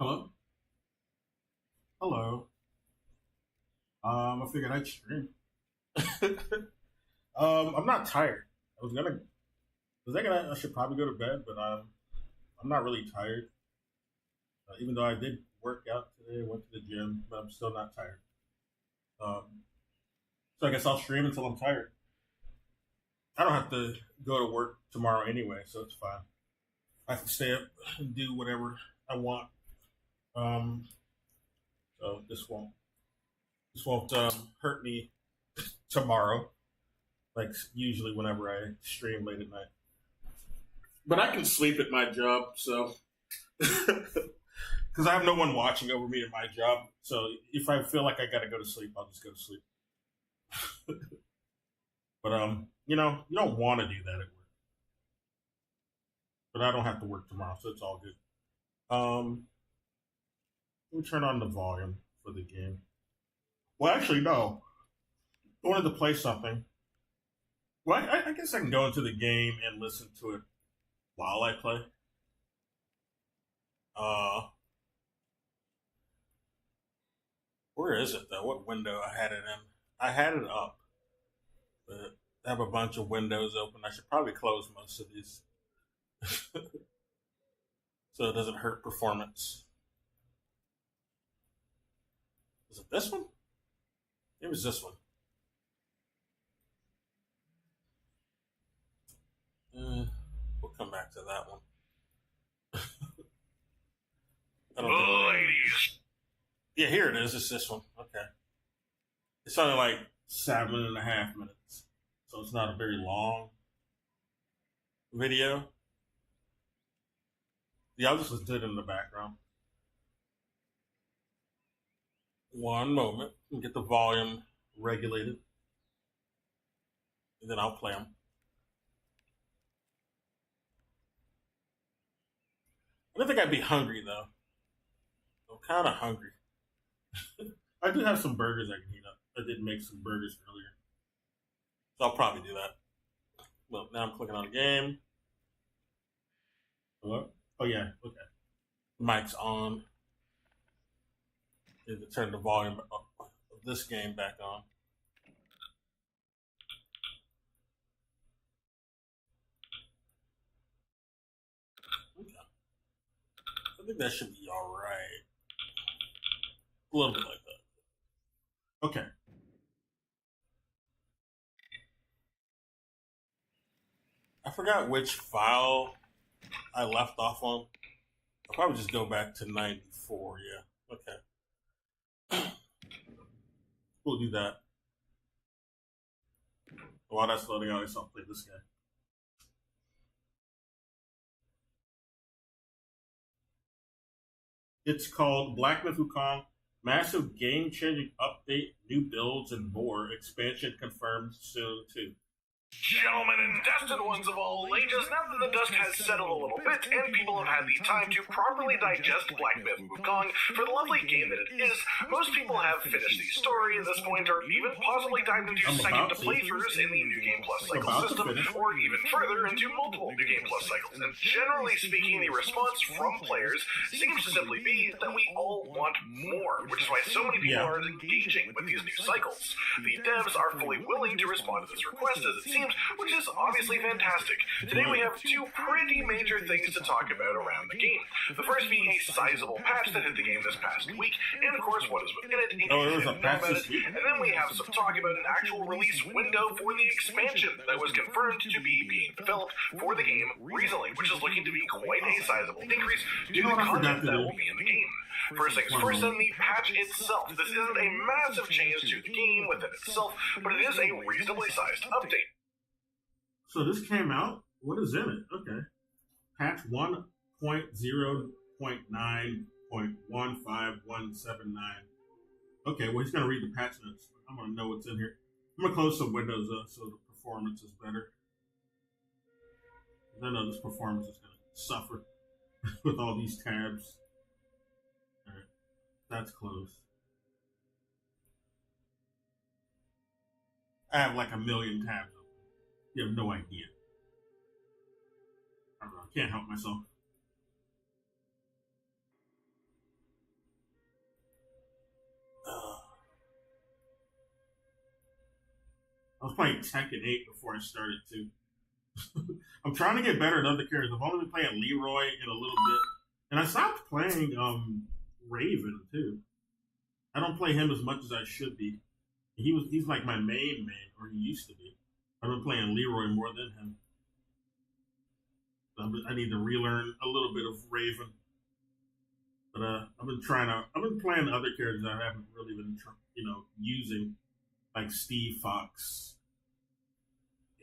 Hello? Hello. I figured I'd stream. I'm not tired. I was thinking I should probably go to bed, but I'm not really tired. Even though I did work out today, went to the gym, but I'm still not tired. Um, so I guess I'll stream until I'm tired. I don't have to go to work tomorrow anyway, so it's fine. I can stay up and do whatever I want. Um, so this won't hurt me tomorrow, like usually whenever I stream late at night. But I can sleep at my job, so because I have no one watching over me at my job. So if I feel like I got to go to sleep, I'll just go to sleep. But you don't want to do that at work. But I don't have to work tomorrow, so it's all good. Let me turn on the volume for the game. Well, actually, no. I wanted to play something. Well, I guess I can go into the game and listen to it while I play. Uh, where is it though? What window I had it in? I had it up, but I have a bunch of windows open. I should probably close most of these so it doesn't hurt performance. Is it this one? It was this one. We'll come back to that one. I don't think. Ladies. Yeah, here it is. It's this one. Okay. It's only like 7.5 minutes, so it's not a very long video. Yeah, I'll just listen to it in the background. One moment and get the volume regulated, and then I'll play them. I don't think I'd be hungry though. I'm kind of hungry. I do have some burgers I can heat up. I did make some burgers earlier, so I'll probably do that. Well, now I'm clicking on the game. Hello? Oh yeah, okay. Mic's on. Need to turn the volume of this game back on. Okay. I think that should be all right. A little bit like that. Okay. I forgot which file I left off on. I'll probably just go back to 94. Yeah. Okay. We'll do that. While that's loading, I guess I'll play this game. It's called Black Myth Wukong. Massive game-changing update, new builds, and more. Expansion confirmed soon too. Gentlemen and destined ones of all ages, now that the dust has settled a little bit and people have had the time to properly digest Black Myth Wukong for the lovely game that it is, most people have finished the story at this point or even possibly dived into second playthroughs in the New Game Plus cycle system or even further into multiple New Game Plus cycles. And generally speaking, the response from players seems to simply be that we all want more, which is why so many people are engaging with these new cycles. The devs are fully willing to respond to this request as it seems, which is obviously fantastic. Today we have two pretty major things to talk about around the game. The first being a sizable patch that hit the game this past week, and of course what is within it, in case you didn't know about it. And then we have some talk about an actual release window for the expansion that was confirmed to be being developed for the game recently, which is looking to be quite a sizable increase due to the content that will be in the game. First things first, then the patch itself. This isn't a massive change to the game within itself, but it is a reasonably sized update. So this came out. What is in it? Okay. Patch 1.0.9.15179. Okay, well, he's going to read the patch notes. I'm going to know what's in here. I'm going to close some windows up so the performance is better. I know this performance is going to suffer with all these tabs. All right, that's closed. I have like a million tabs. You have no idea. I don't know. I can't help myself. I was playing Tekken 8 before I started too. I'm trying to get better at other characters. I've only been playing Leroy in a little bit, and I stopped playing Raven too. I don't play him as much as I should be. He's like my main, or he used to be. I've been playing Leroy more than him. So I need to relearn a little bit of Raven. But I've been playing other characters I haven't really been, using, like Steve Fox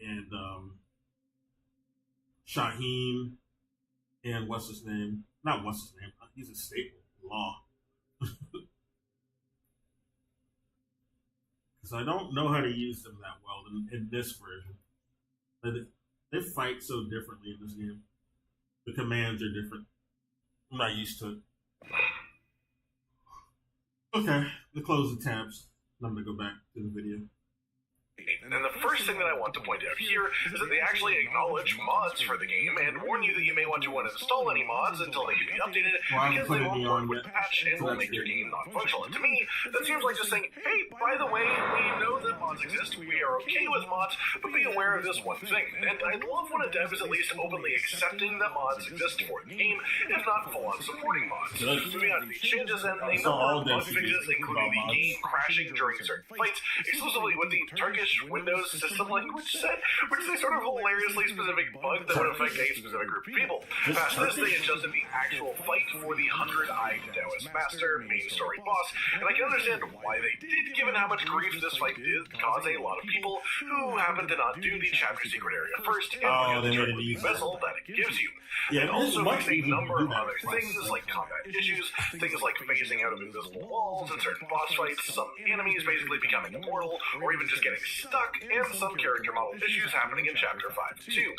and Shaheen and what's his name? Not what's his name. He's a staple. Law. Because I don't know how to use them that well in this version. They fight so differently in this game. The commands are different. I'm not used to it. Okay, to close the tabs. I'm going to go back to the video. And the first thing that I want to point out here is that they actually acknowledge mods for the game and warn you that you may want to uninstall any mods until they can be updated because they won't work with patch and will make your game non-functional. And to me, that seems like just saying, hey, by the way, we know that mods exist, we are okay with mods, but be aware of this one thing. And I'd love when a dev is at least openly accepting that mods exist for the game, if not full-on supporting mods. Moving on to these changes and a number of bug fixes, including the game crashing during certain fights, exclusively with the Turkish Windows system language set, which is a sort of hilariously specific bug that would affect a specific group of people. Past this, they adjusted the actual fight for the 100-eyed Taoist Master, main story boss, and I can understand why they did, given how much grief this fight did cause a lot of people who happen to not do the chapter secret area first and the turquoise vessel that it gives you. Yeah, and also makes a number of other things like combat issues, things like phasing out of invisible walls in certain boss fights, some enemies basically becoming immortal, or even just getting stuck, and some character model issues happening in Chapter 5 too.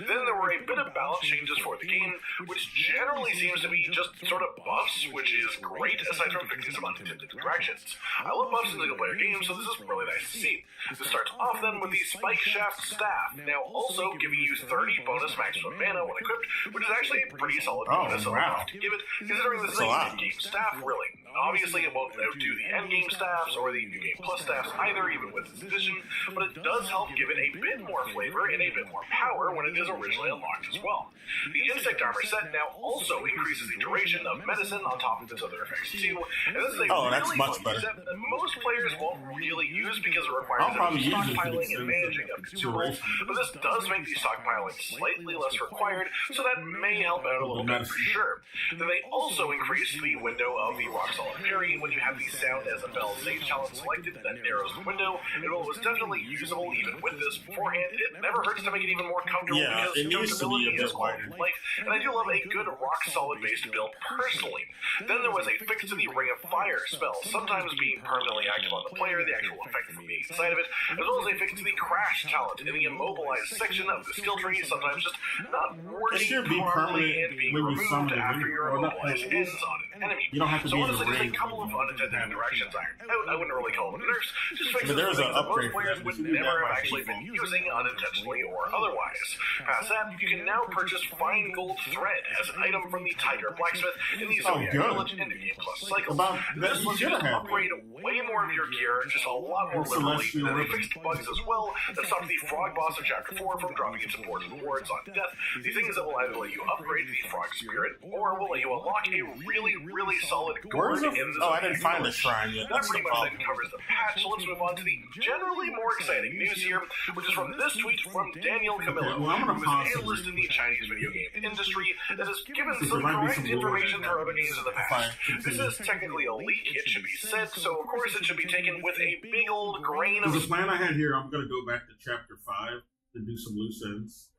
Then there were a bit of balance changes for the game, which generally seems to be just sort of buffs, which is great aside from fixing some unintended interactions. I love buffs in single-player games, so this is really nice to see. This starts off then with the Spike Shaft Staff, now also giving you 30 bonus maximum mana when equipped, which is actually a pretty solid bonus, so I'll have to give it, considering this is a mid-game staff, really. Obviously, it won't outdo the endgame staffs or the New Game Plus staffs either, even with this addition, but it does help give it a bit more flavor and a bit more power when it is originally unlocked as well. The Insect Armor set now also increases the duration of medicine on top of its other effects too, and this is a really fun set that most players won't really use because it requires stockpiling and managing of consumables, but this does make the stockpiling slightly less required, so that may help out a little bit for sure. Then they also increase the window of the Rock Solid Parry when you have the sound as a bell save challenge selected that narrows the window, and while it was definitely usable even with this beforehand, it never hurts to make it even more comfortable because comfortability is quality of life, and I do love a good rock solid based build personally. Then there was a fix to the Ring of Fire spell, sometimes being permanently active on the player, the actual effect from being inside of it, as well as a fix to the Crash talent in the immobilized section of the skill tree, sometimes just not working properly and being removed after your immobilized ends on an enemy. You don't have to so be honestly, in the just a couple of unintended interactions ironed out. I wouldn't really call them nerfs, just fixes there's things that most upgrade players would never have actually been using unintentionally or otherwise. Past that, you can now purchase fine gold thread as an item from the Tiger Blacksmith in the Zodiac Village and New Game Plus cycles. This lets you just upgrade way more of your gear, just a lot more liberally. And they fixed bugs as well that stopped the Frog Boss of Chapter 4 from dropping its important rewards on death. The thing is that will either let you upgrade the Frog Spirit, or will let you unlock a really solid gourd in the I didn't find the shrine yet. That pretty much then covers the patch, so let's move on to the generally more exciting news here, which is from this tweet from Daniel Camillo, who is an analyst in the Chinese video game industry that has given some correct information for other games in the past. This is technically a leak, it should be said, so of course it should be taken with a big old grain of... The plan I had here, I'm going to go back to Chapter 5 to do some loose ends.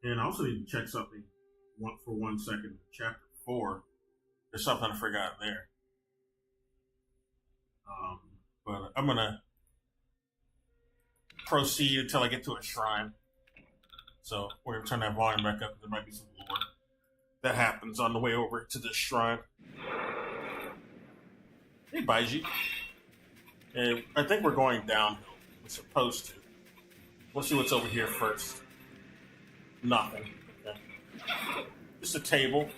And I also need to check something for 1 second. Chapter 4, there's something I forgot there. But I'm going to proceed until I get to a shrine. So we're going to turn that volume back up. There might be some lore that happens on the way over to this shrine. Hey, Baiji. And I think we're going downhill. We're supposed to. We'll see what's over here first. Nothing. Okay. Just a table.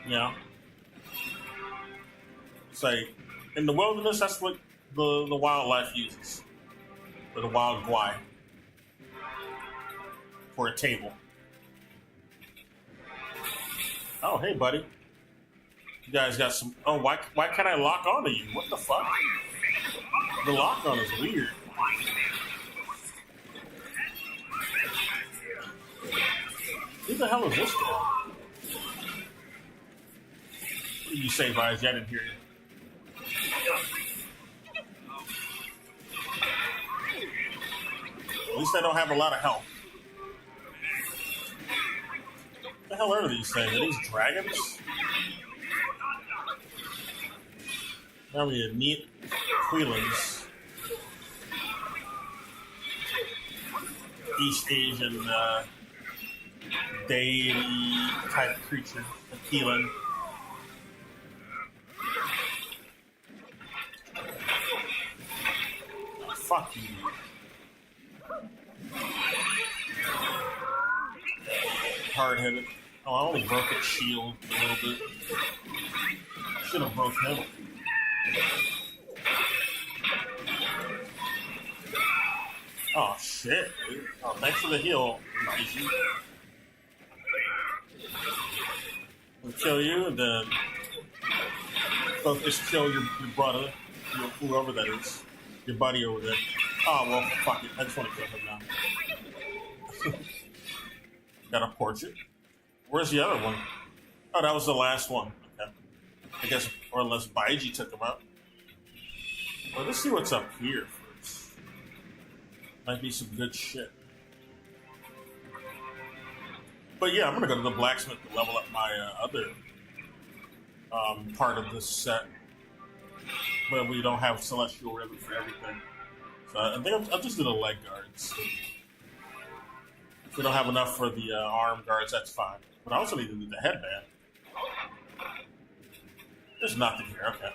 Yeah. It's like, in the wilderness, that's what the wildlife uses. for the wild guai for a table. Oh, hey, buddy. You guys got some... Oh, why can't I lock onto you? What the fuck? The lock on is weird. Who the hell is this guy? What did you say, Vise? I didn't hear you. At least I don't have a lot of health. What the hell are these things? Are these dragons? Now we have neat Queelins. East Asian deity type creature. A Queelin. Fuck you. Hard-headed. Oh, I only broke its shield a little bit. Should have broke him. Oh, shit, dude. Oh, thanks for the heal, Mikey. We'll kill you, and then focus kill your brother, whoever that is. Your buddy over there. Oh, well, fuck it. I just want to kill him now. Got a portrait. Where's the other one? Oh, that was the last one. Okay. I guess, or unless Baiji took him out. Well, let's see what's up here first. Might be some good shit. But yeah, I'm gonna go to the blacksmith to level up my other part of this set. But we don't have celestial ribbon for everything. So I think I'll just do the leg guards. If we don't have enough for the arm guards, that's fine. But I also need to do the headband. There's nothing here, okay.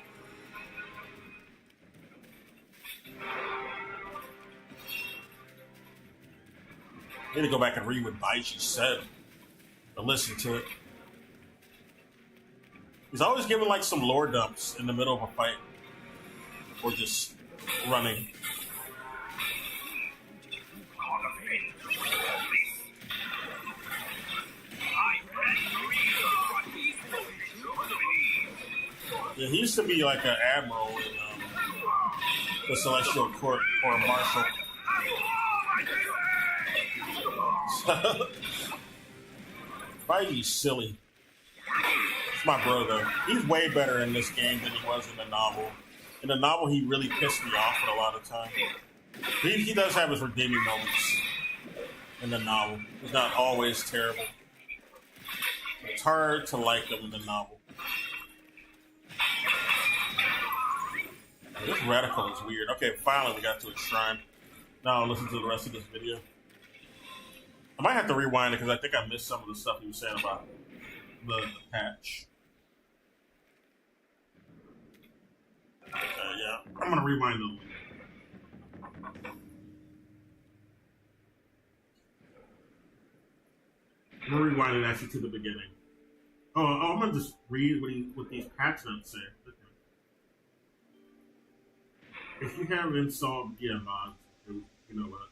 I need to go back and read what Baiji said. Or listen to it. He's always giving like some lore dumps in the middle of a fight. Or just running. Yeah, he used to be like an admiral in the Celestial Court or a marshal. Baiji's silly. It's my bro though. He's way better in this game than he was in the novel. In the novel, he really pissed me off a lot of time. He does have his redeeming moments in the novel. He's not always terrible. It's hard to like him in the novel. This reticle is weird. Okay, finally we got to a shrine. Now I'll listen to the rest of this video. I might have to rewind it because I think I missed some of the stuff he was saying about the patch. Yeah, I'm gonna rewind it. I'm gonna rewind it actually to the beginning. Oh, I'm gonna just read what these patch notes say. Okay. If you have installed, mods, you know what?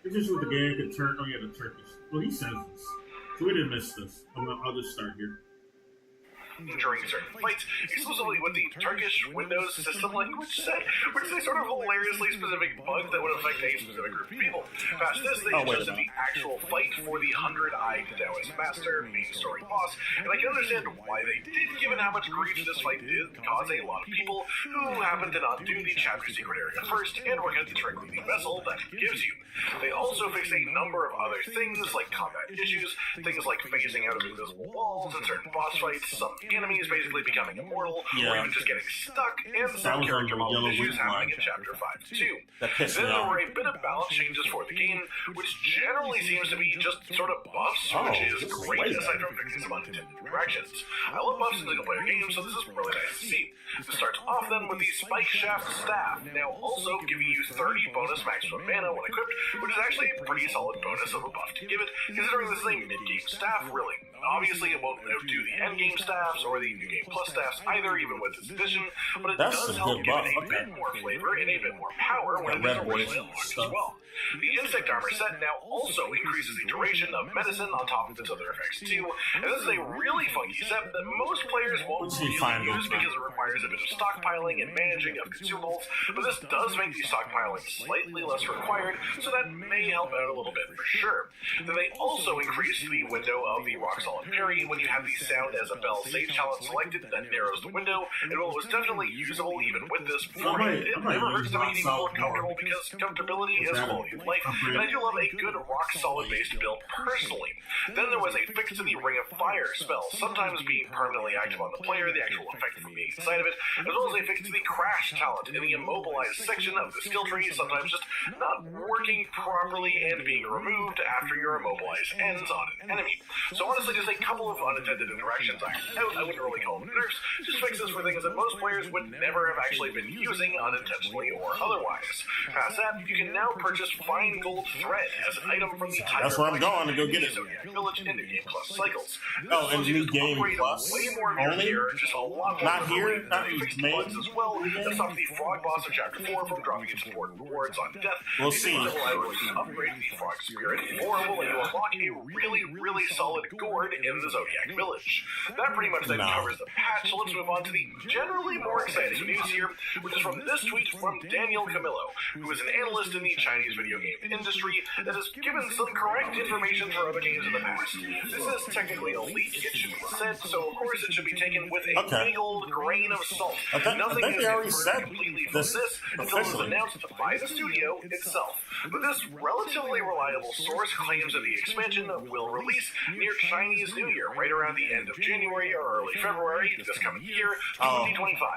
It's just what the game can turn. Oh yeah, the Turkish. Well, he says this, so we didn't miss this. I'll just start here. During certain fights, exclusively with the Turkish Windows system language set, which is a sort of hilariously specific bug that would affect a specific group of people. Past this, they adjusted the actual fight for the 100-eyed Taoist Master, main story boss, and I can understand why they did, given how much grief this fight did cause a lot of people who happen to not do the chapter secret area first and work out the trick with the vessel that it gives you. They also fixed a number of other things, like combat issues, things like phasing out of invisible walls in certain boss fights, some enemies basically becoming immortal, or even just getting stuck, and some character model issues happening in Chapter 5 too. Then there were a bit of balance changes for the game, which generally seems to be just sort of buffs, which is great aside from fixing some unintended directions. I love buffs in single-player games, so this is really nice to see. This starts off then with the Spike Shaft Staff, now also giving you 30 bonus maximum mana when equipped, which is actually a pretty solid bonus of a buff to give it, considering this is a mid-game staff, really Obviously, it won't outdo the endgame staffs or the New Game Plus staffs either, even with this addition, but it does help give it a bit more flavor and a bit more power when it is originally unlocked as well. The Insect Armor set now also increases the duration of medicine on top of its other effects too, and this is a really funky set that most players won't really use because it requires a bit of stockpiling and managing of consumables, but this does make the stockpiling slightly less required, so that may help out a little bit for sure. Then they also increase the window of the Rock Solid Parry when you have the Sound as a Bell Sage talent selected. That narrows the window, and while it was definitely usable even with this beforehand, it never hurts to make people comfortable because comfortability is quality of life, and I do love a good Rock Solid based build personally. Then there was a fix to the Ring of Fire spell, sometimes being permanently active on the player, the actual effect from being inside of it, as well as a fix to the Crash talent in the immobilized section of the skill tree, sometimes just not working properly and being removed after your immobilized ends on an enemy. So honestly, just a couple of unintended interactions I wouldn't really call them nerfs, just fixes for things that most players would never have actually been using unintentionally or otherwise. Past that, you can now purchase Fine Gold Thread as an item from the Tiger. That's where I'm going to go get it. Village in the Game Plus cycles. Oh, and New Game Plus? Way more Only? here, just a lot more Not here? Not fixed made? bugs as well. That stopped the Frog Boss of Chapter 4 from dropping its important rewards on death. We'll see. Will allow you to upgrade the Frog Spirit, or will let you unlock a really solid gourd in the Zodiac Village. That pretty much then covers the patch, so let's move on to the generally more exciting news here, which is from this tweet from Daniel Camillo, who is an analyst in the Chinese video game industry that has given some correct information for other games in the past. This is technically a leak, it should be said, so of course it should be taken with a big old grain of salt. Nothing is different completely from this until it was announced by the studio itself. But this relatively reliable source claims that the expansion will release near Chinese New Year, right around the end of January or early February this coming year, 2025.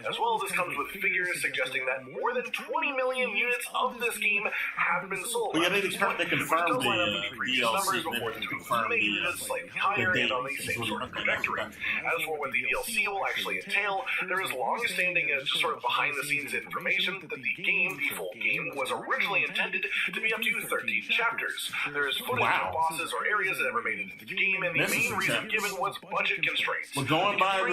As well, this comes with figures suggesting that more than 20 million units of this game have been sold. But yeah, they confirmed the DLC. Before the tweet made it slightly higher and on the same sort of trajectory. As for what the DLC will actually entail, there is long-standing sort of behind-the-scenes information that the game, the full game, was originally intended to be up to 13 chapters. There is footage of bosses or areas that never made it into the game, and the main reason given was budget constraints. We're going by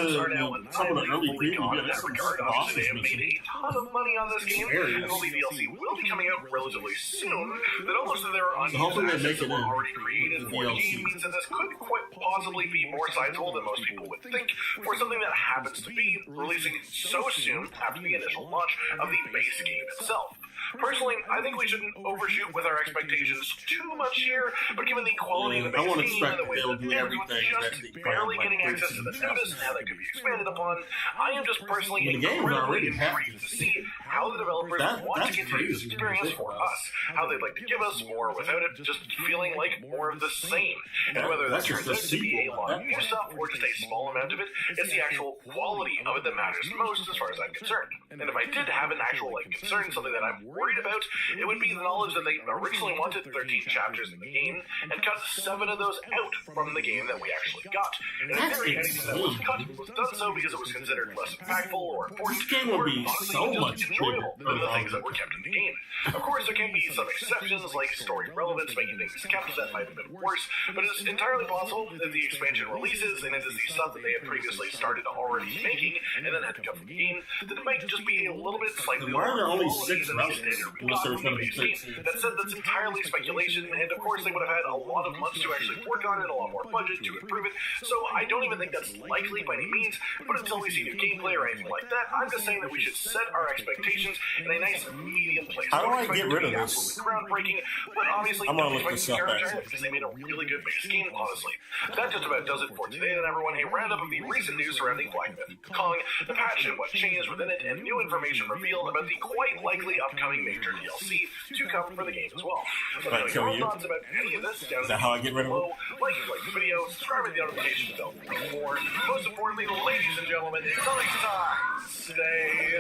some of the early previews. Obviously, they have made a ton of money on this game, and the DLC will be coming out relatively soon. That almost there are assets that were already created for the game means that this could quite possibly be more sizable than most people would think for something that happens to be releasing so soon after the initial launch of the base game itself. Personally, I think we shouldn't overshoot with our expectations too much here, but given the quality of the base game and the way that they're just barely getting access to the notice and how that could be expanded upon, I am just personally incredibly intrigued to see how the developers want to continue this experience for us, how they'd like to give us more without it just feeling like more of the same. And whether that turns out to be a lot of new stuff or just a small amount of it, it's the actual quality of it that matters most as far as I'm concerned. And if I did have an actual concern, something that I'm worried about, it would be the knowledge that they originally wanted 13 chapters in the game and cut 7 of those out from the game that we actually got. And in theory, anything that was cut was done so because it was considered less impactful or important, this game would be so much enjoyable than the things that were kept in the game. Of course, there can be some exceptions, like story relevance making things kept that might have been worse, but it's entirely possible that the expansion releases and it is the stuff that they had previously started already making and then had to cut from the game, that it might just be a little bit slightly why are there only quality 6 than the standard we got from the base game. That said, that's entirely speculation, and of course they would have had a lot of months to actually work on it, a lot more budget to improve it, so I don't even think that's likely by any means, but until we see new gameplay or anything like that, I'm just saying that we should set our expectations in a nice medium place. How do I get rid of this? Groundbreaking, but obviously I'm gonna look this up because they made a really good base game, honestly. That just about does it for today, then everyone. A roundup of the recent news surrounding Black Myth Wukong, the patch and what changed within it, and new information revealed about the quite likely upcoming major DLC to come for the game as well. So let me know your thoughts about any of this down Is that how I get rid of it? Like the video, subscribe to the notification bell for more. Most importantly, ladies and gentlemen, it's always time. Stay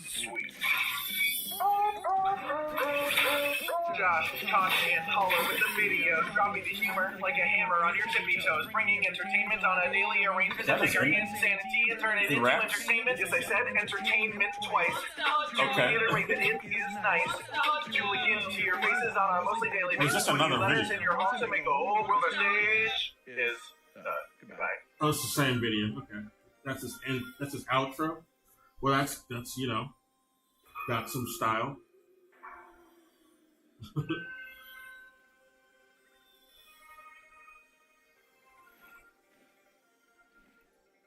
sweet. Josh. Connie and Hollow with the video, dropping the humor like a hammer on your tippy toes, bringing entertainment on a daily arrangement to take our insanity and turn it into entertainment. Yes, I said entertainment twice. Okay. Reiterate that it is nice. Julie into your faces on a mostly daily basis. Is this another letters video? in your homes and make a whole world of stage is goodbye. Oh, it's the same video. Okay. That's his outro. Well, that's you know, got some style.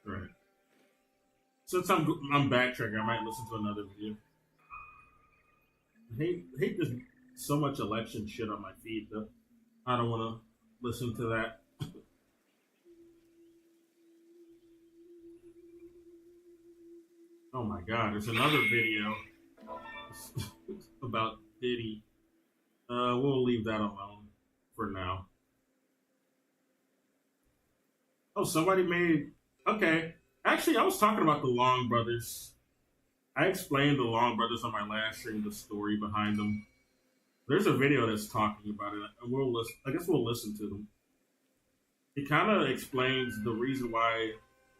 Right. Since I'm backtracking, I might listen to another video. I hate there's so much election shit on my feed though. I don't want to listen to that. Oh my god, there's another video about Diddy. We'll leave that alone for now. Oh, somebody made... Okay. Actually, I was talking about the Long Brothers. I explained the Long Brothers on my last stream, the story behind them. There's a video that's talking about it. I guess we'll listen to them. It kind of explains the reason why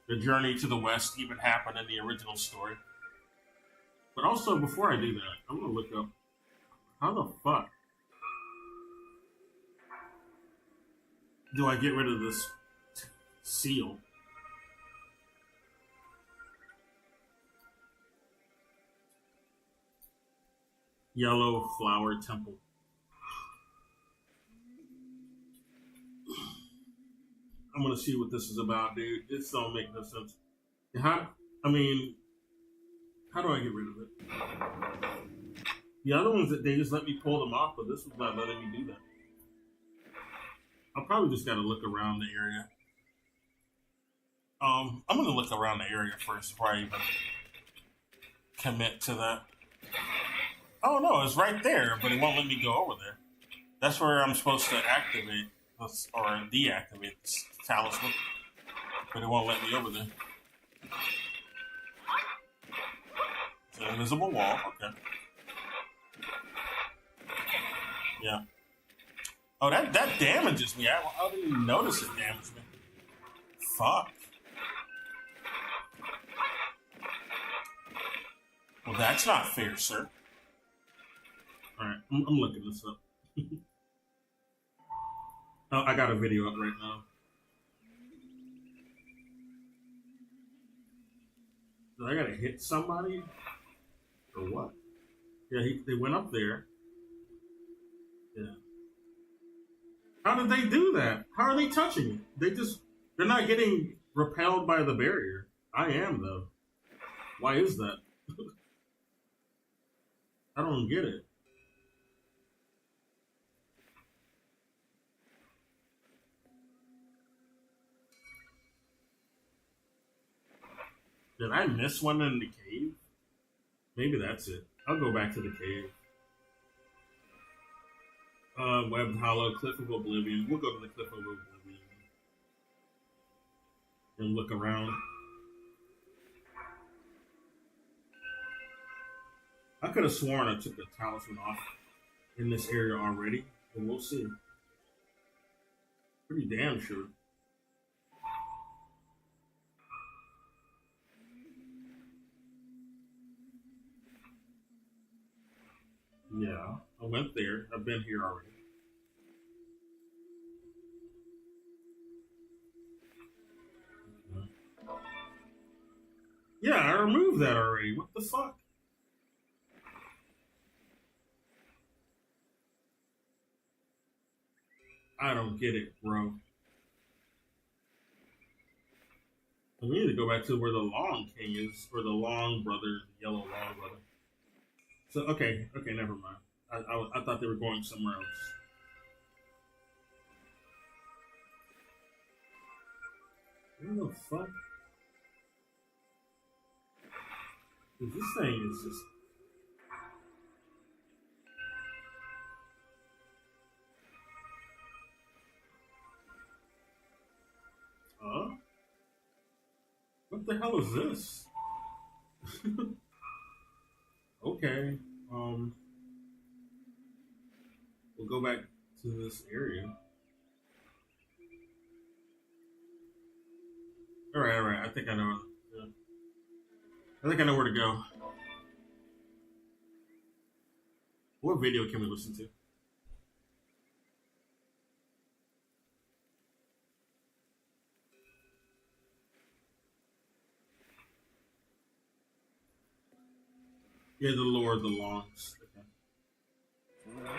the journey to the West even happened in the original story. But also, before I do that, I'm going to look up how the fuck do I get rid of this seal? Yellow Flower Temple. I'm gonna see what this is about, dude. This don't make no sense. How do I get rid of it? The other ones that they just let me pull them off, but this was not letting me do that. I'll probably just gotta look around the area. I'm gonna look around the area first before I even commit to that. Oh no, it's right there, but it won't let me go over there. That's where I'm supposed to activate this, or deactivate this talisman, but it won't let me over there. It's an invisible wall, okay. Yeah. Oh, that damages me. I didn't even notice it damaged me. Fuck. Well, that's not fair, sir. Alright, I'm looking this up. Oh, I got a video up right now. So I gotta hit somebody? Or what? Yeah, they went up there. Yeah. How did they do that? How are they touching it? They're not getting repelled by the barrier. I am, though. Why is that? I don't get it. Did I miss one in the cave? Maybe that's it. I'll go back to the cave. Webbed Hollow, Cliff of Oblivion. We'll go to the Cliff of Oblivion. And look around. I could have sworn I took the talisman off in this area already, but we'll see. Pretty damn sure. Yeah, I went there. I've been here already. Yeah, I removed that already. What the fuck? I don't get it, bro. We need to go back to where the Long King is, or the Long Brother, the Yellow Long Brother. So, okay, never mind. I thought they were going somewhere else. What the fuck? This thing is just... Huh? What the hell is this? Okay. We'll go back to this area. All right. I think I know. Yeah. I think I know where to go. What video can we listen to? Yeah, the Lord of the Longs. Okay.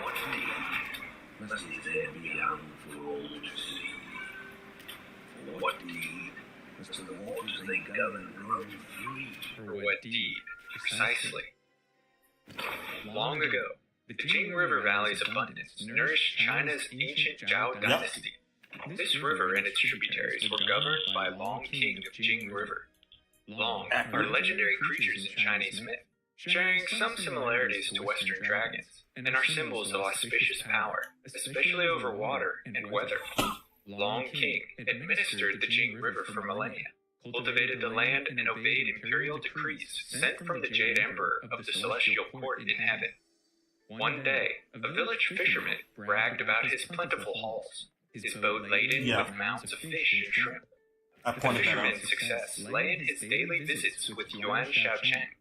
What deed must there be done for all to see? For what deed must the waters they govern roam free? For what deed, precisely? Long ago, the Jing River Valley's abundance nourished China's ancient Zhao dynasty. This river and its tributaries were governed by Long King of Jing River. Long are legendary creatures in Chinese myth, sharing some similarities to Western dragons, and are symbols of auspicious power, especially over water and weather. Long King administered the Jing River for millennia, cultivated the land, and obeyed imperial decrees sent from the Jade Emperor of the Celestial Court in heaven. One day, a village fisherman bragged about his plentiful hauls, his boat laden with mounds of fish and shrimp. The fisherman's success lay in his daily visits with Yuan Xiaocheng,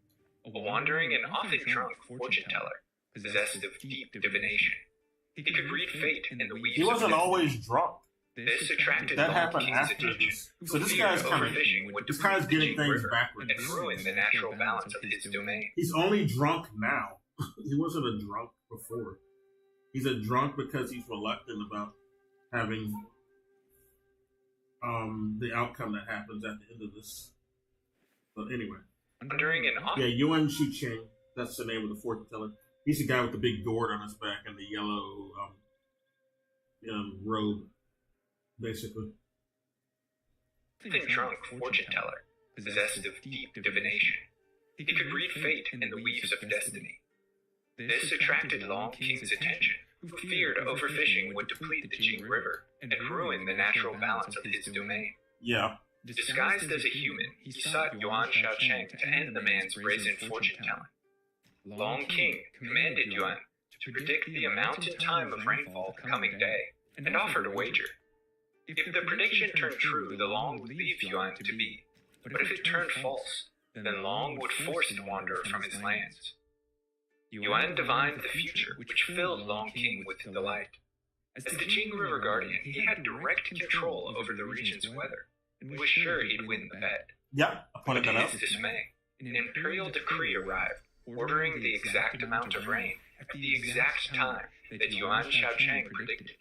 a wandering and often drunk fortune-teller, possessed of deep divination. He could read fate in the weeds. He wasn't always drunk. This attracted that Long happened King's after attention. this. So this guy's kind of getting things backwards. And ruin the natural balance of his domain. He's only drunk now. He wasn't a drunk before. He's a drunk because he's reluctant about having the outcome that happens at the end of this. But anyway. During an Yeah, Yuan Shicheng, that's the name of the fortune teller. He's the guy with the big gourd on his back and the yellow robe, basically. Often drunk fortune teller, possessed of deep divination. He could read fate in the weaves of destiny. This attracted Long King's attention, who feared overfishing would deplete the Jing River and ruin the natural balance of his domain. Yeah. Disguised as a human, he sought Yuan Xiaocheng to end the man's brazen fortune-telling. Long King commanded Yuan to predict the amount and time of rainfall the coming day, and offered a wager. If the prediction turned true, the Long would leave Yuan to be, but if it turned false, then Long would force the wanderer from his lands. Yuan divined the future, which filled Long King with delight. As the Jing River Guardian, he had direct control over the region's weather, and was sure he'd win the bet. Yeah, I pointed that out. To his dismay, an imperial decree arrived, ordering the exact amount of rain at the exact time that Yuan Xiaocheng predicted.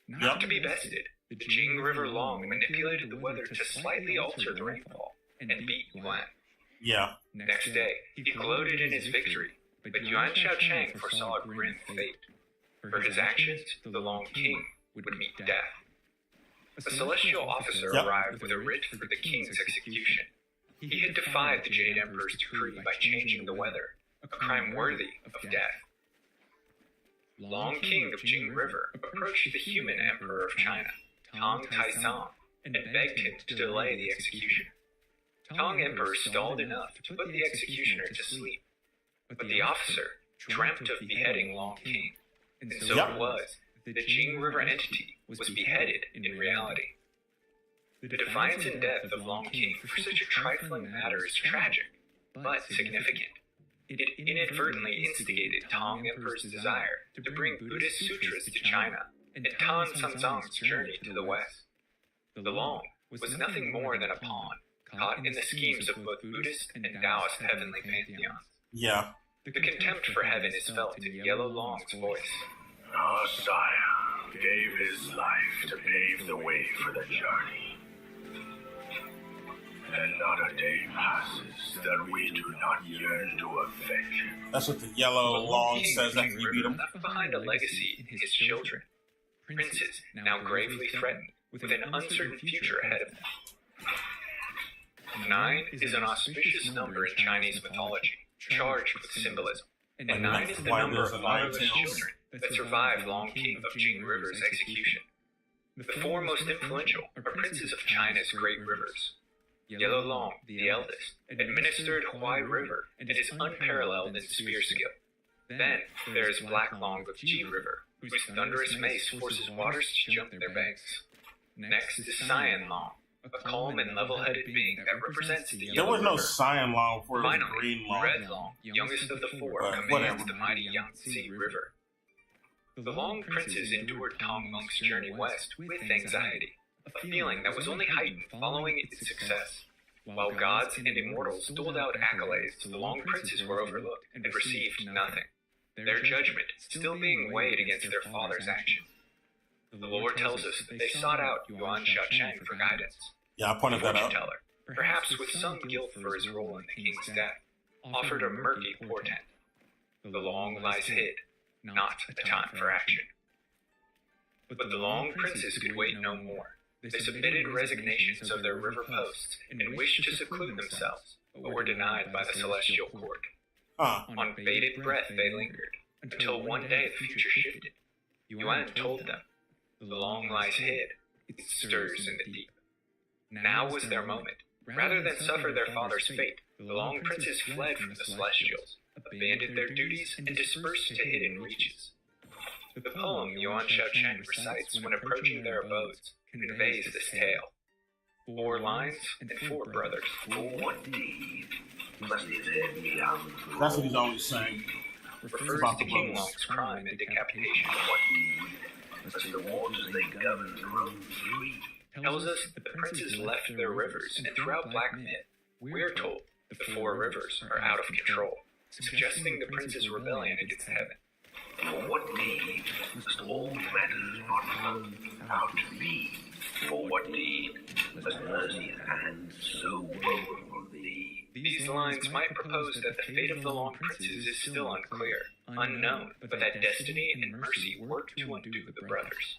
Not to be bested, the Jing River Long manipulated the weather to slightly alter the rainfall, and beat Yuan. Yeah. Next day, he gloated in his victory, but Yuan Xiaocheng foresaw a grim fate. For his actions, the Long King would meet death. A celestial officer arrived with a writ for the king's execution. He had defied the Jade Emperor's decree by changing the weather, a crime worthy of death. Long King of Jing River approached the human Emperor of China, Tang Taizong, and begged him to delay the execution. Tang Emperor stalled enough to put the executioner to sleep, but the officer dreamt of beheading Long King, and so it was that the Jing River entity was beheaded in reality. The defiance and death of Long King for such a trifling matter is tragic, but significant. It inadvertently instigated Tang Emperor's desire to bring Buddhist sutras to China, and Tan Sanzang's journey to the west. The Long was nothing more than a pawn, caught in the schemes of both Buddhist and Taoist heavenly pantheons. Yeah. The contempt for heaven is felt in Yellow Long's voice. Our sire gave his life to pave the way for the journey. And not a day passes that we do not yearn to avenge him. That's what the Yellow Long says after you beat him. Left behind a legacy in his children. Princes, now gravely threatened, with an uncertain future ahead of them. 9 is an auspicious number in Chinese mythology, charged with symbolism. And 9 is the number of fatherless children that survived Long King of Jing River's execution. The 4 most influential are princes of China's great rivers. Yellow Long, the eldest, administered Huai River and is unparalleled in spear skill. Then there is Black Long of Ji River, whose thunderous mace forces waters to jump their banks. Next is Cyan Long, a calm and level-headed being that represents the There Yellow was no River. Cyan Long before it was Finally, Green Long. Red Long, youngest of the four, commands the mighty Yangtze River. The Long Princes endured Tong Monk's journey west with anxiety, a feeling that was only heightened following its success. While gods and immortals doled out accolades, the Long Princes were overlooked and received nothing, their judgment still being weighed against their father's action. The lore tells us that they sought out Yuan Xiaocheng for guidance. Yeah, I pointed that out. Teller, perhaps with some guilt for his role in the king's death, offered a murky portent. The Long lies hid, not a time for action. But the Long Princes could wait no more. They submitted resignations of their river posts and wished to seclude themselves, but were denied by the celestial court. On bated breath they lingered, until one day the future shifted. Yuan told them, "The Long lies hid, it stirs in the deep." Now was their moment. Rather than suffer their father's fate, the Long Princes fled from the Celestials, abandoned their duties, and dispersed to hidden reaches. The poem Yuan Xiaocheng recites when approaching their abodes conveys this tale. 4 lines and 4 brothers. For what deed must his head be hung? That's what he's always saying. Refers to King Long's crime and decapitation. What deed must the waters they govern grow free? Tells us that the princes left their rivers, and throughout Black myth, we're told that the 4 rivers are out of control, suggesting the princes' rebellion against heaven. For what deed must all matters not known how to be? For what deed must mercy hand so will thee? These lines might propose that the fate of the Long Princes is still unclear, unknown, but that destiny and mercy work to undo the brothers.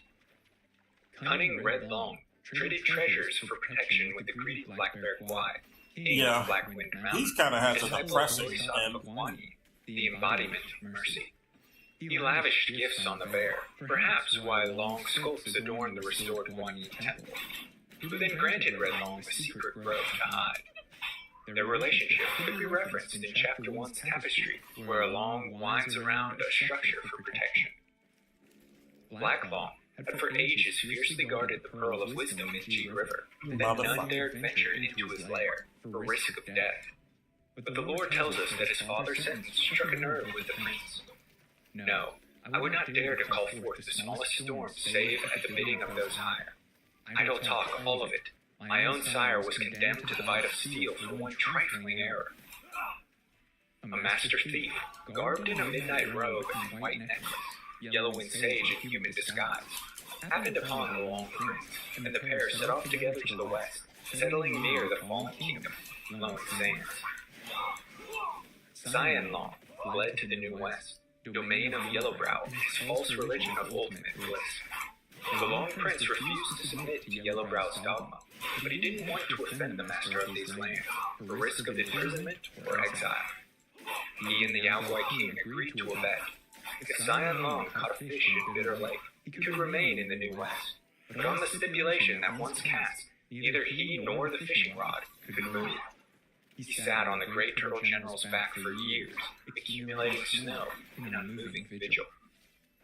Cunning Red Long traded treasures for protection with the greedy Black Bear Guai, king Yeah. of Black Wind Mountain, He's kind of has a disciple of depressing Bodhisattva end. of Guan Yi, the embodiment of mercy. He lavished gifts on the bear, perhaps why Long sculpts adorn the restored Guan Yi temple, who then granted Red Long a secret grove to hide. Their relationship could be referenced in Chapter 1's Tapestry, where Long winds around a structure for protection. Black Long had for ages fiercely guarded the Pearl of Wisdom in Ji River, that none dared venture into his lair, for risk of death. But the lore tells us that his father's sentence struck a nerve with the prince. No, I would not dare to call forth the smallest storm save at the bidding of those higher. Idle talk, all of it. My own sire was condemned to the bite of steel for one trifling error. A master thief, garbed in a midnight robe and white necklace, Yellow-Wind Sage in human disguise, happened upon the Long Prince, and the pair set off together to the west, settling near the fallen kingdom, Lone Sands. Cyan Long fled to the New West, domain of Yellowbrow, his false religion of ultimate bliss. The Long Prince refused to submit to Yellowbrow's dogma, but he didn't want to offend the master of these lands, for risk of imprisonment or exile. He and the Yaogwai king agreed to a bet. If Cyan Long caught a fish in Bitter Lake, he could remain in the New West, but on the stipulation that once cast, neither he nor the fishing rod could move. He sat on the Great Turtle General's back for years, accumulating snow in unmoving vigil.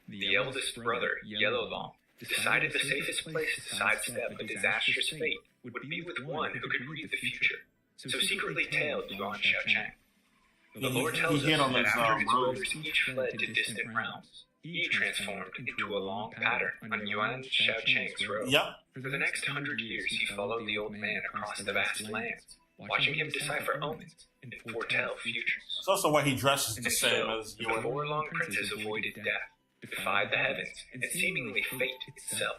The eldest brother, Yellow Long, decided the safest place to sidestep a disastrous fate would be with one who could read the future, so secretly tailed Yuan Xiaocheng. The lore tells us that after his brothers each fled to distant realms, he transformed into a long pattern on Yuan Xiaocheng's robe. Yep. For the next 100 years, he followed the old man across the vast lands, watching him decipher omens and foretell futures. It's also why he dresses the And same so, as the you. 4 Long Princes avoided death, defied the heavens, and seemingly fate itself.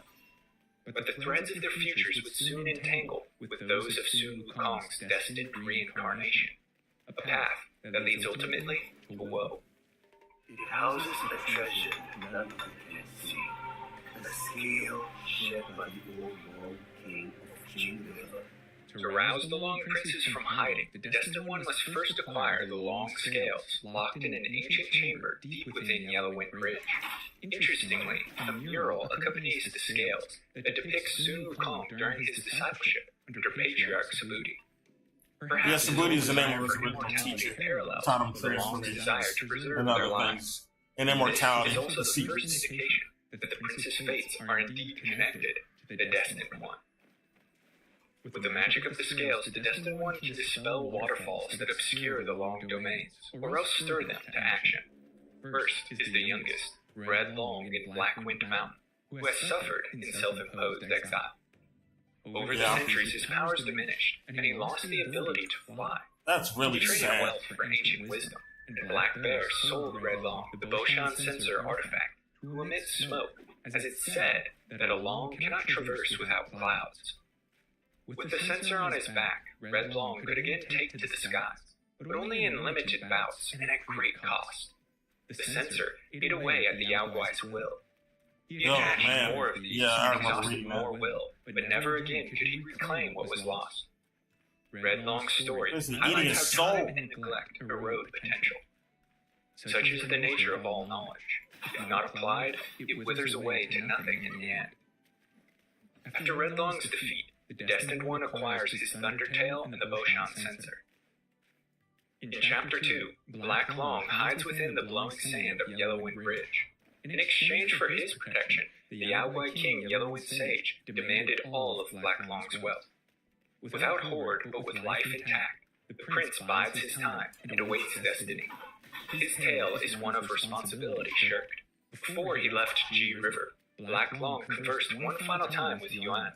But the threads of their futures would soon entangle with those of Sun Wukong's destined reincarnation, a path that leads ultimately to woe. It houses a treasure none can see, and a scale shed by the old Long King of Jing River. To rouse the Long Princes from hiding, the destined one must first acquire the long scales locked in an ancient chamber deep within Yellow-Wind Bridge. Interestingly, a mural accompanies the scales that depicts Sun Wukong during his discipleship under Patriarch Subudi. Yes, Subudi is the name of his Perhaps original teacher. parallels Taught him the Long's transformation desire to preserve and their other lives. things. And immortality This is is also the the secret. first indication that the prince's fates are indeed connected to the Destined One. With the magic of the scales, the Destined One can dispel waterfalls that obscure the long domains, or else stir them to action. First is the youngest, Red Long in Blackwind Mountain, who has suffered in self-imposed exile. Over the centuries, his powers diminished, and he lost the ability to fly. That's really He traded sad. wealth for ancient wisdom, and Black Bear sold Red Long the Boshan sensor artifact to emit smoke, as it's said that a Long cannot traverse without clouds. With the sensor on his back, Red Long could again take to the skies, but only in limited bouts and at great cost. The sensor ate away at the Yaoguai's will. He Oh, attached man. more of these Yeah, I and remember exhausted reading more that. will, but never again could he reclaim what was lost. Red Long's story Listen, eating highlights his how time soul. and neglect erode potential. Such is the nature of all knowledge. If not applied, it withers away to nothing in the end. After Red Long's defeat, the Destined One acquires his Thundertail and the Boshan sensor. In Chapter 2, Black Long hides within the blowing sand of Yellowwind Bridge. In exchange for his protection, the Yaogwai King Yellowwind Sage demanded all of Black Long's wealth. Without hoard, but with life intact, the prince bides his time and awaits destiny. His tale is one of responsibility shirked. Before he left Ji River, Black Long conversed one final time with Yuan.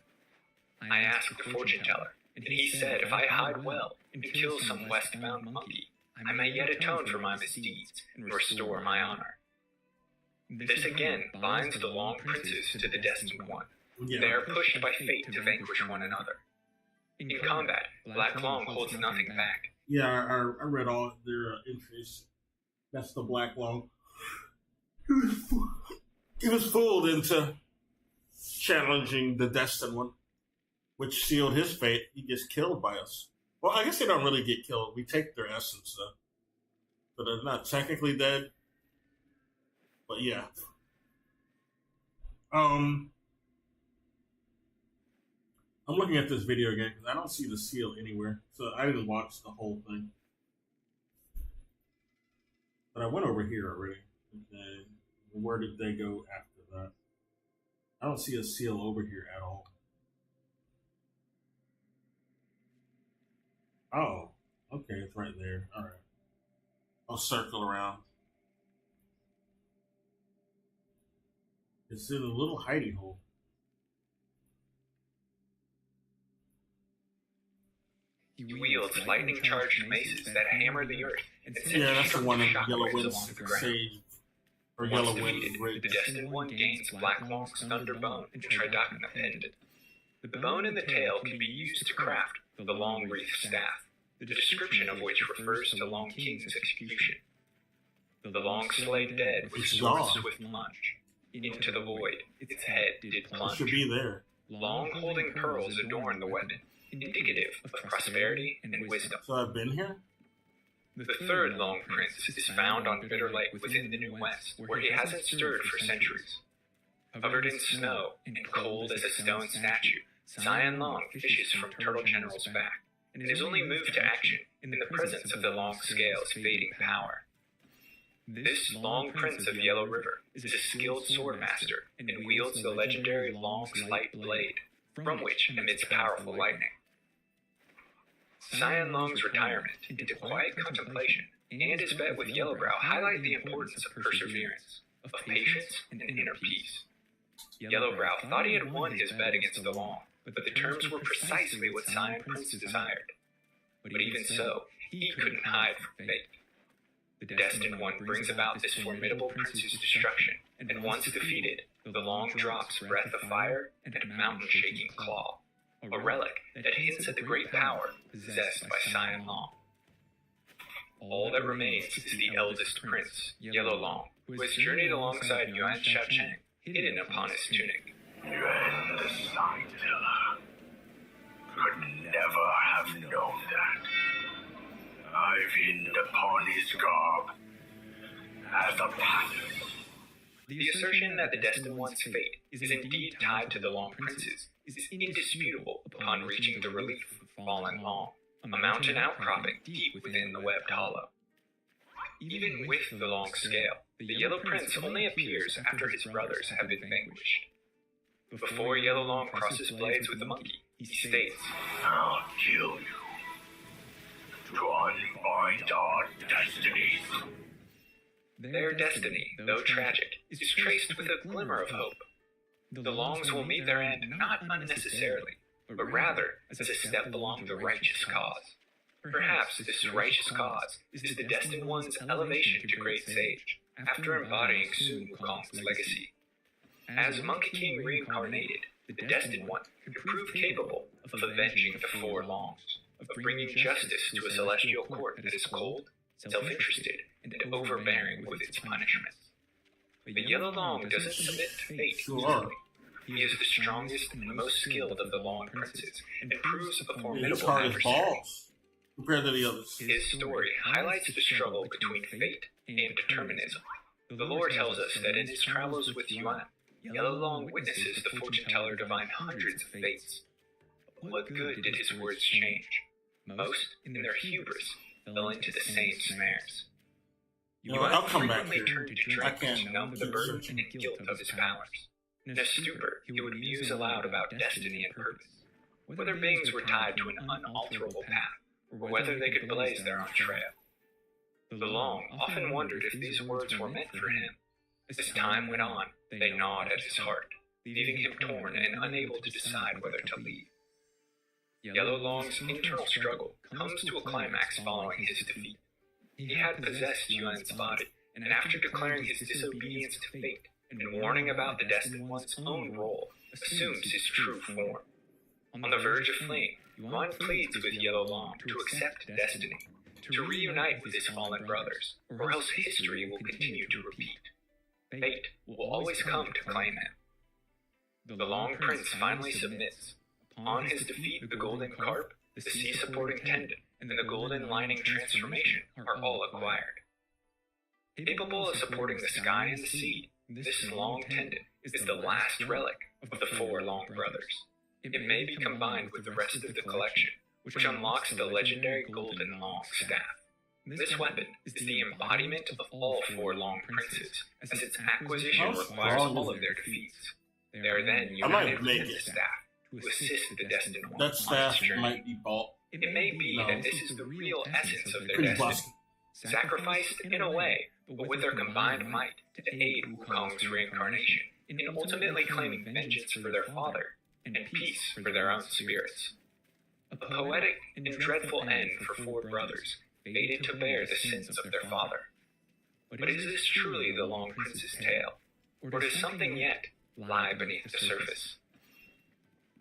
I asked the fortune teller, and he said if I hide well and kill some westbound monkey, I may yet atone for my misdeeds and restore my honor. This again binds the Long princes to the Destined One. Yeah. They are pushed by fate to vanquish one another. In combat, Black Long holds nothing back. Yeah, I read all their entries. That's the Black Long. He was fooled into challenging the Destined One, which sealed his fate. He gets killed by us. Well, I guess they don't really get killed. We take their essence, though. So they're not technically dead. But yeah. I'm looking at this video again because I don't see the seal anywhere. So I didn't watch the whole thing. But I went over here already. Okay. Where did they go after that? I don't see a seal over here at all. Oh, okay, it's right there. All right. I'll circle around. It's in a little hidey hole. He wields lightning-charged maces that hammer the earth and send Yeah, that's the one in shockwaves Yellowwind along the ground. Sage. Or Once Yellowwind defeated, Ridge. the Destined One gains Black Long's Thunder Bone and Tridacna pendant. The bone and the tail can be used to craft the Long Wreath Staff, the description of which refers to Long King's execution. The Long slayed dead with It's sword's gone. swift lunge. Into the void, its head did It plunge. should be there. Long holding pearls adorn the weapon, indicative of prosperity and wisdom. So I've been here? The third Long Prince is found on Bitter Lake within the New West, where he hasn't stirred for centuries. Covered in snow and cold as a stone statue, Cyan Long fishes from Turtle General's back, and is only moved to action in the presence of the Long Scale's fading power. This Long Prince of Yellow River is a skilled swordmaster and wields the legendary Long's Light Blade, from which emits powerful lightning. Cyan Long's retirement into quiet contemplation and his bet with Yellowbrow highlight the importance of perseverance, of patience, and inner peace. Yellowbrow thought he had won his bet against the Long, but the terms were precisely what Cyan Prince desired. But even so, he couldn't hide from fate. The Destined One brings about this formidable prince's destruction, and once defeated, the Long drops Breath of Fire and Mountain-Shaking Claw, a relic that hints at the great power possessed by Cyan Long. All that remains is the eldest prince, Yellow Long, who has journeyed alongside Yuan Xiaocheng, hidden upon his tunic. Yuan the Storyteller could never have known that. I've hidden upon his garb as a pattern. The assertion that the Destined One's fate is indeed tied to the Long Princes is indisputable upon reaching the relief of Fallen Long, a mountain outcropping deep within the webbed hollow. Even with the long scale, the Yellow Prince only appears after his brothers have been vanquished. Before Yellow Long crosses blades with the monkey, he states, I'll kill you. To unbind our destinies. their destiny, though tragic, is traced with a glimmer of hope. The Longs will meet their end not unnecessarily, but rather as a step along the righteous cause. Perhaps this righteous cause is the Destined One's elevation to Great Sage, after embodying Sun Wukong's legacy. As Monkey King reincarnated, the Destined One could prove capable of avenging the Four Longs, of bringing justice to a celestial court that is cold, self-interested, and overbearing with its punishments. The Yellow Long doesn't submit to fate easily. He is the strongest and most skilled of the Long Princes, and proves a His formidable heart is adversary. balls compared to the others. His story highlights the struggle between fate and determinism. The lore tells us that in his travels with Yuan, Yellow Long witnesses the fortune teller divine hundreds of fates. But what good did his words change? Most, in their hubris, fell into the same snares. You know, I'll come back frequently here. turned to I drink can't to numb the keep burden searching. and guilt of his powers. In a stupor, he would muse aloud about destiny and purpose, whether beings were tied to an unalterable path, or whether they could blaze their own trail. The Long often wondered if these words were meant for him. As time went on, they gnawed at his heart, leaving him torn and unable to decide whether to leave. Yellow Long's internal struggle comes to a climax following his defeat. He had possessed Yuan's body, and after declaring his disobedience to fate, and warning about the Destined One's own role, assumes his true form. On the verge of fleeing, Yuan pleads with Yellow Long to accept destiny, to reunite with his fallen brothers, or else history will continue to repeat. Fate will always come to claim him. The Long Prince finally submits. On his defeat, the Golden Carp, the Sea-supporting Tendon, and the Golden Lining Transformation are all acquired. Capable of supporting the sky and the sea, this long tendon is the last relic of the Four Long Brothers. It may be combined with the rest of the collection, which unlocks the legendary Golden Long Staff. This weapon is the embodiment of all Four Long Princes, as its acquisition requires all of their defeats. They are then united with the staff to assist the Destined One. That staff might be bought. It may be that this is the real essence of their Pretty destiny, busted. sacrificed in a way, but with their combined might to aid Wukong's reincarnation in ultimately claiming vengeance for their father and peace for their own spirits. A poetic and dreadful end for four brothers, fated to bear the sins of their father. But is this truly the Long Prince's tale, or does something yet lie beneath the surface?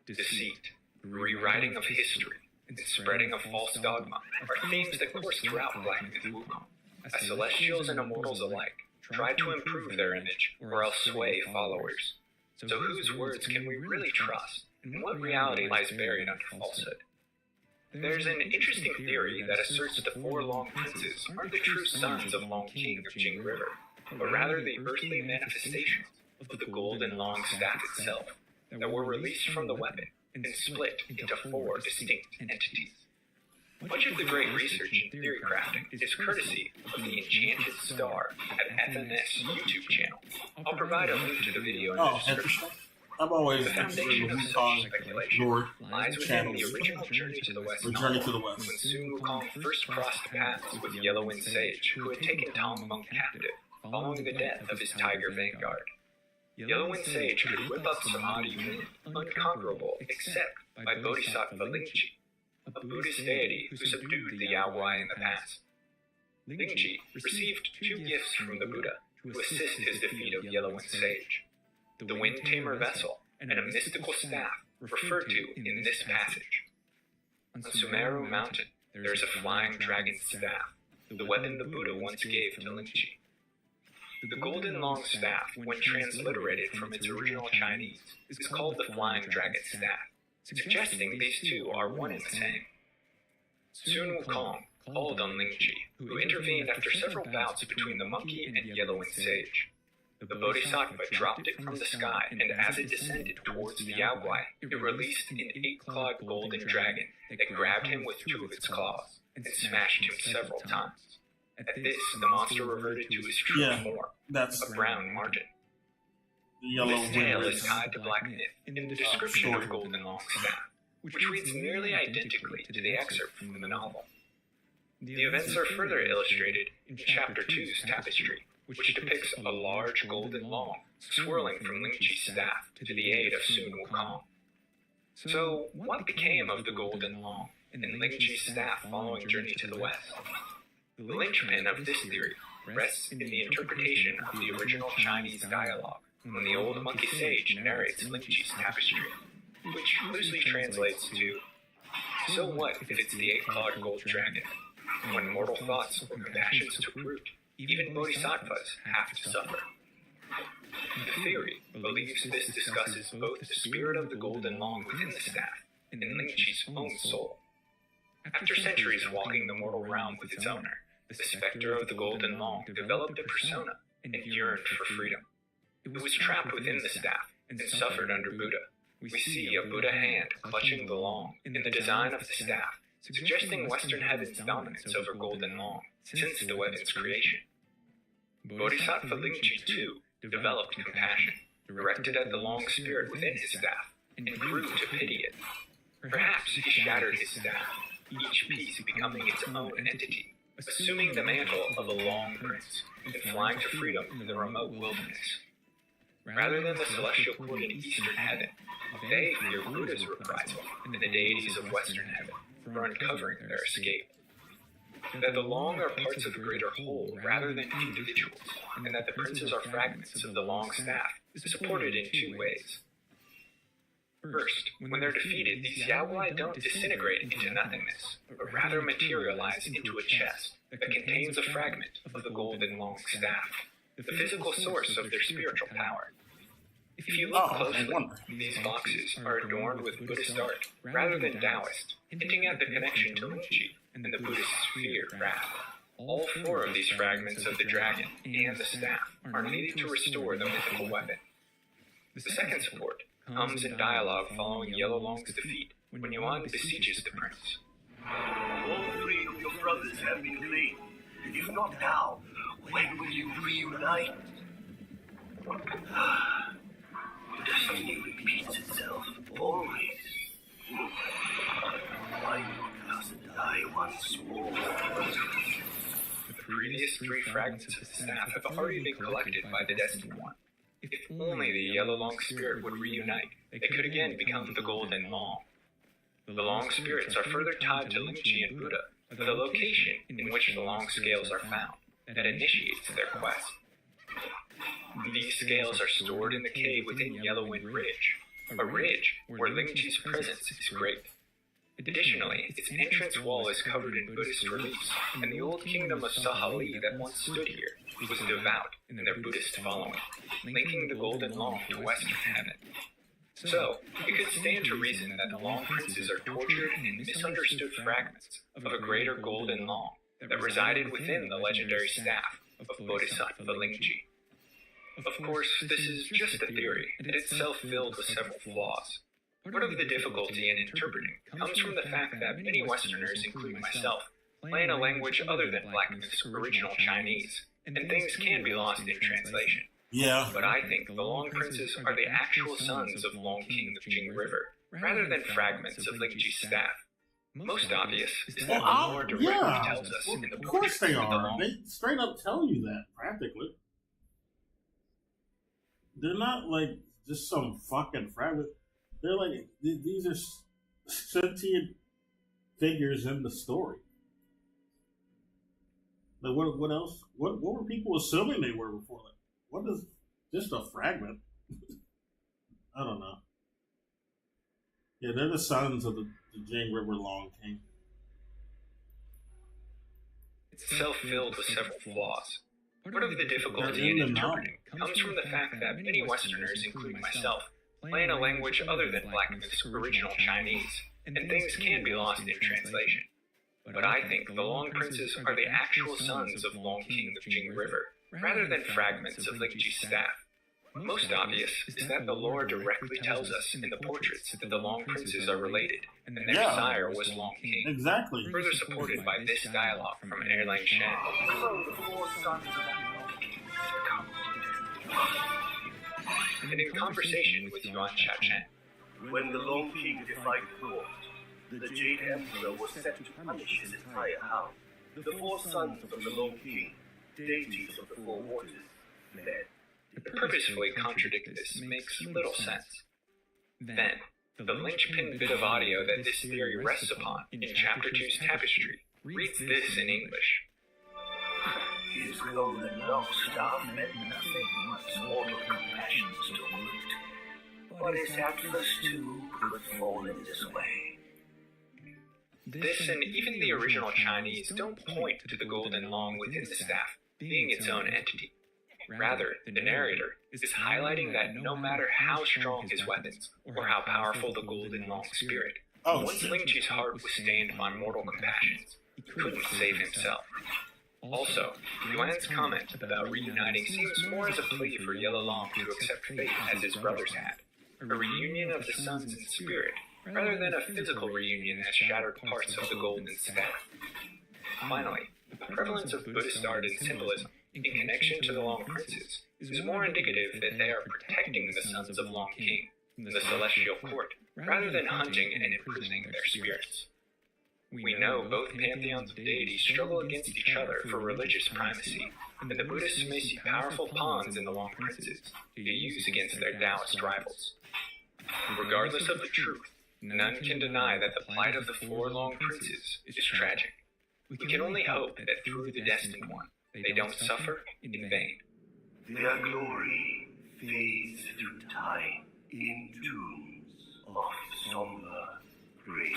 Deceit, rewriting of history, and spreading of false dogma are themes that course throughout Black Myth Wukong, as Celestials and Immortals alike try to improve their image or else sway followers. So whose words can we really trust, and what reality lies buried under falsehood? There's an interesting theory that asserts the four Long Princes aren't the true sons of Long King of Jing River, but rather the earthly manifestations of the Golden Long Staff itself, that were released from the weapon and split into four distinct entities. Much of the great research in theory crafting is courtesy of the Enchanted Star at FMS YouTube channel. I'll provide a link to the video in the Oh, description. interesting. I've always The interested foundation in of such Wukong speculation lore lies within channels. the original Journey to the West Or Journey novel, to the West. when Sun Wukong first crossed paths with Yellow Wind Sage, who had taken Tong Meng captive following the death of his tiger vanguard. Yellow Wind Sage could whip up Samadhi unit, unconquerable except by Bodhisattva Lingchi, a Buddhist deity who subdued the Yaoguai in the past. Lingchi received two gifts from the Buddha to assist his defeat of Yellow Wind Sage: the Wind Tamer vessel and a mystical staff referred to in this passage. On Sumeru Mountain, there is a flying dragon staff, the weapon the Buddha once gave to Lingchi. The Golden Long Staff, when transliterated from its original Chinese, is called the Flying Dragon Staff, suggesting these two are one and the same. Sun Wukong called on Lingchi, who intervened after several bouts between the monkey and Yellow Wind Sage. The Bodhisattva dropped it from the sky, and as it descended towards the Yaoguai, it released an eight-clawed golden dragon that grabbed him with two of its claws and smashed him several times. At this, the monster reverted to his true form, That's a brown marten. the yellow This tale wind. is tied to Black Myth in the description of Golden Longstaff, which reads nearly identically to the excerpt from the novel. The events are further illustrated in Chapter 2's tapestry, which depicts a large golden long swirling from Ling Chi's staff to the aid of Sun Wukong. So, what became of the golden long and Ling Chi's staff following journey to the west? The linchpin of this theory rests in the interpretation of the original Chinese dialogue when the old monkey sage narrates Ling Chi's tapestry, which loosely translates to, "So what if it's the eight-clawed gold dragon? When mortal thoughts or compassions took root, even bodhisattvas have to suffer." The theory believes this discusses both the spirit of the golden long within the staff and Ling Chi's own soul. After centuries walking the mortal realm with its owner, the specter of the golden long developed a persona and yearned for freedom. It was trapped within the staff and suffered under Buddha. We see a Buddha hand clutching the long in the design of the staff, suggesting Western heaven's dominance over golden long since the weapon's creation. Bodhisattva Ling Chi, too, developed compassion, directed at the long spirit within his staff, and grew to pity it. Perhaps he shattered his staff, each piece becoming its own entity, assuming the mantle of a long prince, and flying to freedom in the remote wilderness. Rather than the celestial court in Eastern heaven, they fear Buddha's reprisal and the deities of Western heaven for uncovering their escape. That the long are parts of a greater whole rather than individuals, and that the princes are fragments of the long staff is supported in two ways. First, when they're defeated, these Yaowai don't disintegrate into nothingness, but rather materialize into a chest that contains a fragment of the golden long staff, the physical source of their spiritual power. If you look closely, these boxes are adorned with Buddhist art rather than Taoist, hinting at the connection to Ling Chi and the Buddhist sphere craft. All four of these fragments of the dragon and the staff are needed to restore the mythical weapon. The second support comes in dialogue following Yellow Long's defeat when Yuan besieges the prince. All three of your brothers have been claimed. If not now, when will you reunite? Destiny repeats itself, always. Why must I once more? The previous three fragments of the staff have already been collected by the Destined One. If only the Yellow Long spirit would reunite, they could again become the Golden Long. The Long spirits are further tied to Ling Chi and Buddha, the location in which the Long scales are found, that initiates their quest. These scales are stored in the cave within Yellowwind Ridge, a ridge where Ling Chi's presence is great. Additionally, its entrance wall is covered in Buddhist reliefs, and the old kingdom of Sahali that once stood here was devout in their Buddhist following, linking the Golden Long to Western heaven. So, it could stand to reason that the Long princes are tortured and misunderstood fragments of a greater Golden Long that resided within the legendary staff of Bodhisattva Ling Chi. Of course, this is just a theory, and itself filled with several flaws. Part of the difficulty in interpreting comes from the fact that many Westerners, including myself, play in a language other than Black Myth's original Chinese, and things can be lost in translation. Yeah. But I think the Long Princes are the actual sons of Long King of Jing River, rather than fragments of Ling Chi's staff. Most obvious is that the lore directly tells us in the Of course they portrait are. They straight up tell you that, practically. They're not like just some fucking fragment. They're like, these are sentient figures in the story. Like, what else? What were people assuming they were before? Like, what is just a fragment? I don't know. Yeah, they're the sons of the Jing River Long King. itself filled with several flaws. Part of the difficulty in interpreting comes from the fact that many Westerners, including myself, play in a language other than Black Myth's original Chinese, and things can be lost in translation. But I think the Long Princes are the actual sons of Long King of Jing River, rather than fragments of Ling Chi's staff. Most obvious is that the lore directly tells us in the portraits that the Long Princes are related, and their sire was Long King. Exactly. Further supported by this dialogue from Erlang Shen. So the four sons of Long King come. And in conversation with Yuan Xiachen, When the Long King defied the court, the Jade Emperor was set to punish his entire house. The four sons of the Long King, deities of the four waters, fled. to purposefully contradict this makes little sense. Then, the linchpin bit of audio that this theory rests upon in Chapter 2's Tapestry reads this in English. His golden long staff meant nothing but mortal compassion to root. But his atlas too could fall in this way. This and even the original Chinese don't point to the golden long within the staff being its own entity. Rather, the narrator is highlighting that no matter how strong his weapons, or how powerful the golden long spirit, once Ling Chi's heart was stained by mortal compassions, he couldn't save himself. Also, Yuan's comment about reuniting seems more as a plea for Yellow Long to accept fate as his brothers had, a reunion of the sons in spirit, rather than a physical reunion that shattered parts of the golden staff. Finally, the prevalence of Buddhist art and symbolism in connection to the Long Princes is more indicative that they are protecting the sons of Long King from the celestial court, rather than hunting and imprisoning their spirits. We know both pantheons of deities struggle against each other for religious primacy, and the Buddhists may see powerful pawns in the Long Princes to use against their Taoist rivals. Regardless of the truth, none can deny that the plight of the four Long Princes is tragic. We can only hope that through the Destined One, they don't suffer in vain. Their glory fades through time in tombs of somber grave.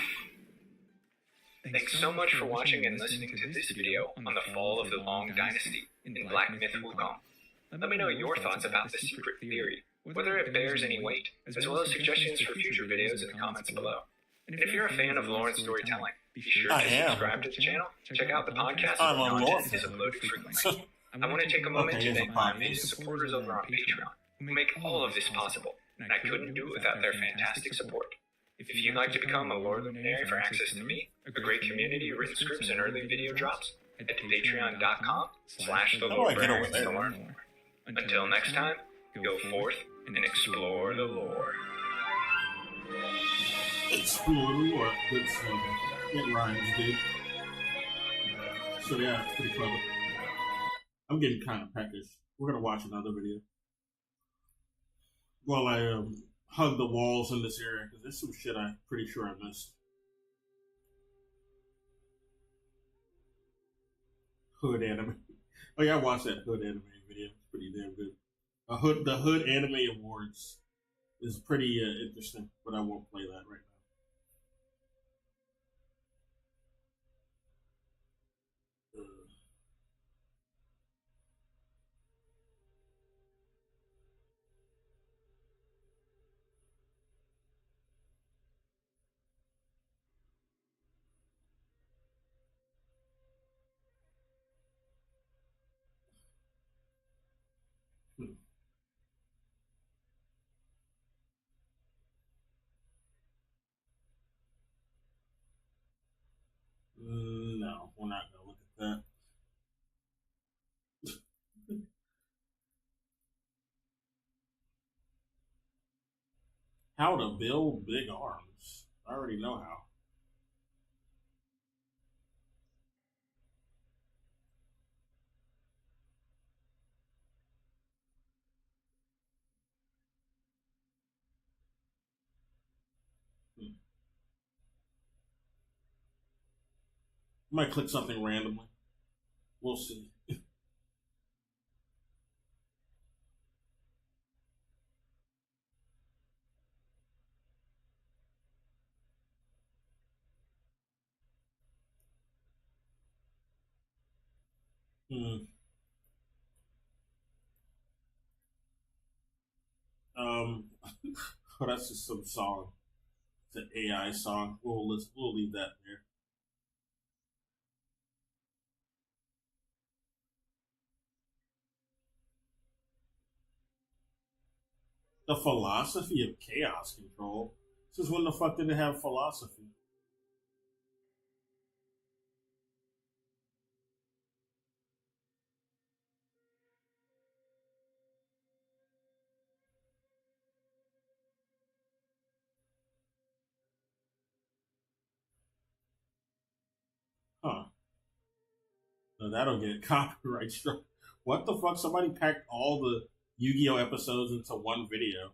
Thanks so much for watching and listening to this video on the fall of the Long Dynasty in Black Myth Wukong. Let me know your thoughts about the secret theory, whether it bears any weight, as well as suggestions for future videos in the comments below. And if you're a fan of lore and storytelling, be sure to subscribe to the channel, check out the podcast where content is uploaded frequently. I want to take a moment to thank my amazing supporters over on Patreon, who make all of this possible, and I couldn't do it without their fantastic support. If you'd like to become a lore luminary for access to me, a great community of written scripts and early video drops, head to patreon.com/thelorebearers to learn more. Until next time, go forth and explore the lore. Explore the lore. Good stuff. It rhymes, dude. So yeah, it's pretty clever. I'm getting kind of peckish. We're gonna watch another video while I hug the walls in this area, because there's some shit I'm pretty sure I missed. Hood anime. Oh yeah, I watched that Hood anime video. It's pretty damn good. The Hood Anime Awards is pretty interesting, but I won't play that right now. No, we're not gonna look at that. How to build big arms. I already know how. Might click something randomly. We'll see. Oh, that's just some song. It's an AI song. We'll leave that there. The philosophy of chaos control. Since when the fuck did it have philosophy? Huh. No, that'll get copyright struck. What the fuck? Somebody packed all the Yu-Gi-Oh episodes into one video.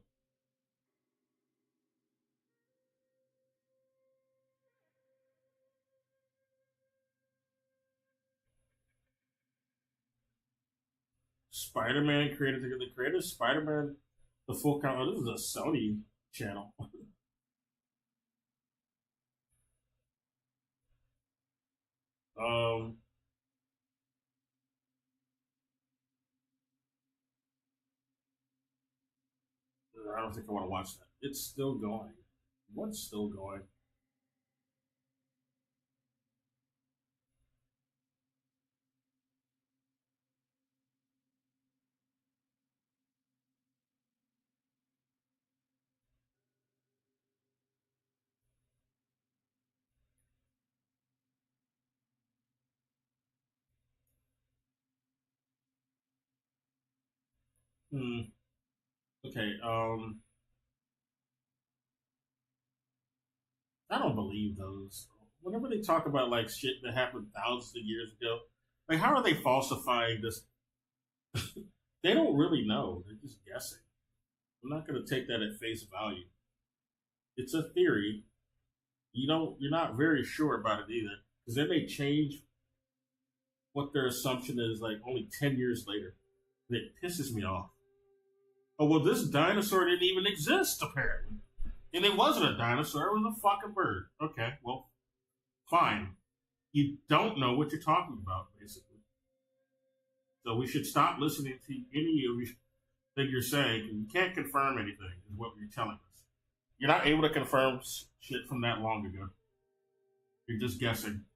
Spider-Man created the creators. Spider-Man, the full count. Oh, this is a Sony channel. um, I don't think I want to watch that. It's still going. What's still going? Hmm. Okay. I don't believe those. Whenever they talk about like shit that happened thousands of years ago, like how are they falsifying this? They don't really know. They're just guessing. I'm not going to take that at face value. It's a theory. You're not very sure about it either, because then they change what their assumption is like only 10 years later, and it pisses me off. Oh well, this dinosaur didn't even exist apparently, and it wasn't a dinosaur; it was a fucking bird. Okay, well, fine. You don't know what you're talking about, basically. So we should stop listening to any of you that you're saying. You can't confirm anything, is what you're telling us. You're not able to confirm shit from that long ago. You're just guessing,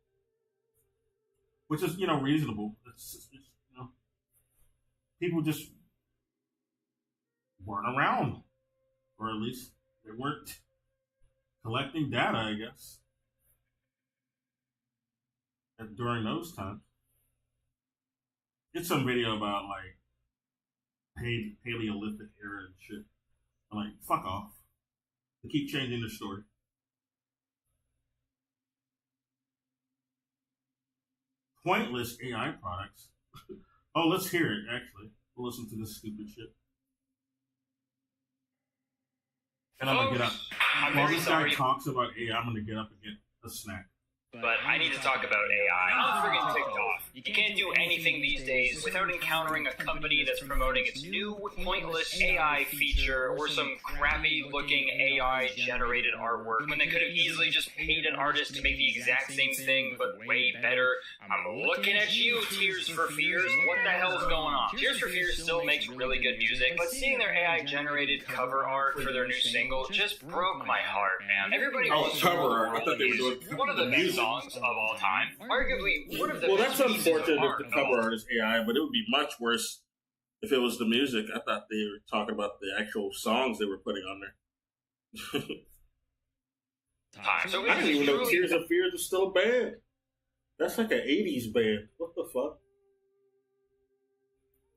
which is reasonable. It's people just weren't around, or at least they weren't collecting data, I guess, during those times. It's some video about like Paleolithic era and shit. I'm like, fuck off. They keep changing the story. Pointless AI products. Oh, let's hear it, actually. We'll listen to this stupid shit. And I'm gonna get up. While this guy talks about AI, I'm gonna get up and get a snack. But I need to talk about AI. I'm friggin' ticked off. You can't do anything these days without encountering a company that's promoting its new pointless AI feature or some crappy-looking AI-generated artwork when they could have easily just paid an artist to make the exact same thing, but way better. I'm looking at you, Tears for Fears. What the hell is going on? Tears for Fears still makes really good music, but seeing their AI-generated cover art for their new single just broke my heart, man. Everybody wants cover art. I thought they were doing one of the best songs of all time. Arguably, one of the well, best that's pieces of unfortunate if art the of cover all art is AI, but it would be much worse if it was the music. I thought they were talking about the actual songs they were putting on there. time. So I didn't even know Tears of Fears was still a band. That's like an 80s band. What the fuck?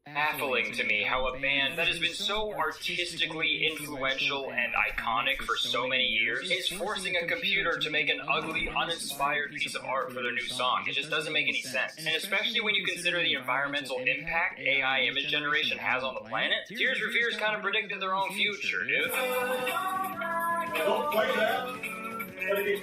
Baffling to me how a band that has been so artistically influential and iconic for so many years is forcing a computer to make an ugly, uninspired piece of art for their new song. It just doesn't make any sense. And especially when you consider the environmental impact AI image generation has on the planet, Tears for Fears kind of predicted their own future, dude. Don't play that.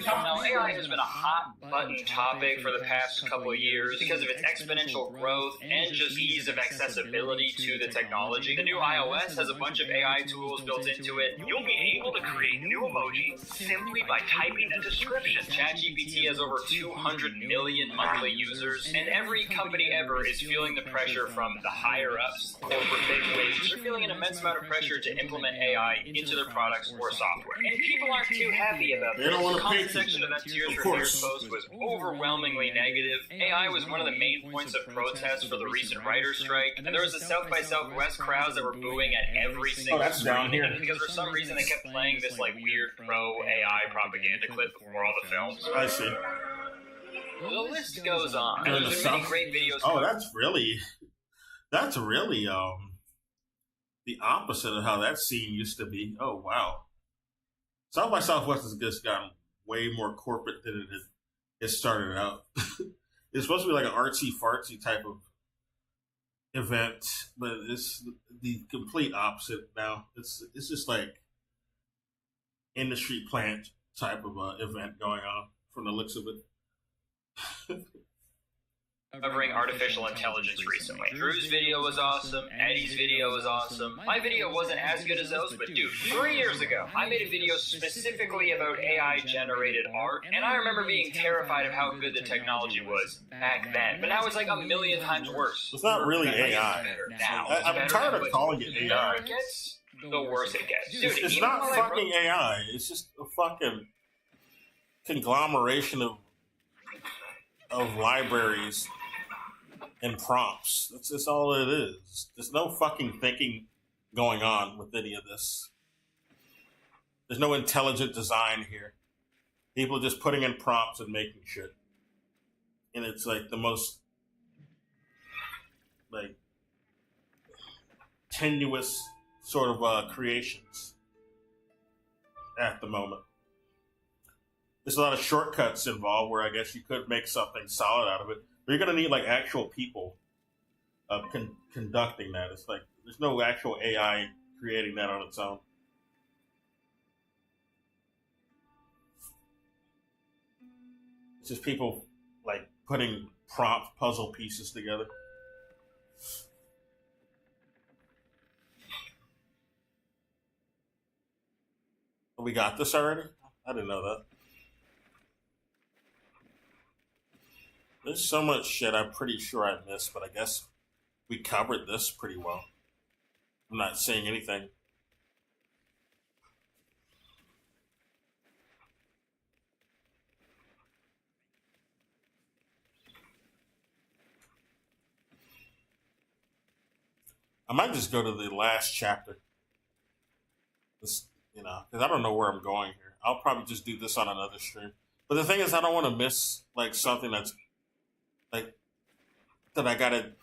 Now, AI has been a hot-button topic for the past couple of years because of its exponential growth and just ease of accessibility to the technology. The new iOS has a bunch of AI tools built into it. You'll be able to create new emojis simply by typing a description. ChatGPT has over 200 million monthly users, and every company ever is feeling the pressure from the higher-ups, corporate bigwigs. They're feeling an immense amount of pressure to implement AI into their products or software. And people aren't too happy about this. They don't want The to pay comment section of that Tears of for course. Fears post was overwhelmingly negative. AI was one of the main points of protest for the recent writers' strike, and there was a South by Southwest crowds that were booing at every single that's down screening here. because for some reason they kept playing this like weird pro-AI propaganda clip before all the films. I see. The list goes on. During the There's many South- great videos. Oh, that's really the opposite of how that scene used to be. Oh wow. South by Southwest has just gotten way more corporate than it started out. It's supposed to be like an artsy fartsy type of event, but it's the complete opposite now. It's just like industry plant type of event going on from the looks of it. Covering artificial intelligence recently. Drew's video was awesome, Eddie's video was awesome. My video wasn't as good as those, but dude, 3 years ago, I made a video specifically about AI-generated art, and I remember being terrified of how good the technology was back then. But now it's like a million times worse. It's not really AI. Now, I'm tired of calling it the better AI. it gets, the worse it gets. Dude, It's even not while I fucking AI. It's just a fucking conglomeration of libraries and prompts. That's all it is. There's no fucking thinking going on with any of this. There's no intelligent design here. People just putting in prompts and making shit. And it's like the most like tenuous sort of creations at the moment. There's a lot of shortcuts involved where I guess you could make something solid out of it. But you're going to need like actual people conducting that. It's like there's no actual AI creating that on its own. It's just people like putting prompt puzzle pieces together. We got this already? I didn't know that. There's so much shit I'm pretty sure I missed, but I guess we covered this pretty well. I'm not saying anything. I might just go to the last chapter. This, because I don't know where I'm going here. I'll probably just do this on another stream. But the thing is, I don't want to miss like something that's like that I gotta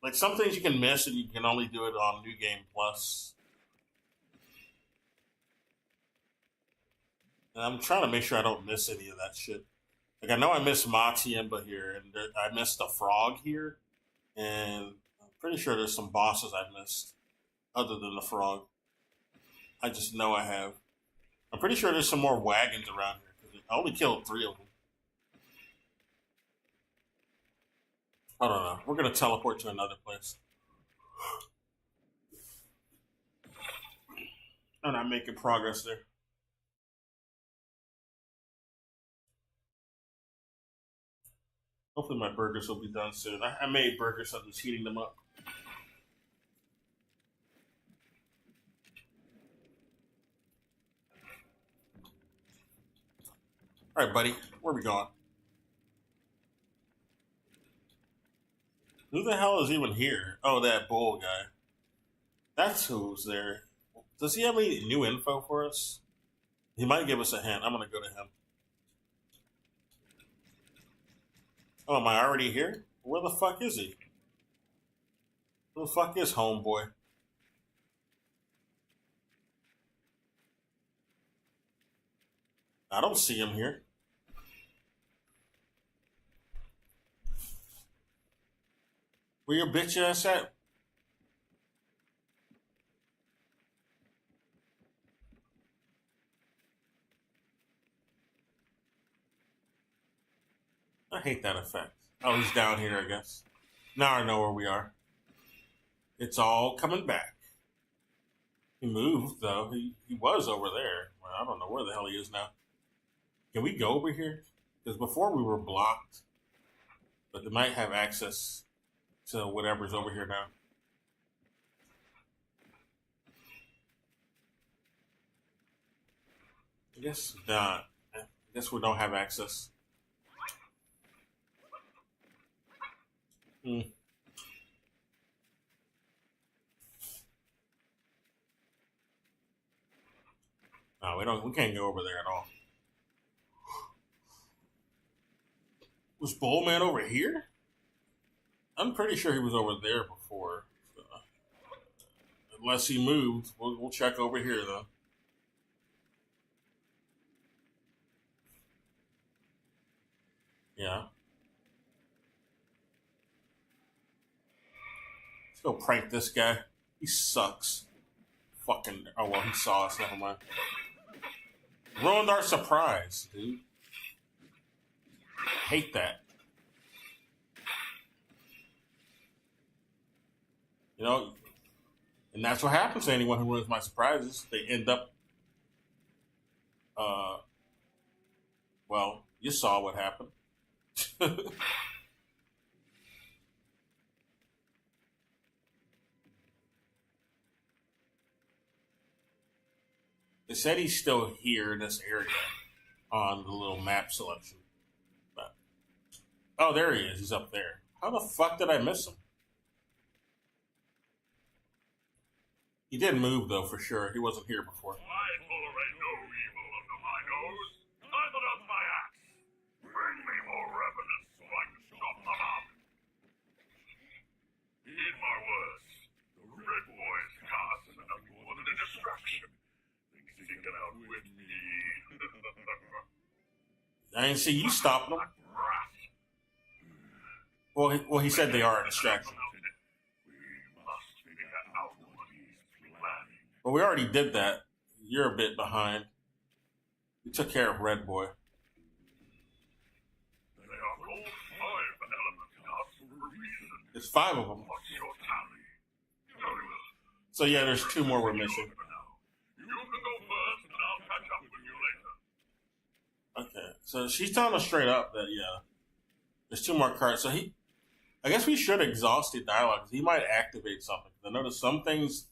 like some things you can miss and you can only do it on New Game Plus. And I'm trying to make sure I don't miss any of that shit. Like I know I missed Matiemba here, and I missed the frog here, and I'm pretty sure there's some bosses I missed other than the frog. I just know I have. I'm pretty sure there's some more wagons around here because I only killed 3 of them. I don't know. We're gonna teleport to another place. I'm not making progress there. Hopefully my burgers will be done soon. I made burgers, so I'm just heating them up. All right, buddy. Where are we going? Who the hell is even here? Oh, that bull guy. That's who's there. Does he have any new info for us? He might give us a hint. I'm going to go to him. Oh, am I already here? Where the fuck is he? Who the fuck is homeboy? I don't see him here. Where your bitch ass at? I hate that effect. Oh, he's down here, I guess. Now I know where we are. It's all coming back. He moved, though. He was over there. Well, I don't know where the hell he is now. Can we go over here? Because before we were blocked. But they might have access to whatever's over here now. I guess not. I guess we don't have access. Hmm. No, we can't go over there at all. Was Bullman over here? I'm pretty sure he was over there before. Unless he moved, we'll check over here though. Yeah. Let's go prank this guy. He sucks. Fucking. Oh well, he saw us. Never mind. Ruined our surprise, dude. Hate that. You know, and that's what happens to anyone who ruins my surprises. They end up, well, you saw what happened. They said he's still here in this area on the little map selection. But, oh, there he is. He's up there. How the fuck did I miss him? He did move, though, for sure. He wasn't here before. I tolerate no evil under my nose. Neither does my axe. Bring me more revenants so I can chop them up. Heed my words. The Red Boy's cast is nothing more than a distraction. Thinks he can outwit me. I didn't see you stopping him. Rat. Well, he said they are a distraction. We must figure out what he's planning. But we already did that. You're a bit behind. We took care of Red Boy. They are called 5 element cards for a reason. There's 5 of them. What's your tally? Very well. So yeah, there's 2 more we're missing. You can go first, and I'll catch up with you later. Okay, so she's telling us straight up that there's 2 more cards. So I guess we should exhaust the dialogue. He might activate something. I noticed some things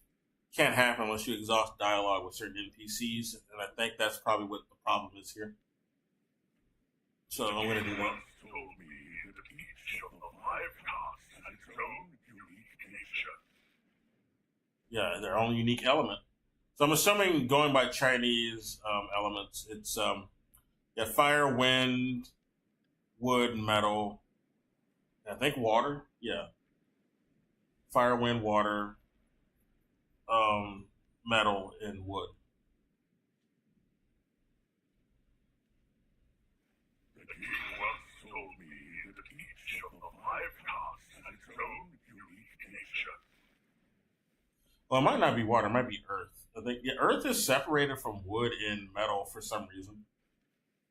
can't happen unless you exhaust dialogue with certain NPCs, and I think that's probably what the problem is here. So I'm going to do that. Once told me that each of the 5 cards has its own unique nature. Yeah, their own unique element. So I'm assuming going by Chinese elements, it's fire, wind, wood, metal. I think water. Yeah, fire, wind, water, metal, and wood. The king once told me that each of the 5 cards has its own unique nature. Well, it might not be water. It might be earth. I think earth is separated from wood and metal for some reason,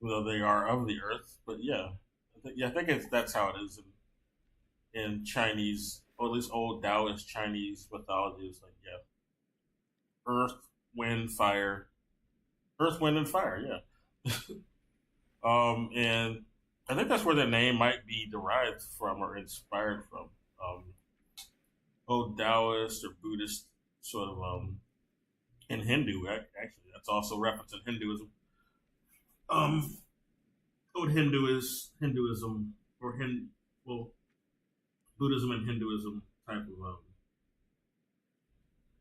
though they are of the earth. But I think that's how it is in Chinese, or at least old Taoist Chinese mythology. It's like earth, wind, fire. Earth, wind, and fire. Yeah. And I think that's where the name might be derived from or inspired from. Old Taoist or Buddhist sort of in Hindu, actually, that's also referenced in Hinduism. Old Hinduism or Buddhism and Hinduism type of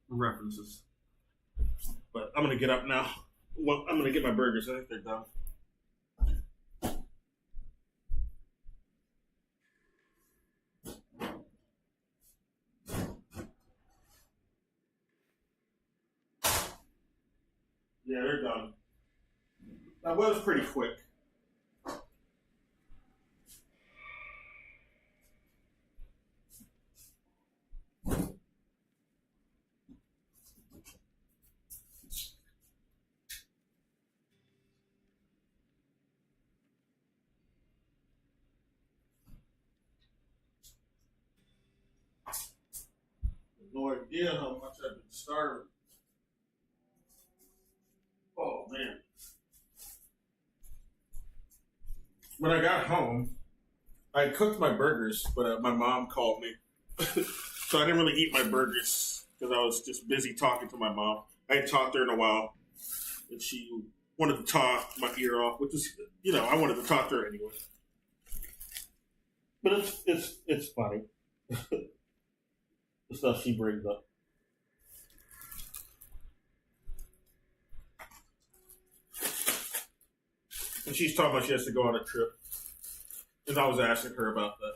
references. But I'm gonna get up now. Well, I'm gonna get my burgers. I think they're done. Yeah, they're done. That was pretty quick. No idea how much I've been starving. Oh man. When I got home, I cooked my burgers, but my mom called me. So I didn't really eat my burgers because I was just busy talking to my mom. I hadn't talked to her in a while, and she wanted to talk my ear off, which is, I wanted to talk to her anyway. But it's funny. The stuff she brings up. And she's talking about she has to go on a trip. And I was asking her about that.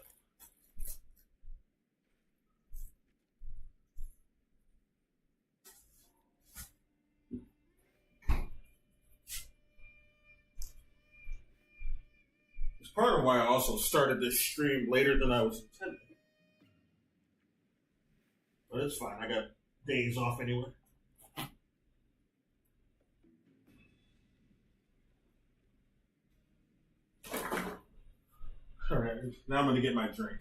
It's part of why I also started this stream later than I was intending. But it's fine. I got days off anyway. All right, now I'm going to get my drink.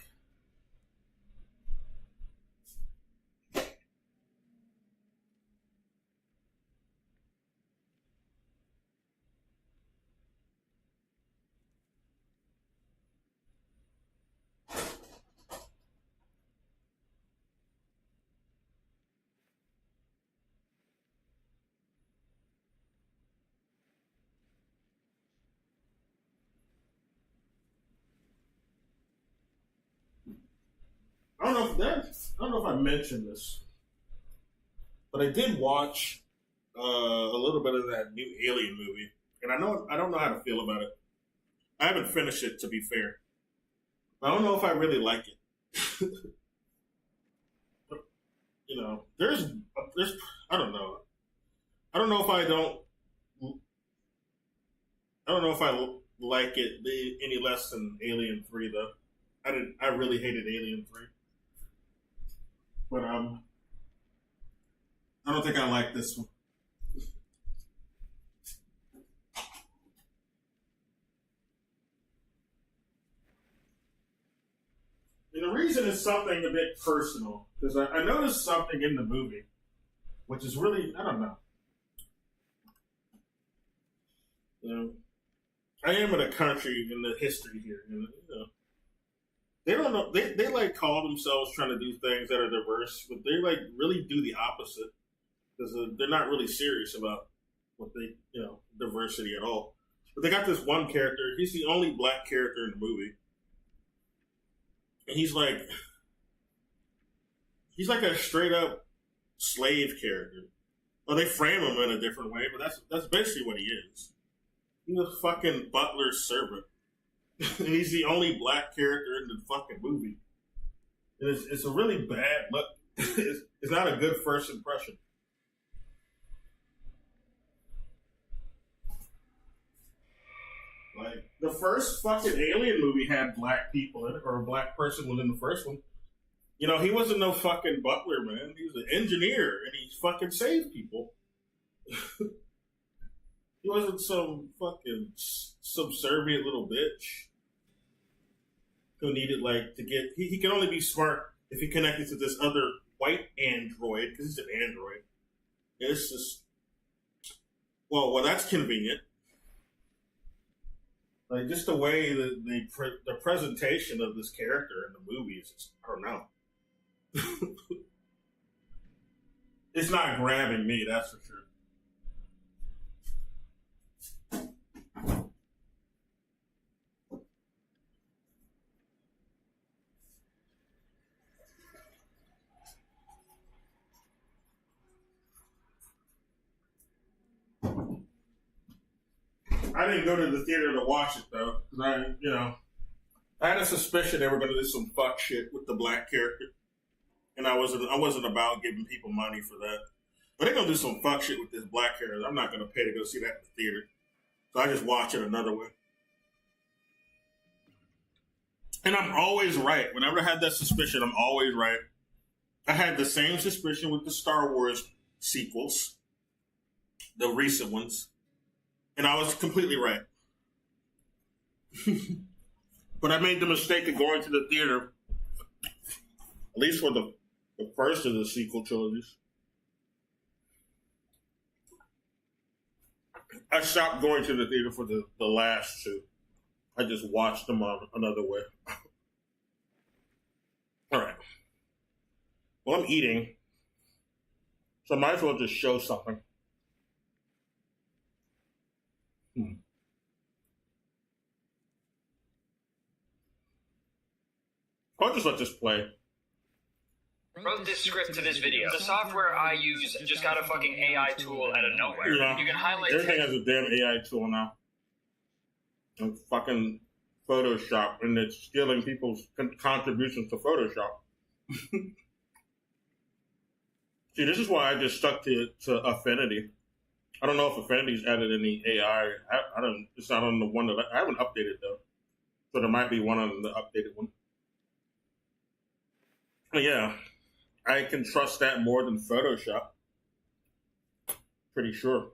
I don't know if I mentioned this, but I did watch a little bit of that new Alien movie, and I don't know how to feel about it. I haven't finished it, to be fair. I don't know if I really like it. You know, there's I don't know. I don't know if I don't. I don't know if I like it any less than Alien 3 though. I really hated Alien 3. But I don't think I like this one. And the reason is something a bit personal, because I noticed something in the movie, which is really, I don't know. You know, I am in a country in the history here, you know. They don't know. They like call themselves trying to do things that are diverse, but they like really do the opposite because they're not really serious about what diversity at all. But they got this one character. He's the only black character in the movie, and he's like a straight up slave character. Well, they frame him in a different way, but that's basically what he is. He's a fucking butler's servant. And he's the only black character in the fucking movie. And it's a really bad look. It's not a good first impression. Like, the first fucking Alien movie had black people in it, or a black person was in the first one. You know, he wasn't no fucking butler, man. He was an engineer, and he fucking saved people. He wasn't some fucking subservient little bitch who needed, like, to get... He can only be smart if he connected to this other white android, because he's an android. It's just... Well, that's convenient. Like, just the way that the presentation of this character in the movie is just, I don't know. It's not grabbing me, that's for sure. I didn't go to the theater to watch it though, because I had a suspicion they were going to do some fuck shit with the black character, and I wasn't about giving people money for that. But they're going to do some fuck shit with this black character. I'm not going to pay to go see that in the theater, so I just watch it another way. And I'm always right. Whenever I had that suspicion, I'm always right. I had the same suspicion with the Star Wars sequels, the recent ones. And I was completely right. But I made the mistake of going to the theater, at least for the first of the sequel trilogies. I stopped going to the theater for the last two. I just watched them on another way. All right. Well, I'm eating, so I might as well just show something. I'll just let this play. wrote this script to this video. The software I use just got a fucking AI tool out of nowhere. Yeah. You can highlight Everything has a damn AI tool now. And fucking Photoshop, and it's stealing people's contributions to Photoshop. See, this is why I just stuck to Affinity. I don't know if Affinity's added any AI. I don't. It's not on the one that I haven't updated though. So there might be one on the updated one. But yeah, I can trust that more than Photoshop. Pretty sure.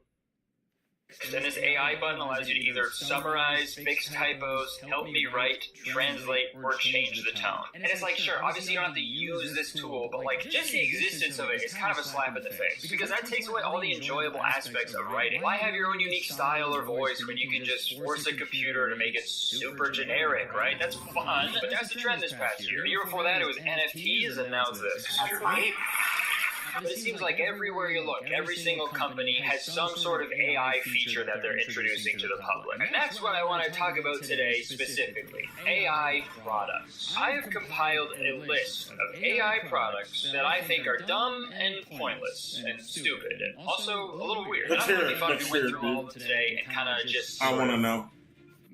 Then this AI button allows you to either summarize, fix typos, help me write, translate, or change the tone. And it's like, sure, obviously you don't have to use this tool, but like, just the existence of it is kind of a slap in the face. Because that takes away all the enjoyable aspects of writing. Why have your own unique style or voice when you can just force a computer to make it super generic, right? That's fun, but that's the trend this past year. The year before that, it was NFTs, and now it's this. But it seems like everywhere you look, every single company has some sort of AI feature that they're introducing to the public. And that's what I want to talk about today specifically. AI products. I have compiled a list of AI products that I think are dumb and pointless and stupid and also a little weird. And I'm really fun if we went through all of them today and kind of just I want to know.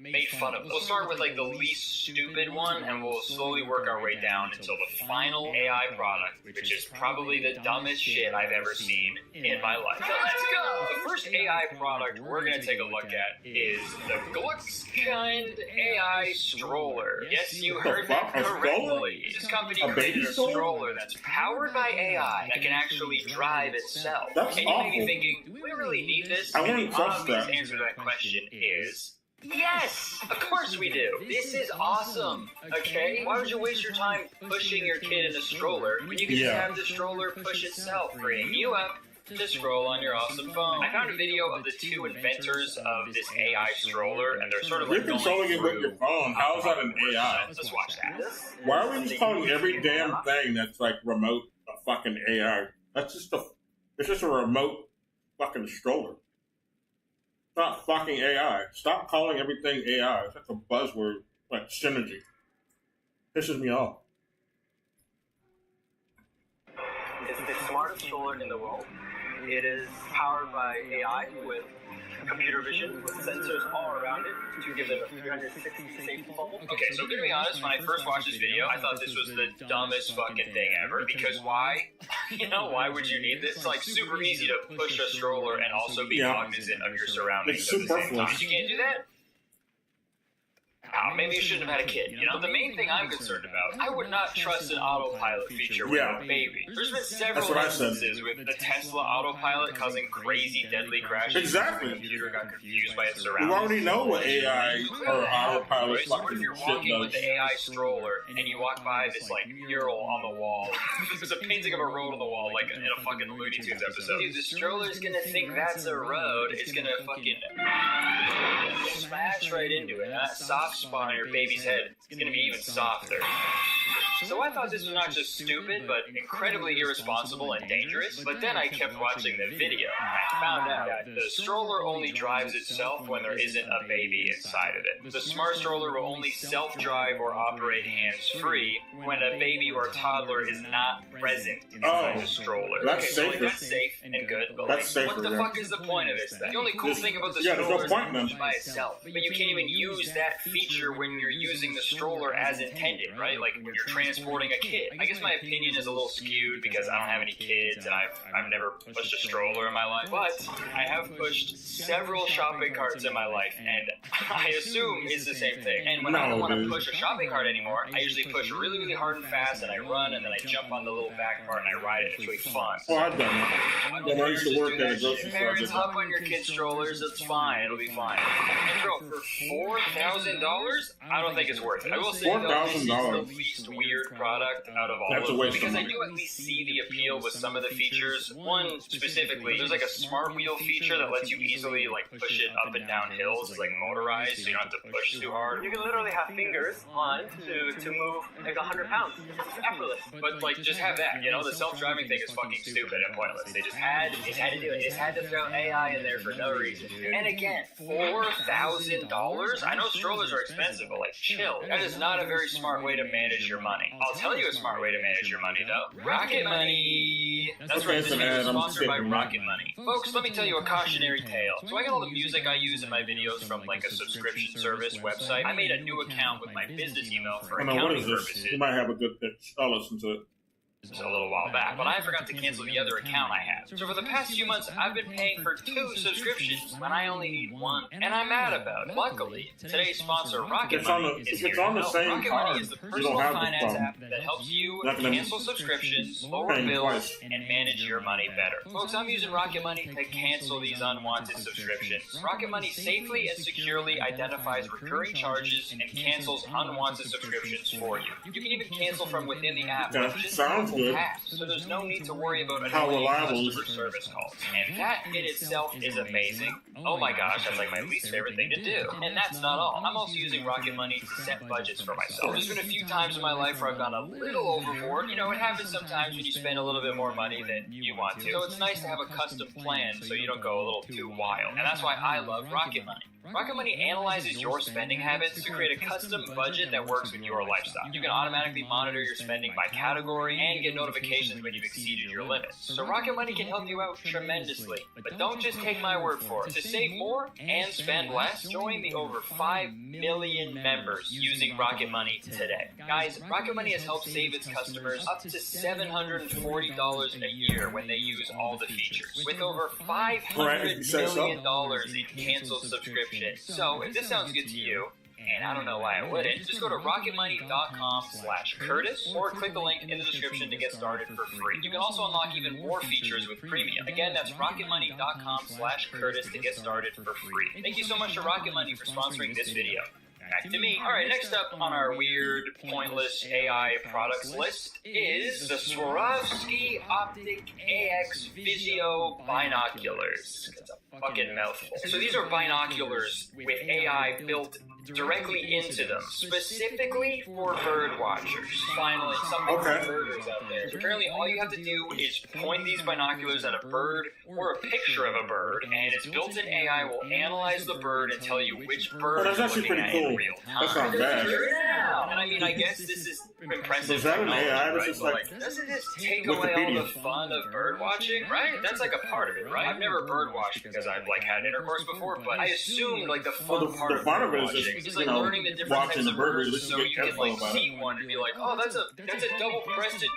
Made fun of them. We'll start with like the least stupid one, and we'll slowly work our way down until the final AI product, which is probably the dumbest shit I've ever seen in my life. So let's go! The first AI product we're going to take a look at is the Wukong AI stroller. Yes, you heard me correctly. This company created a stroller that's powered by AI that can actually drive itself. That's and you may be awful. thinking, do we really need this? I wouldn't the trust obvious that. answer to that question is yes, of course we do. This is awesome, okay? Why would you waste your time pushing your kid in a stroller when you can just have the stroller push itself, freeing you up to scroll on your awesome phone? I found a video of the two inventors of this AI stroller, and they're sort of like You're controlling it with your phone. How is that an AI? Let's watch that. Why are we just calling every damn thing that's like remote a fucking AI? That's just it's just a remote fucking stroller. It's not fucking AI. Stop calling everything AI. It's like a buzzword, like synergy. Pisses me off. It's the smartest stroller in the world. It is powered by AI with computer vision, with sensors all around it to give it a 360 safety bubble. Okay, so to be honest, when I first watched this video, I thought this was the dumbest fucking thing ever. Because why? You know, why would you need this? It's like super easy to push a stroller and also be cognizant of your surroundings It's at the same time. superfluous. You can't do that? Maybe you shouldn't have had a kid. You know, the main thing I'm concerned about, I would not trust an autopilot feature with a baby. There's been several instances with the Tesla autopilot causing crazy deadly crashes. Exactly. The computer got confused by its You surroundings. already know what AI or autopilot Right, so what fucking if you're shit walking with does. the AI stroller and you walk by this like mural on the wall? There's a painting of a road on the wall, like in a fucking Looney Tunes episode. Dude, the stroller's gonna think that's a road. It's gonna fucking smash right into it. And that soft spot on your baby's head is gonna be even softer. So I thought this was not just stupid, but incredibly irresponsible and dangerous. But then I kept watching the video, and I found out that the stroller only drives itself when there isn't a baby inside of it. The smart stroller will only self-drive or operate hands-free when a baby or toddler is not present inside the stroller. That's so like, safer. that's safe and good, but That's like, what safer, the yeah. fuck is the point of this thing? The only cool thing about the Yeah, there's no stroller is point it in moves by itself, but you can't even use that feature when you're using the stroller as intended, right? Like when you're transporting a kid. I guess my opinion is a little skewed because I don't have any kids and I've never pushed a stroller in my life, but I have pushed several shopping carts in my life, and I assume it's the same thing. And when I don't want to push a shopping cart anymore, I usually push really, really hard and fast, and I run, and then I jump on the little back part and I ride it. It's really fun. Well, I've done it. When I used to work at a grocery store, I Parents, did hop that. on your kids' strollers. It's fine. It'll be fine. And bro, for $4,000, I don't think it's worth it. I will say though, this is the $4,000. least weird product out of all That's a of them waste of because I money. do at least see the appeal with some of the features. One specifically, there's like a smart wheel feature that lets you easily like push it up and down hills. It's like motorized, so you don't have to push too hard. You can literally have fingers on to move like 100 pounds. It's effortless. But like, just have that. You know, the self-driving thing is fucking stupid and pointless. They just had to do it. They just had to throw AI in there for no reason. And again, $4,000. I know strollers are expensive, but like, chill. That is not a very smart way to manage your money. I'll tell you a smart way to manage your money, though. Rocket Money! That's Okay, right, this so video is I'm sponsored by skipping Rocket Money. Folks, let me tell you a cautionary tale. So I get all the music I use in my videos from like a subscription service website. I made a new account with my business email for I know, what accounting is this? purposes. You might have a good pitch. I'll listen to it. A little while back, but I forgot to cancel the other account I have. So for the past few months, I've been paying for 2 subscriptions when I only need 1, and I'm mad about it. Luckily, today's sponsor, Rocket Money, is here to help. Rocket Money is the personal finance app that helps you cancel subscriptions, lower bills, and manage your money better. Folks, I'm using Rocket Money to cancel these unwanted subscriptions. Rocket Money safely and securely identifies recurring charges and cancels unwanted subscriptions for you. You can even cancel from within the app. Sounds good. So there's no need to worry about How annoying reliable is customer it? service calls. And that in itself is amazing. Oh my gosh, that's like my least favorite thing to do. And that's not all. I'm also using Rocket Money to set budgets for myself. There's been a few times in my life where I've gone a little overboard. You know, it happens sometimes when you spend a little bit more money than you want to. So it's nice to have a custom plan so you don't go a little too wild. And that's why I love Rocket Money. Rocket Money analyzes your spending habits to create a custom budget that works with your lifestyle. You can automatically monitor your spending by category and get notifications when you've exceeded your limits. So Rocket Money can help you out tremendously. But don't just take my word for it. To save more and spend less, join the over 5 million members using Rocket Money today. Guys, Rocket Money has helped save its customers up to $740 a year when they use all the features, with over $500 million in canceled subscriptions. So, if this sounds good to you, and I don't know why I wouldn't, just go to rocketmoney.com/Curtis or click the link in the description to get started for free. You can also unlock even more features with premium. Again, that's rocketmoney.com/Curtis to get started for free. Thank you so much to Rocket Money for sponsoring this video. Back to me. Alright, next up on our weird, pointless AI products list is the Swarovski Optic AX Visio Binoculars. That's a fucking mouthful. So these are binoculars with AI built directly into them, specifically for bird watchers. Finally, some birders out there. So apparently all you have to do is point these binoculars at a bird or a picture of a bird, and its built-in AI will analyze the bird and tell you which bird that's is actually looking pretty at in cool. real time. That's not bad. And I mean, I guess this is impressive. Is that an technology, AI? right? This is But, like doesn't this take away all the Wikipedia. fun of bird watching, right? That's like a part of it, right? I've never bird watched because I've like had intercourse before, but I assumed like the fun part of bird it is watching just, is like learning the different watching types the of bird, birds you so get you can careful like about see one and be like, oh, that's a double-breasted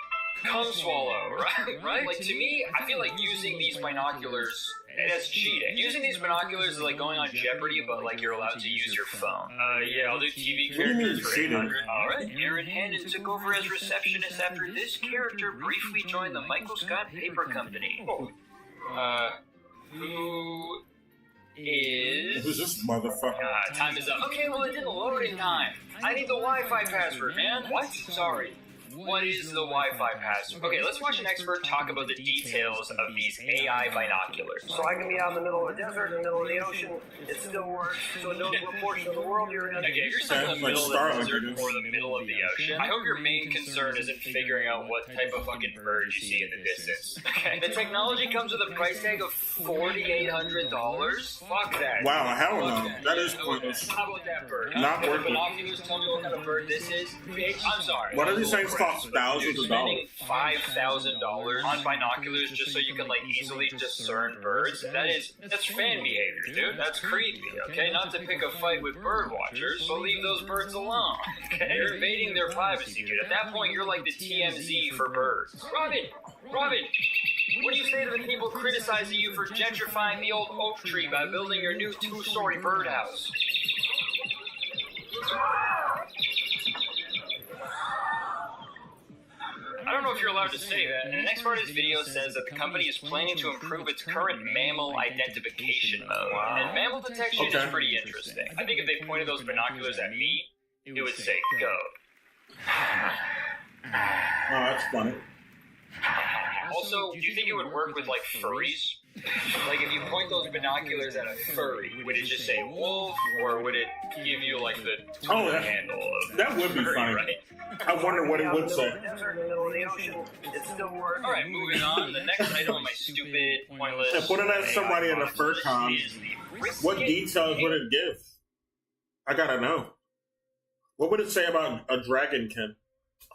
cum swallow, right? Like to me, I feel like using these binoculars. And that's cheating. Using these binoculars is like going on Jeopardy, but like you're allowed to use your phone. Yeah, I'll do TV What do you mean characters for cheating? 800. Alright, Aaron Hannon took over as receptionist after this character briefly joined the Michael Scott Paper Company. Who is... Who's this motherfucker? Time is up. Okay, well it didn't load in time. I need the Wi-Fi password, man. What? Sorry. What is the Wi-Fi password? Okay, let's watch an expert talk about the details of these AI binoculars. So I can be out in the middle of the desert, in the middle of the ocean. It still works. So it knows what portion of the world you're in. Okay, if you're stuck in the Like middle of the Starlink, desert it is. or the middle of the ocean, I hope your main concern isn't figuring out what type of fucking bird you see in the distance. Okay, the technology comes with a price tag of $4,800. Fuck that. Wow, hell no. Fuck That is Yeah, pointless. How about that bird? Not The worth it. binoculars tell me what kind of bird this is. Bitch, I'm sorry. What are these things cost? Thousands of Spending dollars. $5,000 on binoculars just so you can like easily discern birds. That's fan behavior, dude. That's creepy. Okay, not to pick a fight with bird watchers, but leave those birds alone. Okay, you're invading their privacy, dude. At that point, you're like the TMZ for birds. Robin, what do you say to the people criticizing you for gentrifying the old oak tree by building your new 2-story birdhouse? I don't know if you're allowed to say that, and the next part of this video says that the company is planning to improve its current mammal identification mode. And mammal detection is pretty interesting. I think if they pointed those binoculars at me, it would say, go. Oh, that's funny. Also, do you think it would work with, like, furries? Like, if you point those binoculars at a furry, would it just say wolf, or would it give you, like, the handle of that would be furry, funny. right? I wonder what it would say. In the desert, in the middle of the ocean. It still works. Alright, moving on. The next item on my stupid, pointless... Yeah, put it at somebody in a fur con. What details would it give? I gotta know. What would it say about a dragonkin?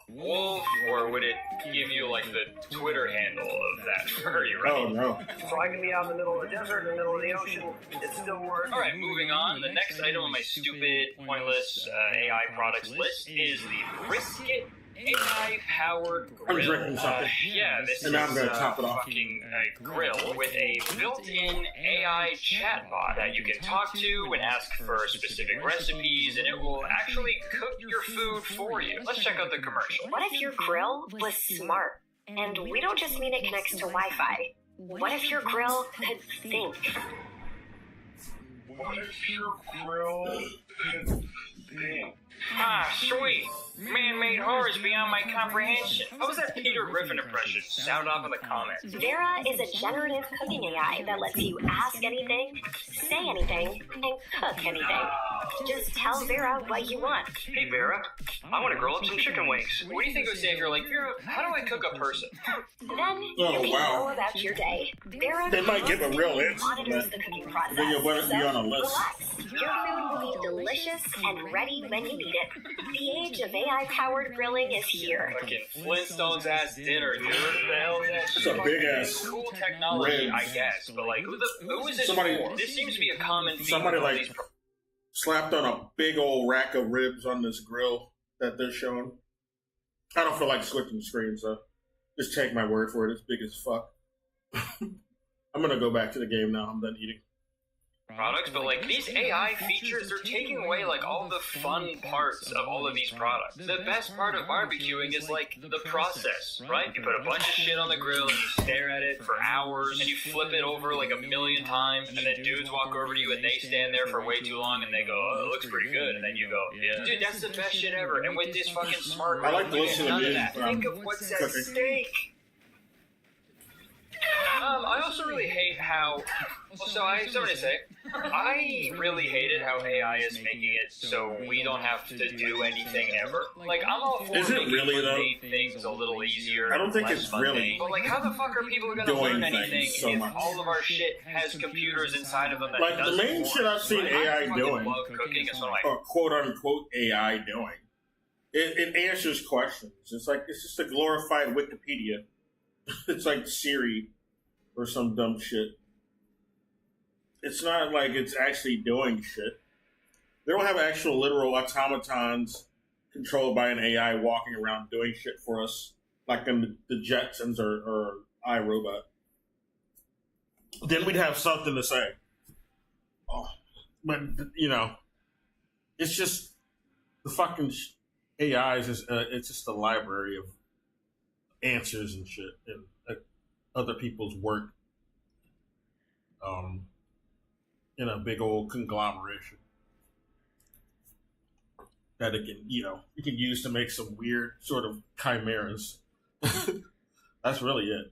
wolf, or would it give you like the Twitter handle of that furry, right? Oh no. So I can be out in the middle of the desert, in the middle of the ocean, it still works. Alright, moving on. The next item on my stupid, pointless AI products list is the Brisket AI-powered grill. I'm drinking something. Yeah, this And now I'm is gonna top it off. fucking grill with a built-in AI chatbot that you can talk to and ask for specific recipes, and it will actually cook your food for you. Let's check out the commercial. What if your grill was smart? And we don't just mean it connects to Wi-Fi. What if your grill could think? What if your grill could think? Ah, sweet. Man-made horrors beyond my comprehension. How was that Peter Griffin impression? Sound off in the comments. Vera is a generative cooking AI that lets you ask anything, say anything, and cook anything. Just tell Vera what you want. Hey, Vera, I want to grill up some chicken wings. What do you think it would say if you're like, Vera, how do I cook a person? Then you Oh, can wow. go about your day. Vera They might give a real answer, monitors but the cooking process. then you'll want it to be on a list. Relax. Your food will be delicious and ready when you need it. The age of AI-powered grilling is here. Fucking Flintstones ass dinner, dude. What the hell is that It's shit? a big ass Cool technology, ribs. I guess, but like, who is this Somebody- for? This seems to be a common theme. Somebody with all like these slapped on a big old rack of ribs on this grill that they're showing. I don't feel like switching the screen, so just take my word for it. It's big as fuck. I'm gonna go back to the game now. I'm done eating. products, but like these AI features, they're taking away like all the fun parts of all of these products. The best part of barbecuing is like the process, right? You put a bunch of shit on the grill and you stare at it for hours and you flip it over like a million times, and then dudes walk over to you and they stand there for way too long and they go, oh, it looks pretty good, and then you go, yeah, dude, that's the best shit ever. And with this fucking smart I grill, like to you listen get to none of music that. when Think I'm of what's at cooking. stake. I also really hate how. So I have something to say. I really hated how AI is making it so we don't have to do anything ever. Like, I'm all for Is it making really, though? mundane things a little easier. I don't think less it's mundane. really But like, how the fuck are people going to doing learn anything things so if much. all of our shit has computers inside of them that Like, the does it main for shit us? I've seen Right? AI I fucking doing, love cooking. It's one of my or quote unquote AI doing, it answers questions. It's like, it's just a glorified Wikipedia. It's like Siri or some dumb shit. It's not like it's actually doing shit. They don't have actual literal automatons controlled by an AI walking around doing shit for us, like in the Jetsons or iRobot. Then we'd have something to say. Oh, but, you know, it's just the fucking AI is just, it's just a library of answers and shit and other people's work. In a big old conglomeration that it can, you know, you can use to make some weird sort of chimeras. That's really it.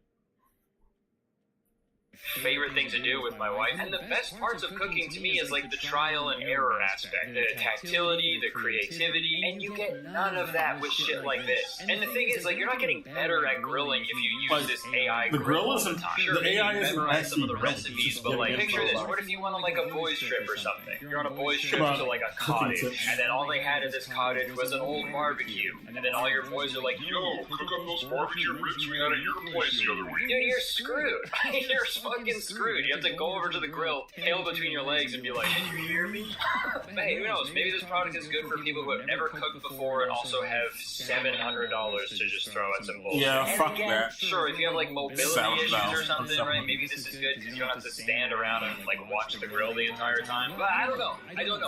favorite things to do with my wife. And the best parts of cooking to me is like the trial and error aspect, the tactility, the creativity, and you get none of that with shit like this. And the thing is, like, you're not getting better at grilling if you use Like, this AI the grill all isn't- the time. the Sure, maybe AI you isn't memorize some of the actually built, it's recipes, just but like, getting picture info this: about what if you went on like a boys trip or something? You're on a boys trip About to like a cooking cottage, tips. and then all they had at this cottage was an old barbecue, and then all your boys are like, Yo, cook up those barbecue ribs we had at your place the other week. dude, you're screwed. You're fucking screwed. You have to go over to the grill, tail between your legs, and be like, "Can you hear me?" But hey, who knows? Maybe this product is good for people who have never cooked before and also have $700 to just throw at some bullshit. Yeah, And fuck again, that. Sure, if you have like mobility Sounds issues about or something, something. right? Maybe this is good because you don't have to stand around and like watch the grill the entire time. But I don't know. I don't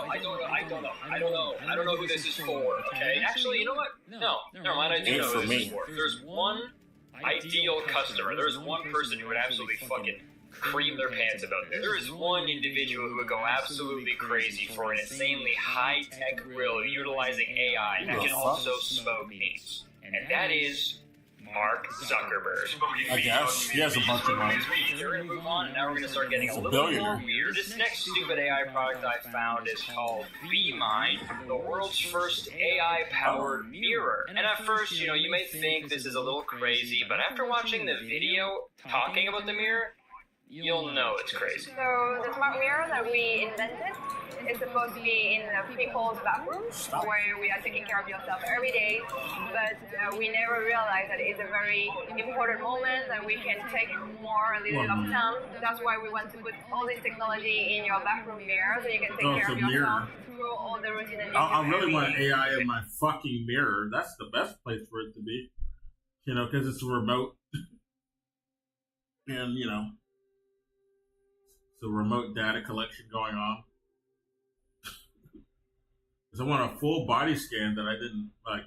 know who this is for. Okay. Actually, you know what? No, never mind. I do Ain't know for who this is me. for. There's one ideal customer. There's one person who would absolutely fucking cream their pants about this. There is one individual who would go absolutely crazy for an insanely high-tech grill utilizing AI that can also smoke meats. And that is Mark Zuckerberg. I guess. He has a bunch of money. We're going to move on, and now we're going to start getting a He's a little more billionaire. weird. This next stupid AI product I found is called BeMind, the world's first AI-powered mirror. And at first, you may think this is a little crazy, but after watching the video talking about the mirror, you'll know it's crazy. So the smart mirror that we invented is supposed to be in people's bathrooms where we are taking care of yourself every day, but we never realized that it's a very important moment that we can take more a little bit of time. That's why we want to put all this technology in your bathroom mirror so you can take care of yourself through all the routine that you do. I really want AI in my fucking mirror. That's the best place for it to be. You know, because it's remote. And, you know, it's a remote data collection going on. Because I want a full body scan that I didn't, like,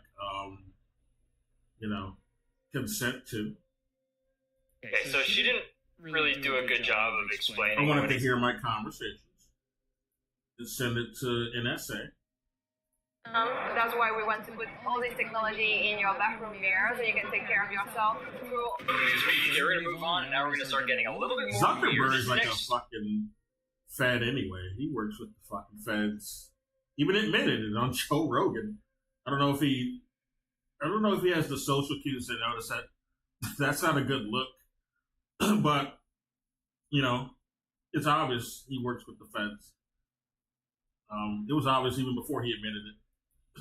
you know, consent to. Okay, so she didn't really do a good job of explaining. I wanted to hear my conversations and send it to an essay. That's why we want to put all this technology in your bathroom mirror so you can take care of yourself through. We're going to move on, and now we're going to start getting a little bit more Zuckerberg is like a fucking Fed anyway. He works with the fucking Feds. Even admitted it on Joe Rogan. I don't know if he has the social cues to notice that that's not a good look. But, you know, it's obvious he works with the Feds. It was obvious even before he admitted it.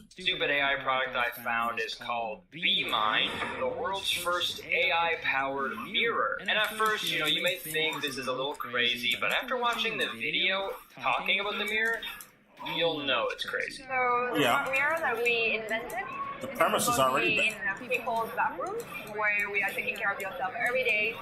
Stupid AI product I found is called BeMind, the world's first AI-powered mirror. And at first, you know, you may think this is a little crazy, but after watching the video talking about the mirror, you'll know it's crazy. So the smart mirror that we invented, the premise is already in people's bathrooms where we are taking care of yourself every day,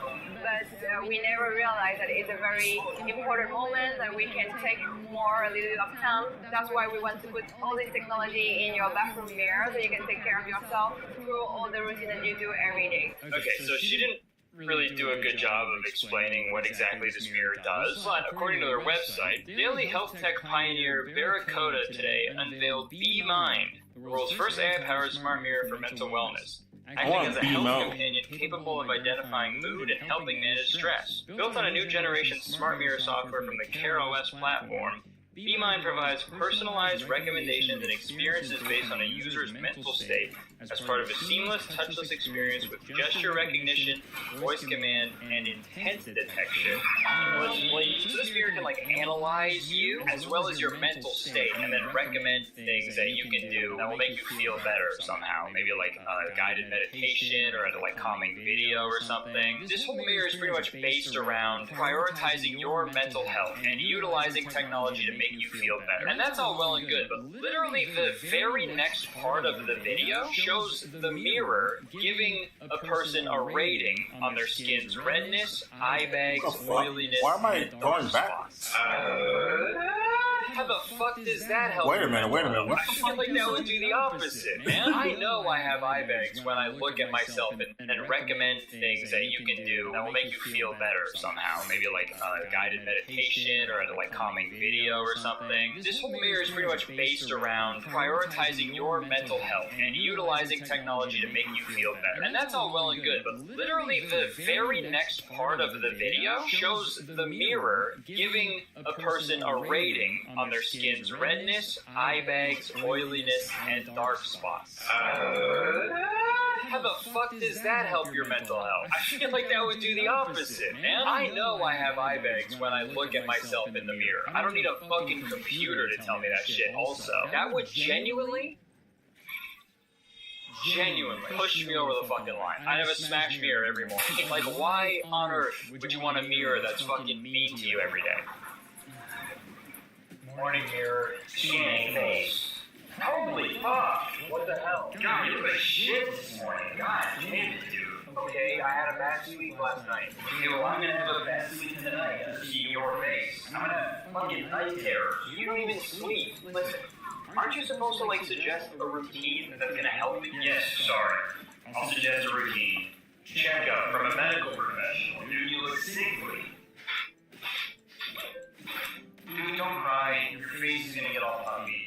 but we never realized that it's a very important moment that we can take more a little bit of time. That's why we want to put all this technology in your bathroom mirror so you can take care of yourself through all the routine that you do every day. Okay, so she didn't really do a good job of explaining what exactly this mirror does, but according to their website, daily health tech pioneer Barracuda today unveiled BeMind, the world's first AI-powered smart mirror for mental wellness, acting as a health companion capable of identifying mood and helping manage stress. Built on a new generation smart mirror software from the CareOS platform, BeMind provides personalized recommendations and experiences based on a user's mental state as part of a seamless, touchless experience with gesture recognition, voice command, and intent detection. So this mirror can analyze you as well as your mental state and then recommend things that you can do that will make you feel better somehow. Maybe a guided meditation or a calming video or something. This whole mirror is pretty much based around prioritizing your mental health and utilizing technology to make you feel better. And that's all well and good, but literally the very next part of the video shows the mirror giving a person a rating on their skin's redness, eye bags, oiliness, and dark spots. How the fuck does that help? Wait a minute. I feel like that would do the opposite, man. I know I have eye bags when I look at myself and recommend things that you can do that will make you feel better somehow. Maybe a guided meditation or a calming video or something. This whole mirror is pretty much based around prioritizing your mental health and utilizing technology to make you feel better. And that's all well and good, but literally the very next part of the video shows the mirror giving a person a rating on their skin's redness, eye bags, oiliness, and dark spots. How the fuck does that help your mental health? I feel like that would do the opposite, man. I know I have eye bags when I look at myself in the mirror. I don't need a fucking computer to tell me that shit also. That would genuinely push me over the fucking line. I'd have a smashed mirror every morning. Why on earth would you want a mirror that's fucking mean to you every day? Morning mirror, shitty face. Holy fuck! What the hell? God, you look like shit this morning. God damn it, dude. Okay, I had a bad sleep last night. Okay, well, I'm gonna have a bad sleep tonight to see your face. I'm gonna fucking night terror. You don't even sleep. Listen, aren't you supposed to, suggest a routine that's gonna help you? Yes, sorry. I'll suggest a routine. Checkup from a medical professional. Dude, you look sickly. Dude, don't cry. Your face is gonna get all puffy.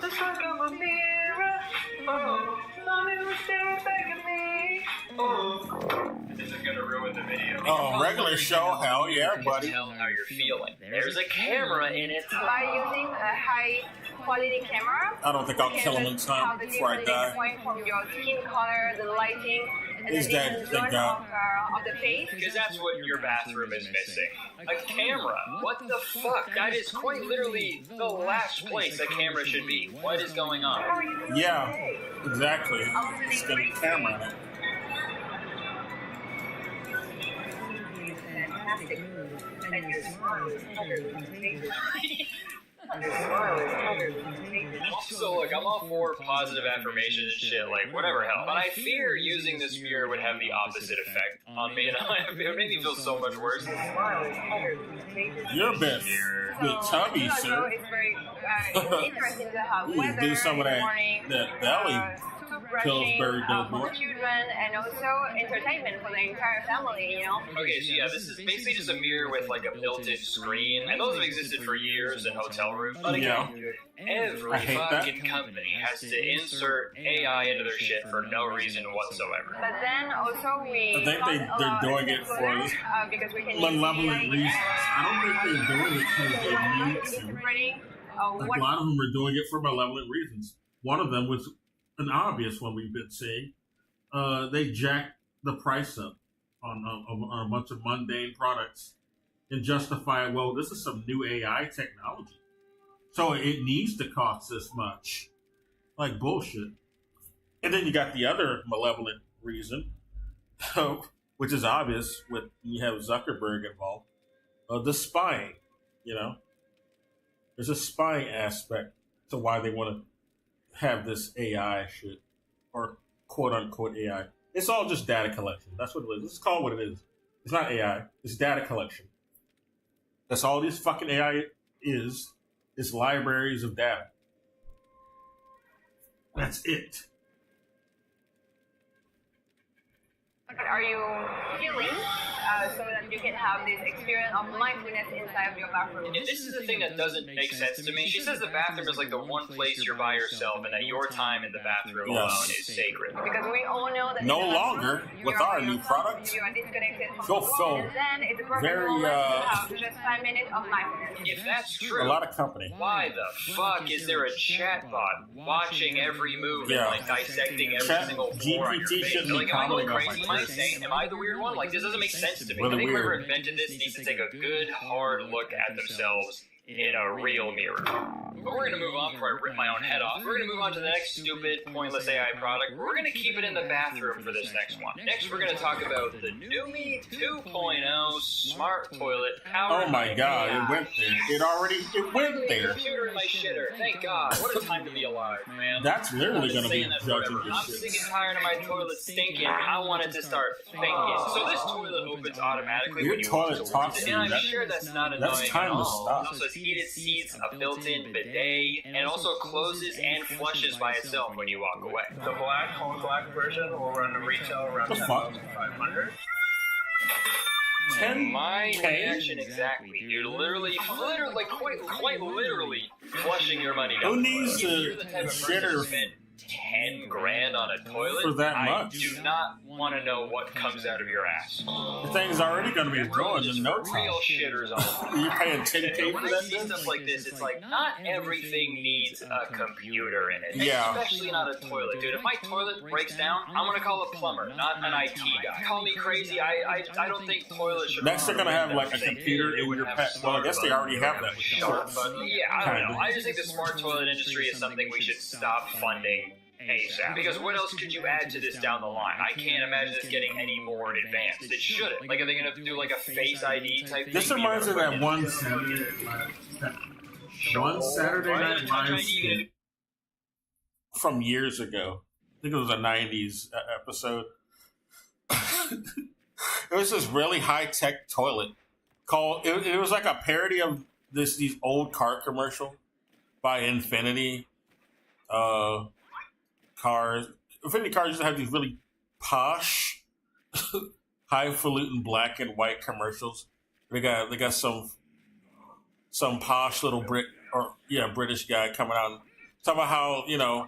Just look up a mirror. Oh, mommy was staring back at me. Oh. This is gonna ruin the video. Oh, regular show? Hell yeah, buddy. Tell how you're feeling. There's a camera in it. By using a high quality camera, I don't think I'll kill him in time before I die. Point from your skin color, the lighting, and Is the that different they zone got- of the face. Because that's what your bathroom is missing. A camera. What the fuck? That is quite literally the last place a camera should be. What is going How on? are you doing Yeah, today? exactly. I'm really It's got a great camera today. on it. Fantastic. And your smile is covered with contagious. Your smile is covered with contagious. So look, I'm all for positive affirmations and shit, like whatever hell. But I fear using this mirror would have the opposite effect on me, and it would make me feel so much worse. Your smile is covered with contagious. You're a bit chubby, So, sir. it's very interesting to have You weather do some of in the that- morning, that belly toothbrushing Pillsbury for Doughboy. the children, and also entertainment for the entire family, you know? Okay, so yeah, this is basically just a mirror with like a built-in screen, and those have existed for years in hotel rooms. But again, every I hate that. fucking company has to insert AI into their shit for no reason whatsoever. But then also we I think they're doing it for because we can malevolent reasons. I don't think they're doing it because they need to. interpreting Like, what a lot of them are doing it for malevolent reasons. One of them was an obvious one we've been seeing. They jacked the price up on a bunch of mundane products and justify, well, this is some new AI technology, so it needs to cost this much. Like bullshit. And then you got the other malevolent reason, which is obvious when you have Zuckerberg involved, the spying. You know, there's a spying aspect to why they want to have this AI shit, or quote unquote AI. It's all just data collection. That's what it is. Let's call it what it is. It's not AI. It's data collection. That's all this fucking AI is. It's libraries of data. That's it. are you feeling so that you can have this experience of mindfulness inside of your bathroom? And this is the thing that doesn't make sense to me. She says the bathroom is like the one place you're by yourself, and that your time in the bathroom Yes. alone is sacred. Because we all know that No in the longer bathroom, with you are our by new yourself, product. you are disconnected from Feel the world, so and then it's a perfect very, moment to have just 5 minutes of mindfulness. If that's A true, lot of company. why the fuck is there a chatbot watching every move Yeah. and like dissecting every Chat single pore on your GPT face? shouldn't be Like, am I going commenting on my crazy? Am I Twitter. insane? Am I the weird one? Like, this doesn't make sense to me. We're I the think whoever weird. invented this needs to take a good, hard look at themselves in a real mirror. But we're going to move on before I rip my own head off. We're going to move on to the next stupid, pointless AI product. We're going to keep it in the bathroom for this next one. Next, we're going to talk about the Numi 2.0 smart toilet. Oh my god, it went there. It went there. Computer in my shitter. Thank God. What a time to be alive, man. That's literally I've going been to be saying that judging forever. I'm this sick shit. and tired of my toilet stinking. I want it to start thinking. So this toilet opens automatically Your when you toilet walk talks towards to it, you. and I'm sure that's not annoying That's time at to all. stop. It also has heated seats, a built-in bidet, and also closes and flushes by itself when you walk away. The black, whole black version will run retail around The fuck? 10,500. My 10K? reaction exactly, dude. Literally, like quite literally flushing your money down. Who the needs toilet. to If you're the type of person shit who or- spent 10 grand on a toilet, For that I much? do not want to know what comes out of your ass. The thing's already going to be ruined in no time. Real shitters on. You're paying 10K When for I that see thing? stuff like this, it's like not everything needs a computer in it. Yeah. Especially not a toilet, dude. If my toilet breaks down, I'm gonna call a plumber, not an IT guy. Call me crazy. I don't think toilets should. Next, they're going to have like a computer in your pet. Well, I guess they already have that. Sure, but yeah, I don't know. Kinda. I just think the smart toilet industry is something we should stop funding ASAP. Because what else could you add to this down the line? I can't imagine this getting any more advanced. It shouldn't. Like, are they going to do like a Face ID type thing? This reminds me of that one Saturday Night Live skit from years ago. I think it was a 90s episode. It was this really high-tech toilet called, it was like a parody of these old car commercial by Infinity cars. Infinity cars used to have these really posh, highfalutin black and white commercials. They got some posh little British guy coming out and talking about how, you know,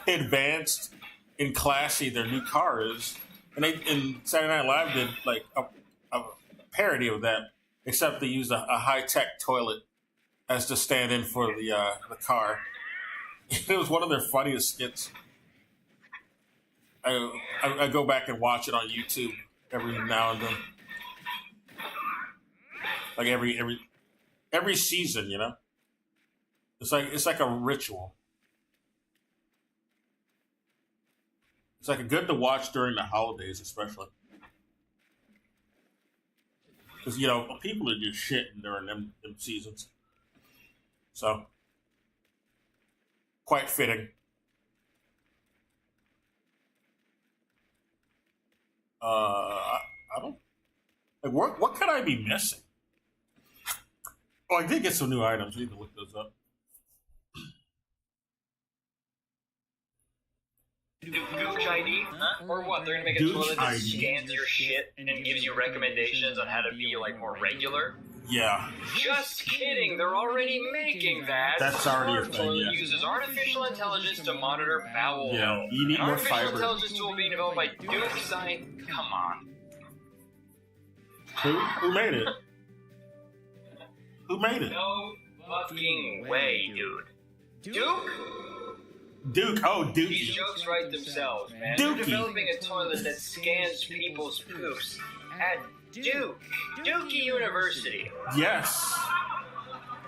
advanced and classy their new car is. And Saturday Night Live did like a parody of that, except they used a high-tech toilet as the stand-in for the car. It was one of their funniest skits. I go back and watch it on YouTube every now and then, like every season, you know. It's like a ritual. It's like good to watch during the holidays, especially because you know people are just shitting during them seasons. So quite fitting. I don't like what could I be missing? Oh, I did get some new items. I need to look those up. Gooch ID? Huh? Or what? They're gonna make a Gooch toilet that ID. scans your shit and gives you recommendations on how to be like more regular? Yeah, Just kidding, they're already making that. That's already a Smart thing, toilet yeah. uses artificial intelligence to monitor bowel Yeah, health. you need An more artificial fiber. intelligence tool being developed by Duke Science. Come on. who made it? Who made it? No fucking way, dude. Duke? Duke. Oh, These Duke. jokes write themselves, man. Dookie. They're developing a toilet that scans people's poops at Duke. Dookie University. Yes.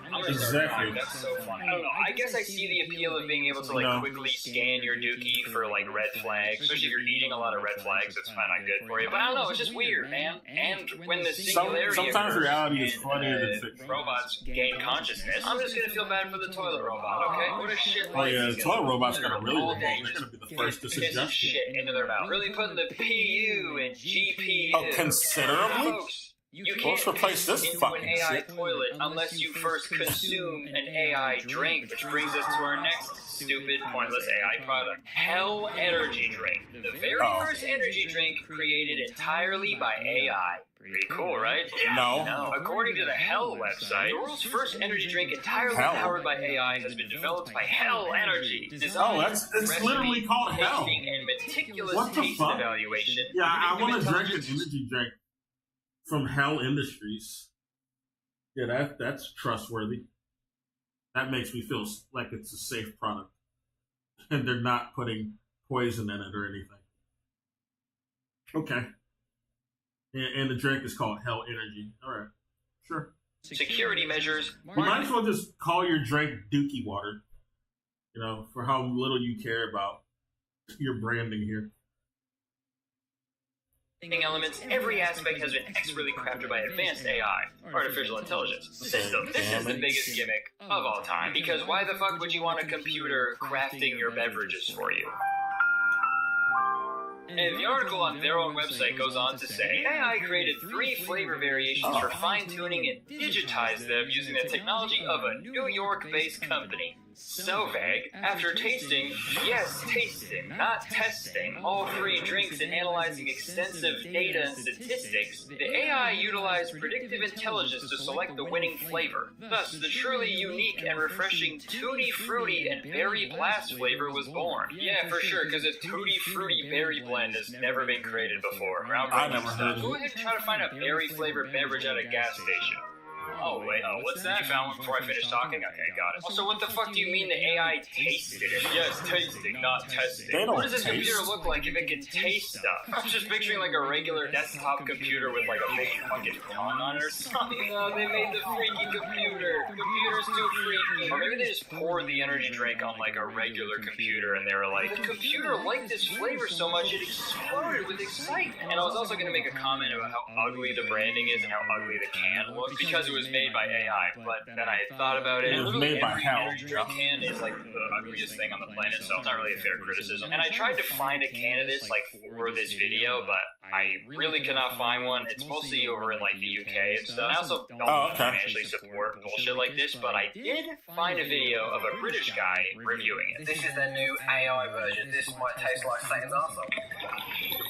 I'm gonna start Exactly. crying. That's so funny. I don't know. I guess I see the appeal of being able to like No. quickly scan your dookie for like red flags, especially if you're eating a lot of red flags. It's kind of good for you. But I don't know. It's just weird, man. And when the singularity Sometimes occurs reality is and, funnier than fiction. robots gain consciousness, I'm just gonna feel bad for the toilet robot. Okay? What a shit. Oh yeah, the life. toilet robot's gonna really All revolt. day They're gonna be the just first to pissing suggest it. shit into their mouth. Really putting the PU and GPU. Oh, considerably? Folks, you Let's can't replace this into fucking an AI shit. toilet unless you first consume an AI drink, which brings us to our next stupid, pointless AI product. Hell Energy Drink. The very Oh. first energy drink created entirely by AI. Pretty cool, right? No. According to the Hell website, the world's first energy drink entirely Hell. powered by AI has been developed by Hell Energy. Oh, Designed, it's recipe, literally called Hell. tasting, and meticulous What the taste fuck? evaluation. Yeah, I want to drink an Intelligence- energy drink from Hell Industries. Yeah, that's trustworthy. That makes me feel like it's a safe product, and they're not putting poison in it or anything. Okay. And the drink is called Hell Energy. All right, sure. Security measures. You might as well just call your drink Dookie Water. You know, for how little you care about your branding here. Elements, every aspect has been expertly crafted by advanced AI, artificial intelligence system. This is the biggest gimmick of all time, because why the fuck would you want a computer crafting your beverages for you? And the article on their own website goes on to say, AI created 3 flavor variations for fine-tuning and digitized them using the technology of a New York-based company. So vague. After tasting, yes, tasting, not testing, all 3 drinks and analyzing extensive data and statistics, the AI utilized predictive intelligence to select the winning flavor. Thus, the truly unique and refreshing Tutti Frutti and Berry Blast flavor was born. Yeah, for sure, because a Tutti Frutti Berry blend has never been created before. I never heard of Go it. ahead and try to find a berry-flavored beverage at a gas station. Oh, wait, what's that? You found one before I finished talking? Okay, got it. Also, what the fuck do you mean the AI tasted it? Yes, tasting, not testing. They don't What does this taste. computer look like if it can taste stuff? I'm just picturing like a regular desktop computer with like a big fucking tongue on it or something. No, they made the freaky computer. Computer's too freaky. Or maybe they just poured the energy drink on like a regular computer and they were like, the computer liked this flavor so much it exploded with excitement. And I was also going to make a comment about how ugly the branding is and how ugly the can looks because it was made by AI, but then I had thought about it. It was Literally made by every Hell. energy drink can is like the ugliest thing on the planet, so it's not really a fair criticism. And I tried to find a can of this like for this video, but I really could not find one. It's mostly over in like the UK and stuff. I also don't Oh, okay. financially support bullshit like this, but I did find a video of a British guy reviewing it. This is their new AI version. This might taste like Satan's arsehole.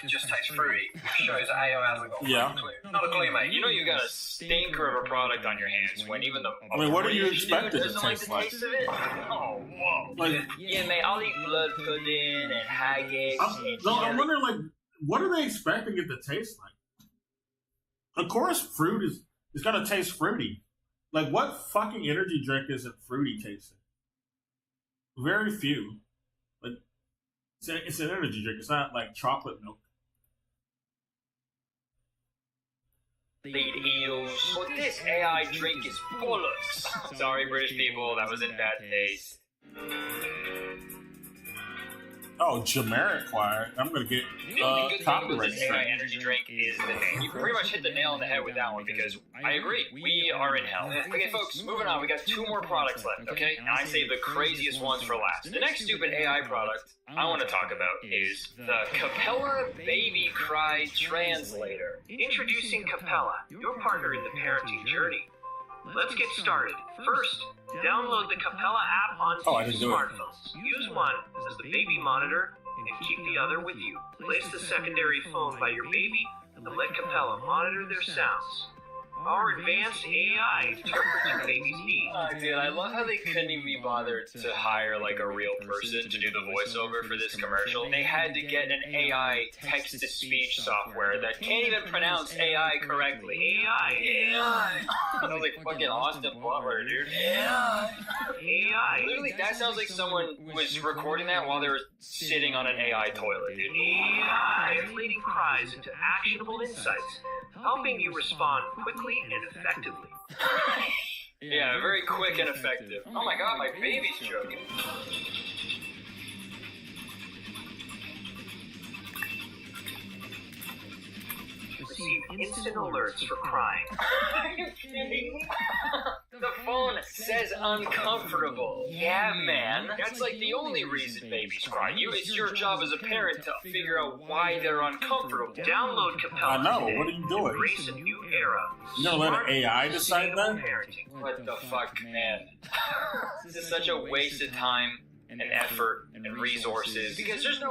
It just tastes fruity. Shows that AI hasn't got Yeah. a clue. Not a clue, mate. You know you got a stinker of a product on your hands when even the I mean, what do you British expect dude it to doesn't like taste the like? taste of it? Oh, whoa. Like, Yeah, mate, I'll eat blood pudding and haggis and I'm wondering, like, what are they expecting it to taste like? Of course, fruit is gonna taste fruity. Like, what fucking energy drink isn't fruity tasting? Very few. Like, It's an energy drink. It's not like chocolate milk. Lead eels. But this AI drink is bollocks. Sorry, British people, that was in bad taste. Oh, Jamiroquai. I'm gonna get The only good thing about copyright this AI strike. energy drink is the name. You pretty much hit the nail on the head with that one because I agree. We are in hell. Okay, folks, moving on. We got 2 more products left, okay? And I saved the craziest ones for last. The next stupid AI product I want to talk about is the Capella Baby Cry Translator. Introducing Capella, your partner in the parenting journey. Let's get started. First, download the Capella app on I didn't do it. smartphones. Use one as the baby monitor and keep the other with you. Place the secondary phone by your baby and let Capella monitor their sounds. Our advanced AI interprets your baby's needs. Dude, I love how they couldn't even be bothered to hire like a real person to do the voiceover for this commercial. They had to get an AI text-to-speech software that can't even pronounce AI correctly. AI. Sounds like fucking Austin Butler, dude. AI. Literally, that sounds like someone was recording that while they were sitting on an AI toilet, dude. AI. Translating cries into actionable insights, helping you respond quickly and effectively. Yeah, very quick and effective. Oh my god, my baby's choking. Receive instant alerts for crying. Are you kidding? The phone says uncomfortable. Yeah, man. That's like the only reason babies cry. It's your job as a parent to figure out why they're uncomfortable. Download Capella I know. today. What are you doing? Embrace a new era. You don't let an AI decide that? Parenting. What the fuck, man? This is such a waste of time and effort and resources because there's no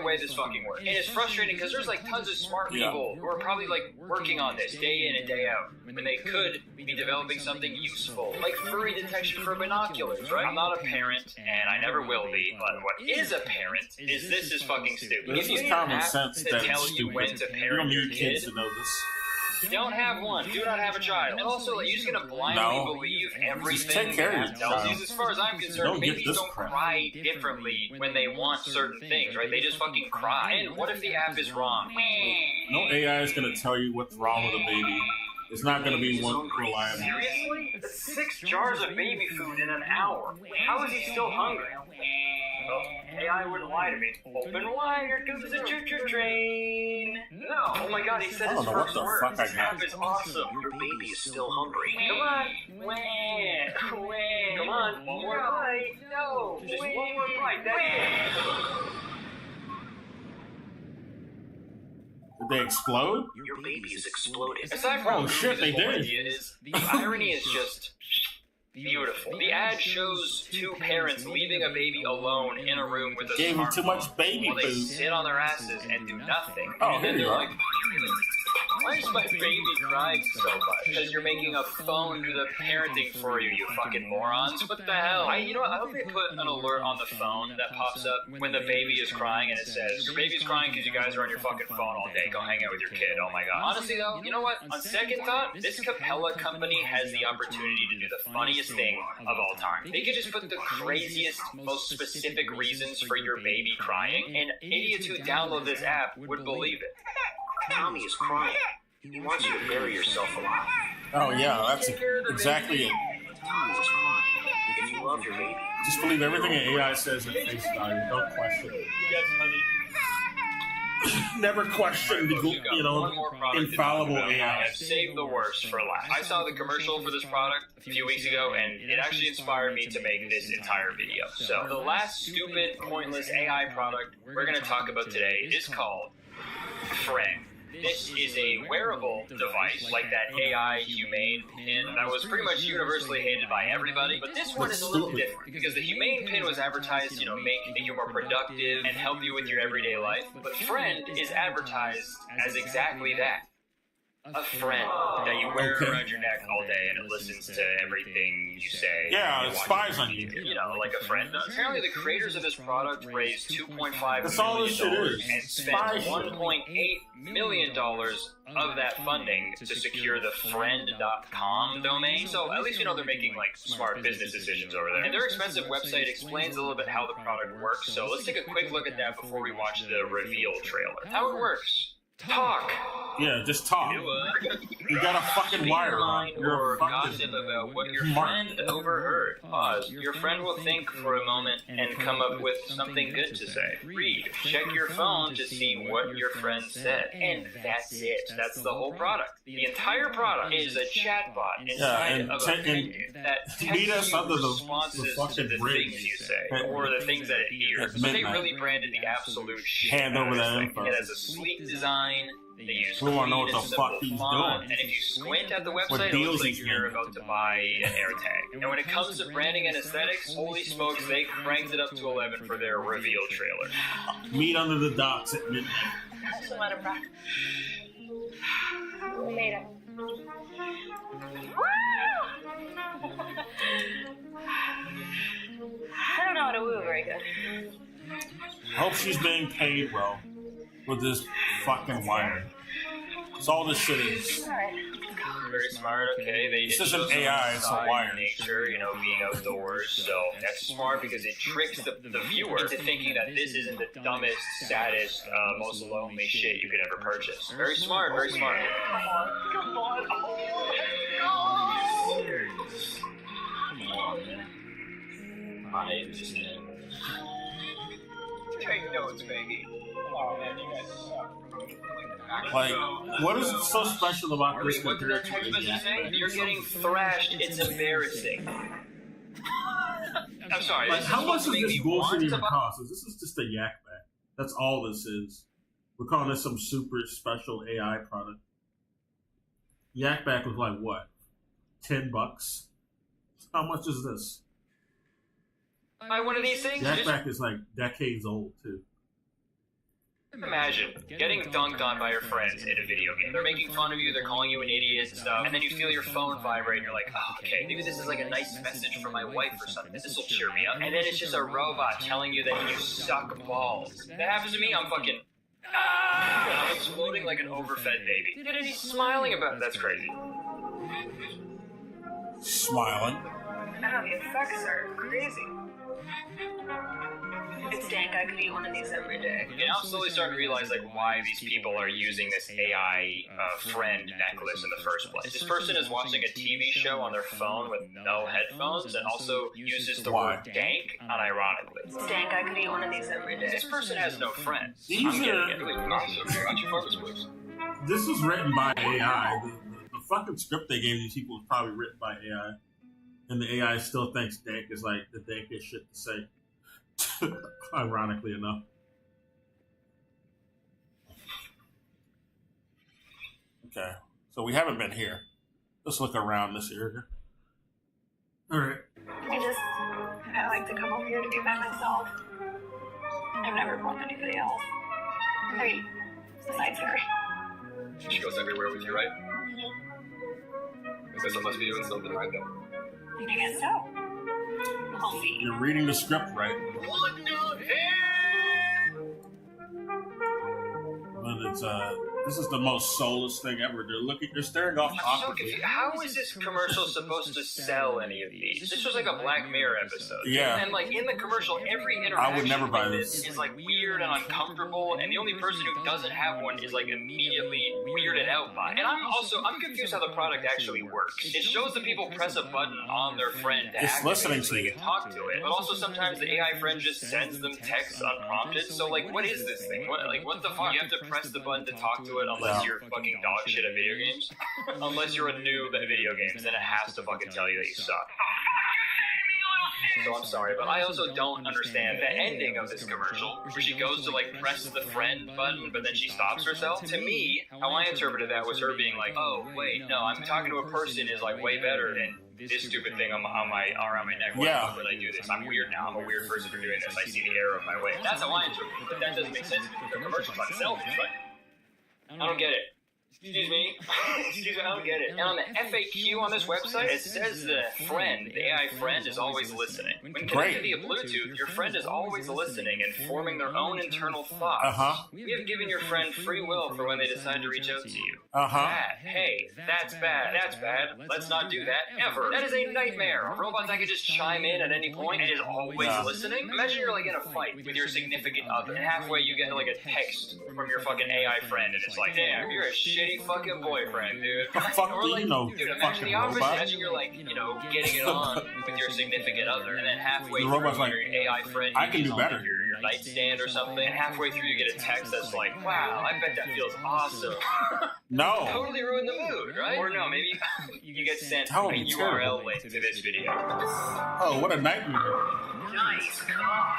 way this fucking works. And it's frustrating because there's like tons of smart people who are probably like working on this day in and day out when they could be developing something useful like furry detection for binoculars, right? I'm not a parent and I never will be, but what is a parent is this is fucking stupid. This If you is need common an app sense to that tell it's you when stupid. to You don't parent your need kid, kids to know this. don't have one. Do not have a child. And also, like, you're just gonna blindly No. believe Just everything take care of the your app tells you. child. As far as I'm concerned, Don't get babies this don't crap. cry differently when they want certain things, right? They just fucking cry. And what if the app is wrong? No AI is going to tell you what's wrong with a baby. It's not going to be one reliable. Seriously? That's 6 jars of baby food in an hour. How is he still hungry? Well, AI wouldn't lie to me. Open wide, here comes the choo-choo train. No. Oh my god, he said I his don't know what first the word. fuck I This got. app is awesome. Your baby is still hungry. Come on. Come on. One more bite. No. Just one more bite. That's it. Did they explode? Your baby is exploded. Aside from Oh, shit, they this whole did. idea is, the irony is just beautiful. The ad shows 2 parents leaving a baby alone in a room with a Gave him too smartphone much baby while they food. sit on their asses and do nothing. Oh, and here then you they're are. like, why is my baby crying so much? Because you're making a phone do the parenting for you, you fucking morons. What the hell? You know what? I hope they put an alert on the phone that pops up when the baby is crying and it says, your baby's crying because you guys are on your fucking phone all day. Go hang out with your kid. Oh my god. Honestly though, you know what? On second thought, this Capella company has the opportunity to do the funniest thing of all time. They could just put the craziest, most specific reasons for your baby crying, and idiots who download this app would believe it. Tommy is crying. He wants you to bury yourself alive. Oh, yeah, that's exactly it. Tommy is crying. If you love your baby, Just believe everything an AI says at face value. Don't question it. Never question the, One more product infallible to talk about. AI. And save the worst for last. I saw the commercial for this product a few weeks ago, and it actually inspired me to make this entire video. So, the last stupid, pointless AI product we're going to talk about today is called Friend. This is a wearable device like that AI Humane pin that was pretty much universally hated by everybody. But this one is a little different because the Humane pin was advertised, make you more productive and help you with your everyday life. But Friend is advertised as exactly that. A friend that you wear around your neck all day and it listens to everything you say. Yeah, it spies on you. You know, like a friend does. Apparently, the creators of this product raised $2.5 That's all million this shit is. and spent $1.8 million of that funding to secure the friend.com domain. So at least you know they're making like smart business decisions over there. And their expensive website explains a little bit how the product works. So let's take a quick look at that before we watch the reveal trailer. How it works. Talk. Yeah, just talk. You got a fucking wire on. You're or a fucking gossip about what your smart. friend overheard. Pause. Your friend will think for a moment and come up with something good to say. Read. Check your phone to see what your friend said. And that's it. That's the whole product. The entire product is a chatbot inside of a menu that meet us texts you under the responses to fucking the bridge. things you say or the things that it hears. At So they midnight. really branded the absolute shit Hand out of over this that thing. info. It has a sleek design. They use We wanna know what clean and the fuck simple he's font, doing. and if you squint at the What website, it deals looks like he's you're making. about to buy an AirTag. And when it comes to branding and aesthetics, holy smokes, they cranked it up to 11 for their reveal trailer. Meet under the docks at midnight. Just a letter back. We made it. I don't know how to woo very good. Hope she's being paid well with this fucking wire. That's all this shit is. Alright. Very smart, okay. They This it isn't shows AI, some it's a side wire. nature, you know, being outdoors. So that's smart because it tricks the viewer into thinking that this isn't the dumbest, saddest, most lonely shit you could ever purchase. Very smart, very smart. Come on. I just take notes, baby. Oh man, you guys suck. Like, what is so special about this What did that compared to text message say? You're getting thrashed. It's embarrassing. I'm sorry. Like, this how is much supposed does to make this me bullshit want even to buy- cost? This is just a yak back. That's all this is. We're calling this some super special AI product. Yak back was like what? $10? How much is this? Buy one of these things? Yak Just back is like decades old too. imagine getting dunked on by your friends in a video game. They're making fun of you, they're calling you an idiot and stuff, and then you feel your phone vibrate and you're like, oh, okay, maybe this is like a nice message from my wife or something. This will cheer me up. And then it's just a robot telling you that you suck balls. That happens to me, I'm fucking... Ah! I'm exploding like an overfed baby. Dude, and he's smiling about it. That's crazy. Smiling. Oh, the effects are crazy. It's dank. I could eat one of these every day. And I'm slowly starting to realize like why these people are using this AI friend necklace in the first place. This person is watching a TV show on their phone with no headphones and also uses the Why? word dank unironically. It's dank. I could eat one of these every day. This person has no friends. These I'm getting are- it. Really awesome. Got your focus, please. This was written by AI. The fucking script they gave these people was probably written by AI. And the AI still thinks dank is like the dankest shit to say. Ironically enough. Okay. So we haven't been here. Let's look around this area. Alright. I like to come over here to be by myself. I've never brought anybody else. I mean, besides her. She goes everywhere with you, right? I guess I must be doing something right then. I guess so. We'll see. You're reading the script right. But it's this is the most soulless thing ever. They're staring off I'm so awkwardly. confused. How is this commercial supposed to sell any of these? This was like a Black Mirror episode. Yeah. And like in the commercial, every interaction I would never buy like this. is like weird and uncomfortable, and the only person who doesn't have one is like immediately weirded out by it. And I'm confused how the product actually works. It shows that people press a button on their friend to It's activate listening so to they you. can talk to it. But also sometimes the AI friend just sends them texts unprompted. So like, what is this thing? What the fuck? You have to press the button to talk to it unless Yeah. you're fucking dog shit at video games. Unless you're a noob at video games, then it has to fucking tell you that you suck. So I'm sorry, but I also don't understand the ending of this commercial, where she goes to like press the friend button, but then she stops herself. To me, how I interpreted that was her being like, oh, wait, no, I'm talking to a person is like way better than this stupid thing on my arm, on my neck. Why Yeah. would I do this? I'm weird now. I'm a weird person for doing this. I see the error of my way. That's how I interpret it, but that doesn't make sense because the commercial's about selfies, right? I don't get it. Excuse me. Excuse me, I don't get it. And on the FAQ on this website, it says the friend, the AI friend, is always listening. When connected via Bluetooth, your friend is always listening and forming their own internal thoughts. We have given your friend free will for when they decide to reach out to you. Bad. Hey, that's bad. That's bad. Let's not do that ever. That is a nightmare. A robot that can just chime in at any point and is always listening. Imagine you're like in a fight with your significant other, and halfway you get like a text from your fucking AI friend, and it's like, damn, you're a shitty fucking boyfriend, dude. Or like, dude, imagine the opposite. Imagine you're like, getting it on with your significant other, and then halfway through your AI friend, I can do better. Your nightstand or something, and halfway through you get a text that's like, wow, I bet that feels awesome. No. Totally ruin the mood, right? Or no, maybe you get sent a URL link to this video. Oh, what a nightmare. Nice car.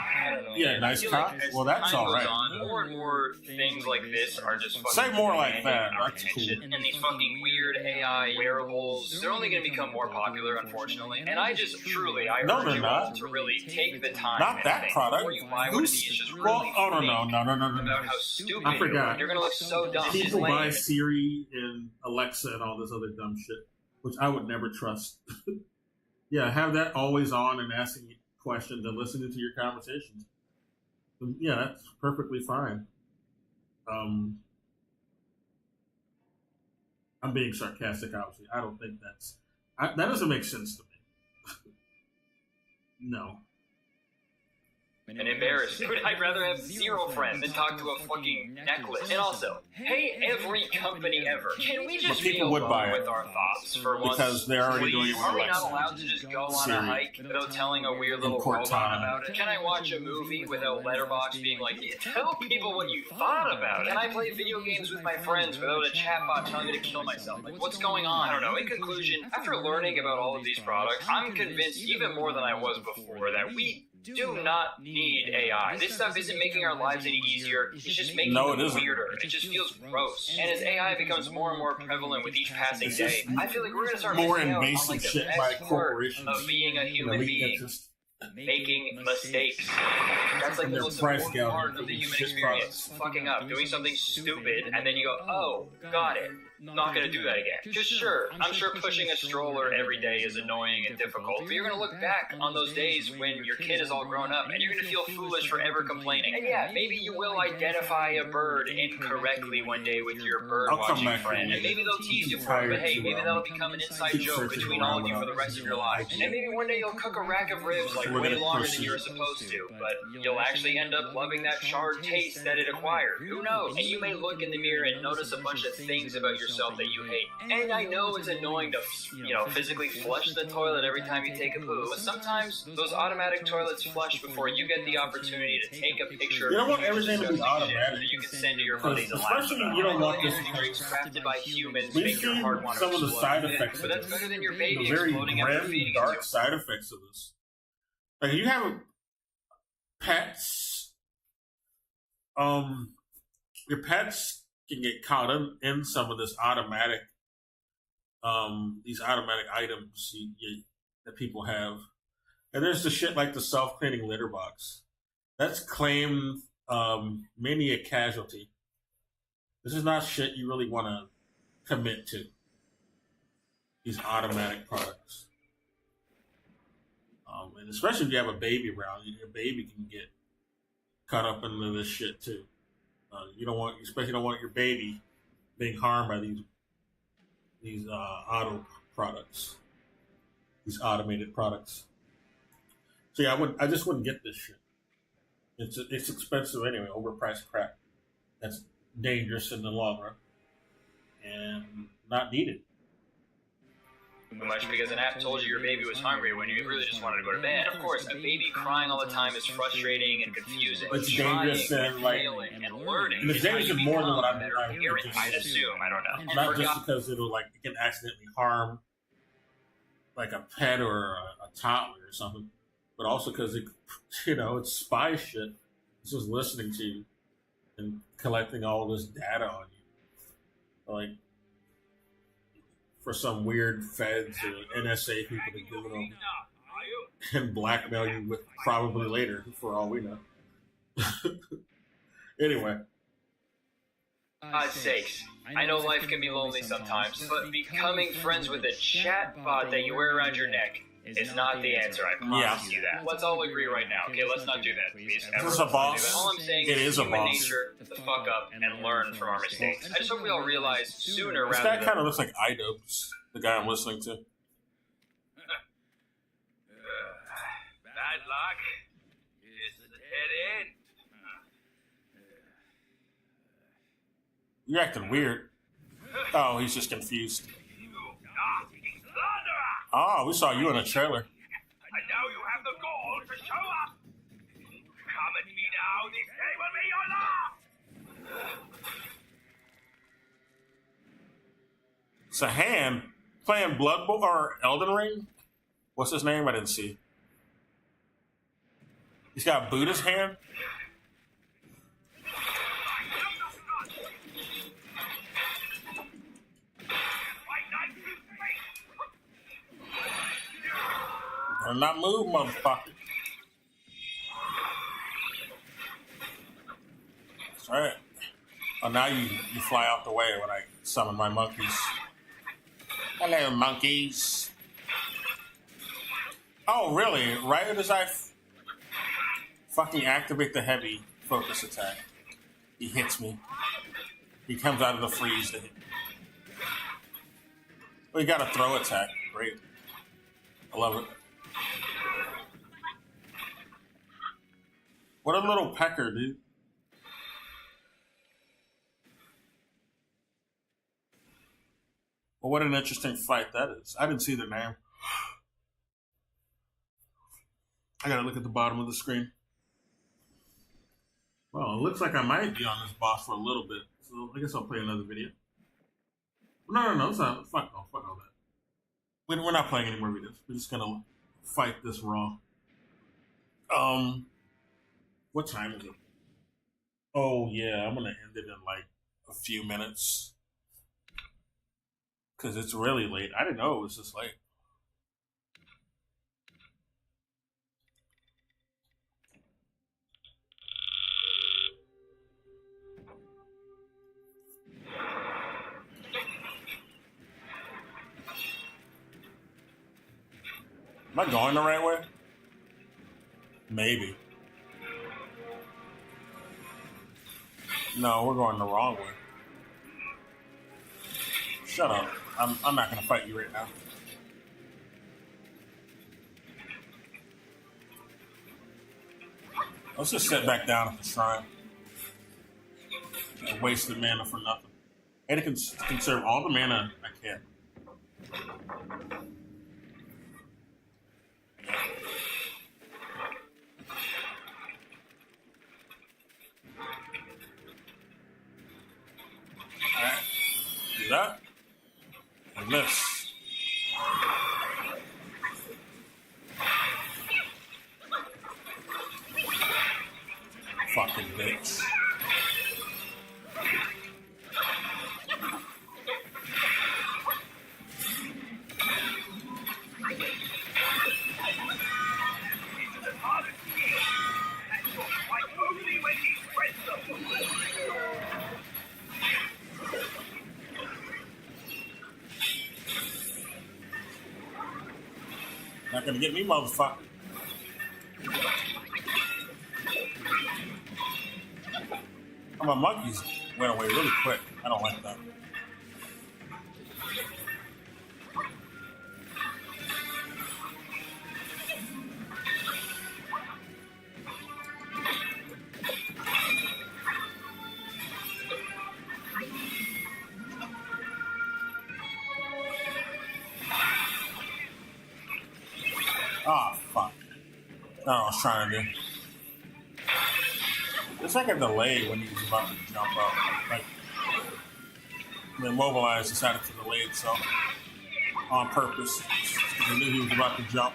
Yeah, nice car. Well, that's all right. More and more things like this are just fucking say more like that. That's cool. And these fucking weird AI wearables, they're only going to become more popular, unfortunately. And I just truly, I urge you all to really take the time. Not that think product. before you buy one of these. Just really no. About how stupid I forgot. you're going to look so dumb. People buy Siri and Alexa and all this other dumb shit, which I would never trust. Yeah, have that always on and asking questions and listening to your conversations. Yeah, that's perfectly fine. I'm being sarcastic, obviously. I don't think that doesn't make sense to me. No. And embarrassed. Dude, I'd rather have 0 friends than talk to a fucking necklace. And also, hey, every company ever, can we just be alone with our thoughts for once? Because they're already doing it with Are we Alexa. not allowed to just go on a hike without telling a weird little robot about it? Can I watch a movie without Letterboxd being like, tell people what you thought about it? Can I play video games with my friends without a chatbot telling me to kill myself? Like, what's going on? I don't know. In conclusion, after learning about all of these products, I'm convinced even more than I was before that we do not need AI. This stuff isn't making our lives any easier. It's just making them weirder. It just feels gross. And as AI becomes more and more prevalent with each passing day, I feel like we're going to start more missing out on invasive like the shit best by part corporations of being a human being. Making mistakes. That's like the most important part of the human experience. Fucking up, doing something stupid, and then you go, oh, got it. Not gonna do that again. Because sure, I'm sure pushing a stroller every day is annoying and difficult, but you're gonna look back on those days when your kid is all grown up, and you're gonna feel foolish for ever complaining. And yeah, maybe you will identify a bird incorrectly one day with your bird-watching friend, and maybe they'll tease you for it, but hey, maybe that'll become an inside joke between all of you for the rest of your lives. And maybe one day you'll cook a rack of ribs like way longer than you were supposed to, but you'll actually end up loving that charred taste that it acquired. Who knows? And you may look in the mirror and notice a bunch of things about yourself that you hate. And I know it's annoying to, physically flush the toilet every time you take a poo, but sometimes those automatic toilets flush before you get the opportunity to take a picture. You don't want everything to be automatic. That you can send to your buddies. Especially when you don't want this crafted by humans. We've make your seen heart want some to of the explode. side effects But of that's this. better than your baby The very exploding after grim, feeding dark it to side effects of this. Like, you have pets, your pets can get caught in some of this automatic, these automatic items that people have. And there's the shit like the self-cleaning litter box. That's claimed many a casualty. This is not shit you really want to commit to. These automatic products. And especially if you have a baby around, your baby can get caught up into this shit too. You don't want your baby being harmed by these auto products, these automated products. So yeah, I just wouldn't get this shit. It's expensive anyway, overpriced crap. That's dangerous in the long run and not needed. Much because an app told you your baby was hungry when you really just wanted to go to bed. And of course, a baby crying all the time is frustrating and confusing. It's dangerous and failing and learning. And it's dangerous and more than what I'm hearing. I'd assume. I don't know. Not just because it can accidentally harm like a pet or a toddler or something, but also because it's spy shit. It's just listening to you and collecting all this data on you, like for some weird feds or NSA people to do it on and blackmail you with probably later, for all we know. Anyway, God's sakes. I know life can be lonely sometimes, but becoming friends with a chat bot that you wear around your neck is not the answer, I promise you that. Let's all agree right now, okay? Let's not do that, please. This is a boss. All I'm saying It is a human boss. nature to fuck up and learn from our mistakes. I just hope we all realize sooner This rather guy than... kind of looks like Idubbbz, the guy I'm listening to. Bad luck. It's a dead end. You're acting weird. Oh, he's just confused. Oh, we saw you in a trailer. I know you have the gall to show up. Come at me now. This day will be your last. Sahan playing Blood Bowl or Elden Ring? What's his name? I didn't see. He's got Buddha's hand. Better not move, motherfucker. That's right. Oh, now you fly out the way when I summon my monkeys. Hello, monkeys. Oh, really? Right as I fucking activate the heavy focus attack, he hits me. He comes out of the freeze to hit me. Well, you got a throw attack. Great. I love it. What a little pecker, dude. Well, what an interesting fight that is. I didn't see the name. I gotta look at the bottom of the screen. Well, it looks like I might be on this boss for a little bit, so I guess I'll play another video. No, it's not. Fuck all that. We're not playing any more videos. We're just gonna fight this raw. What time is it? Oh yeah, I'm gonna end it in like a few minutes. Cause it's really late. I didn't know it was this late. Am I going the right way? Maybe. No, we're going the wrong way. Shut up. I'm not going to fight you right now. Let's just sit back down at the shrine. I wasted mana for nothing. I had to conserve all the mana I can. Alright. Do that. And this. Fucking bitch. Not gonna get me, motherfucker. Oh, my monkeys went away really quick. I don't like that. Oh, fuck. That's what I was trying to do. It's like a delay when he was about to jump up. Like, the Immobilize decided to delay itself on purpose. He knew he was about to jump.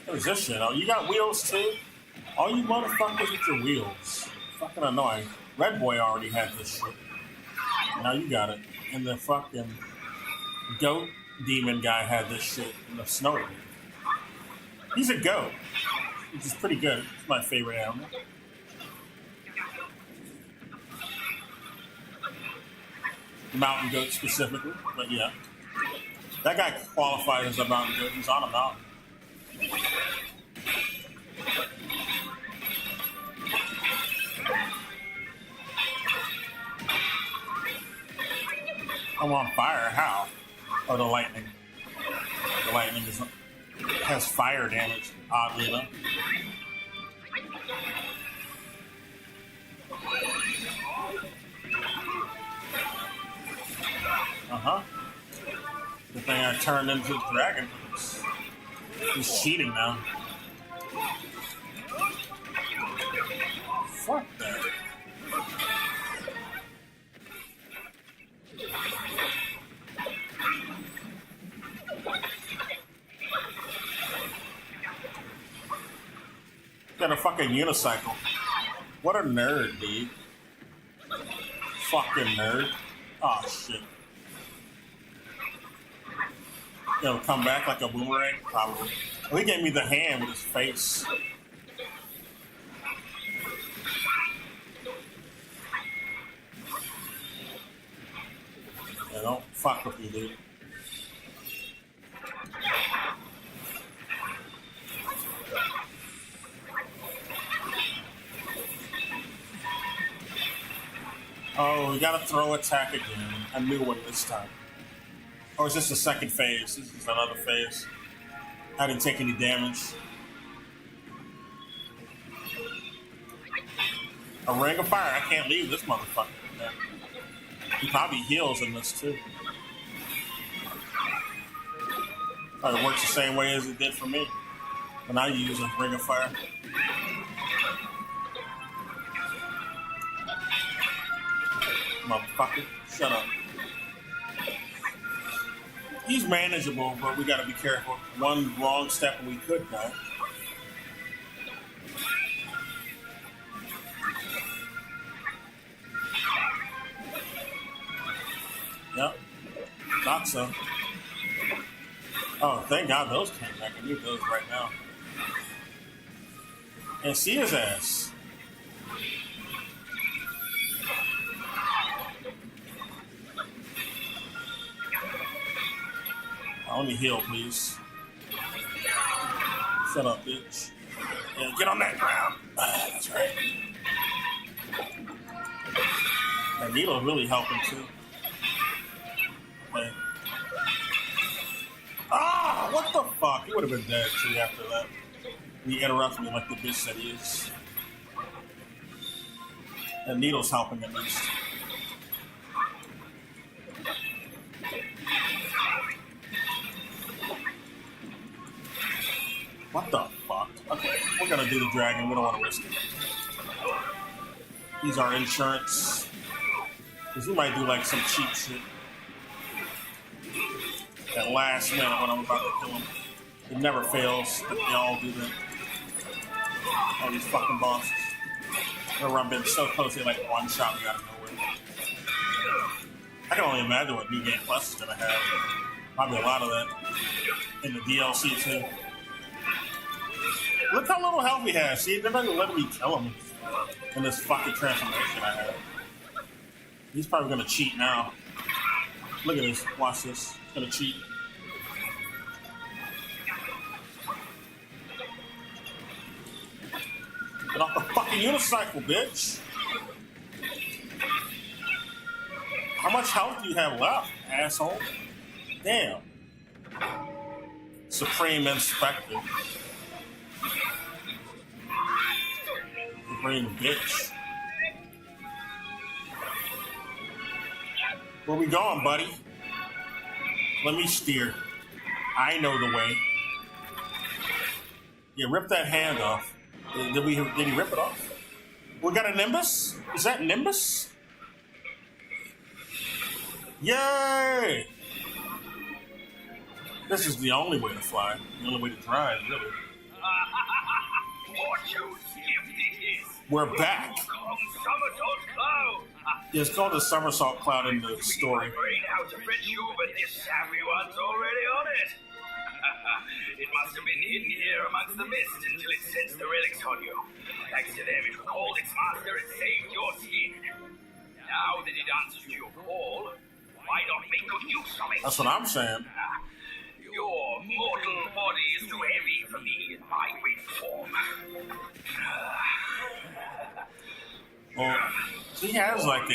What is this shit? Oh, you got wheels too? All you motherfuckers with your wheels. Fucking annoying. Red Boy already had this shit. Now you got it. And the fucking goat demon guy had this shit in the snow. He's a goat, which is pretty good. It's my favorite animal. Mountain goat specifically, but yeah. That guy qualified as a mountain goat. He's on a mountain. I'm on fire. How? Oh, the lightning. The lightning has fire damage, oddly enough. Uh-huh. The thing I turned into a dragon. He's cheating now. Fuck that. Got a fucking unicycle. What a nerd, dude. Fucking nerd. Oh shit. He'll come back like a boomerang? Probably. Well, he gave me the hand with his face. Yeah, don't fuck with me, dude. Oh, we gotta throw attack again. A new one this time. Or is this the second phase? This is another phase. I didn't take any damage. A ring of fire. I can't leave this motherfucker. Man. He probably heals in this too. Oh, it works the same way as it did for me when I use a ring of fire. Motherfucker, shut up. He's manageable, but we gotta be careful. One wrong step and we could die. Yep. Thought so. Oh, thank God those came back. I need those right now. And see his ass. Let me heal, please. Shut up, bitch. Yeah, get on that ground. That's right. That needle's really helping, too. Okay. Ah, what the fuck? He would have been dead, too, after that. He interrupted me like the bitch that he is. That needle's helping at least. What the fuck? Okay, we're gonna do the dragon. We don't want to risk it. He's our insurance. Because we might do like some cheap shit. At last minute when I'm about to kill him. It never fails. They all do that. All these fucking bosses. Whenever I've been so close, they like one shot me out of nowhere. I can only imagine what New Game Plus is gonna have. Probably a lot of that. In the DLC too. Look how little health he has. See, they're not gonna let me kill him in this fucking transformation I have. He's probably gonna cheat now. Look at this. Watch this. He's gonna cheat. Get off the fucking unicycle, bitch. How much health do you have left, asshole? Damn. Supreme Inspector. Supreme bitch. Where we going, buddy? Let me steer. I know the way. Yeah, rip that hand off. Did he rip it off? We got a Nimbus? Is that Nimbus? Yay! This is the only way to fly. The only way to drive, really. We're back. Yeah, it's called the Somersault Cloud in the story. How to fetch you, but this savvy one's already on it. It must have been hidden here amongst the mist until it sensed the relics on you. Thanks to them, it recalled its master and saved your skin. Now that it answers to your call, why not make good use of it? That's what I'm saying. Your mortal body is too heavy for me in my wind form. Well, he has like a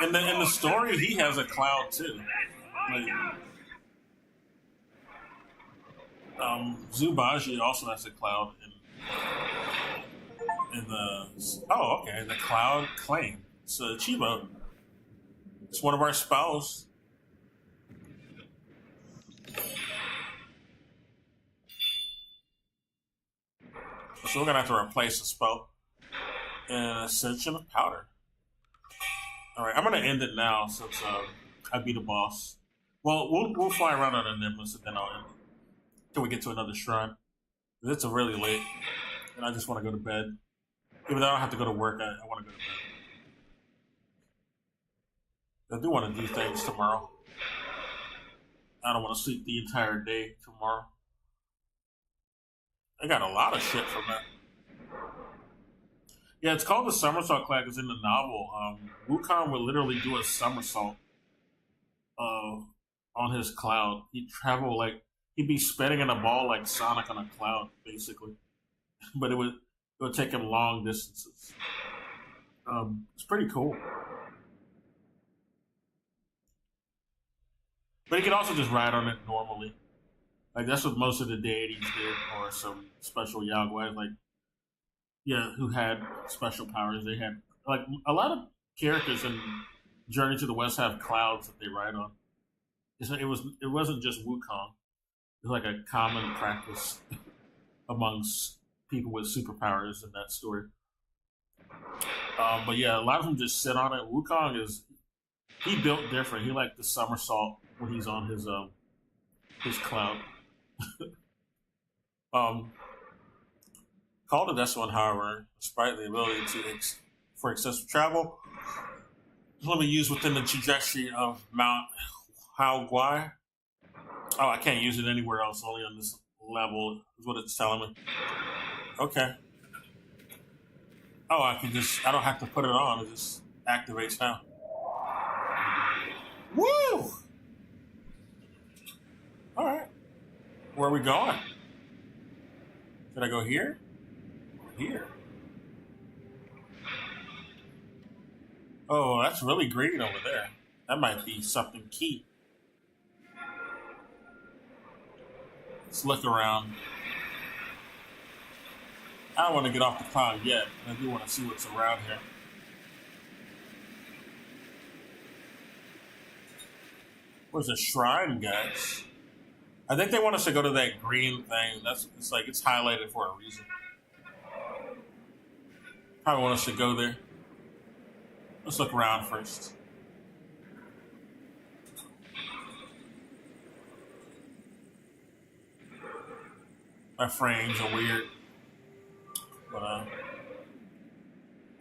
in the story he has a cloud too. Like, Zubaji also has a cloud in the the cloud claim. It's Chibo. It's one of our spells. So we're gonna have to replace the spell. And Ascension of Powder. Alright, I'm gonna end it now since I beat a boss. Well, we'll fly around on Nimbus and then I'll end it. Till we get to another shrine. It's really late. And I just want to go to bed. Even though I don't have to go to work, I want to go to bed. I do want to do things tomorrow. I don't want to sleep the entire day tomorrow. I got a lot of shit from that. Yeah, it's called the somersault clack. It's in the novel. Wukong would literally do a somersault on his cloud. He'd travel like he'd be spinning in a ball like Sonic on a cloud, basically. But it would take him long distances. It's pretty cool. But he could also just ride on it normally. Like that's what most of the deities did, or some special Yagwais, like who had special powers. They had like a lot of characters in Journey to the West have clouds that they ride on. It wasn't just Wukong. It's like a common practice amongst people with superpowers in that story. But yeah, a lot of them just sit on it. Wukong he built different. He liked the somersault when he's on his cloud. Called the Death One, however, despite the ability for excessive travel, is only used within the trajectory of Mount Haoguai. Oh, I can't use it anywhere else, only on this level, is what it's telling me. Okay. Oh, I don't have to put it on, it just activates now. Woo! Alright. Where are we going? Should I go here? Here. Oh, that's really green over there. That might be something key. Let's look around. I don't want to get off the cloud yet, but I do want to see what's around here. Where's the shrine, guys? I think they want us to go to that green thing. It's highlighted for a reason. Probably want us to go there. Let's look around first. My frames are weird, but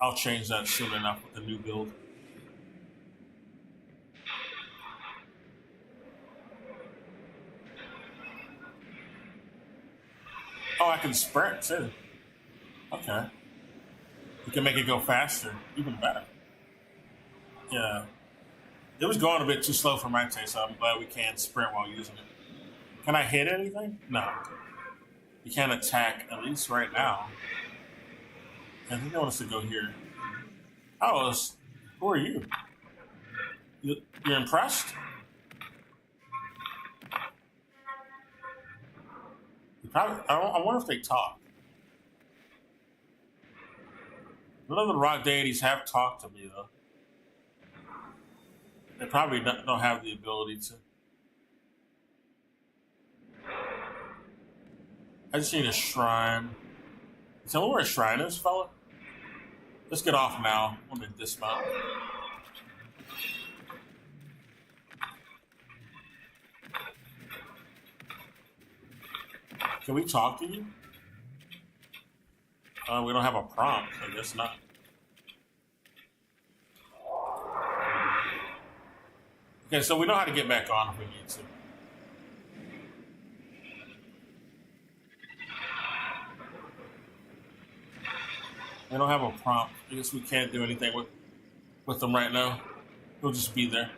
I'll change that soon enough with the new build. Oh, I can sprint too. Okay. We can make it go faster, even better. Yeah. It was going a bit too slow for my taste, so I'm glad we can sprint while using it. Can I hit anything? No. You can't attack, at least right now. I think I want us to go here. Oh, who are you? You're impressed? I wonder if they talk. None of the rock deities have talked to me, though. They probably don't have the ability to. I just need a shrine. Tell me where a shrine is, fella. Let's get off now. I'm gonna dismount. Can we talk to you? We don't have a prompt. I guess not. Okay, so we know how to get back on if we need to. They don't have a prompt. I guess we can't do anything with them right now. He'll just be there.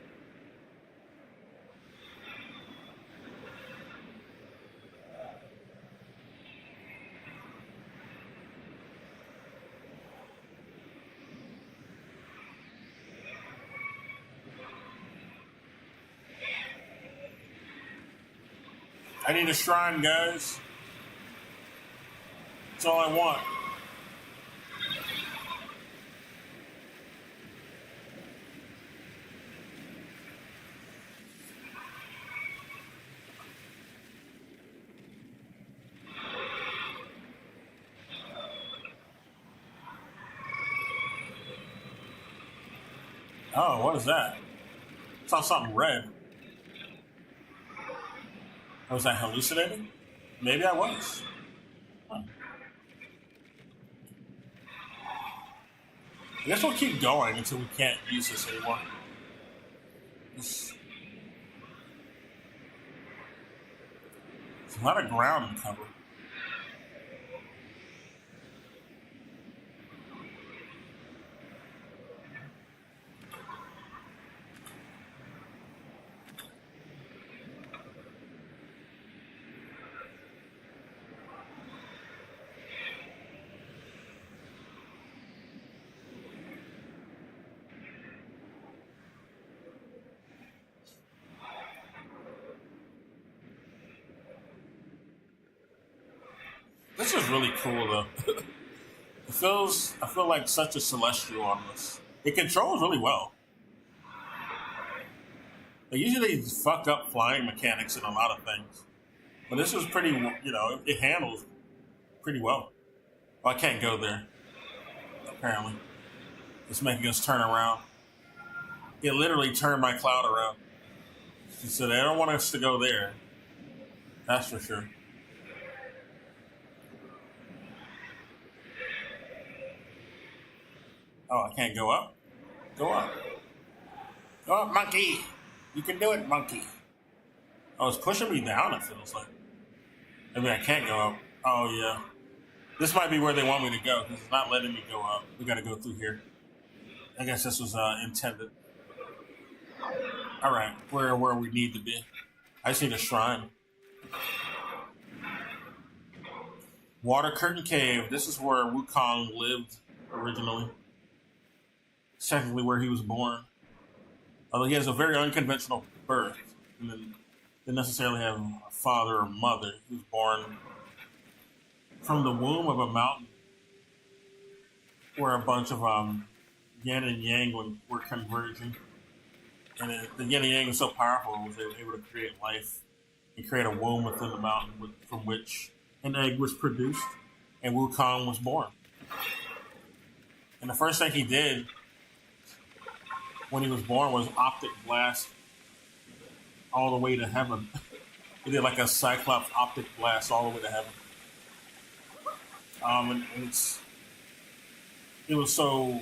I need a shrine, guys. That's all I want. Oh, what is that? I saw something red. Was I hallucinating? Maybe I was. Huh. I guess we'll keep going until we can't use this anymore. There's a lot of ground to cover. This is really cool, though. I feel like such a celestial on this. It controls really well. They usually fuck up flying mechanics in a lot of things. But this is pretty, it handles pretty well. Oh, I can't go there, apparently. It's making us turn around. It literally turned my cloud around. So they don't want us to go there. That's for sure. Oh, I can't go up? Go up. Go up, monkey. You can do it, monkey. Oh, it's pushing me down, it feels like. Maybe I can't go up. Oh, yeah. This might be where they want me to go, because it's not letting me go up. We gotta go through here. I guess this was intended. Alright, we're where we need to be. I just need a shrine. Water Curtain Cave. This is where Wukong lived originally. Technically where he was born. Although he has a very unconventional birth. And then didn't necessarily have a father or mother. He was born from the womb of a mountain where a bunch of yin and yang were converging. And the yin and yang was so powerful was they were able to create life and create a womb within the mountain from which an egg was produced and Wukong was born. And the first thing he did when he was born was optic blast all the way to heaven. He did like a Cyclops optic blast all the way to heaven. And it was so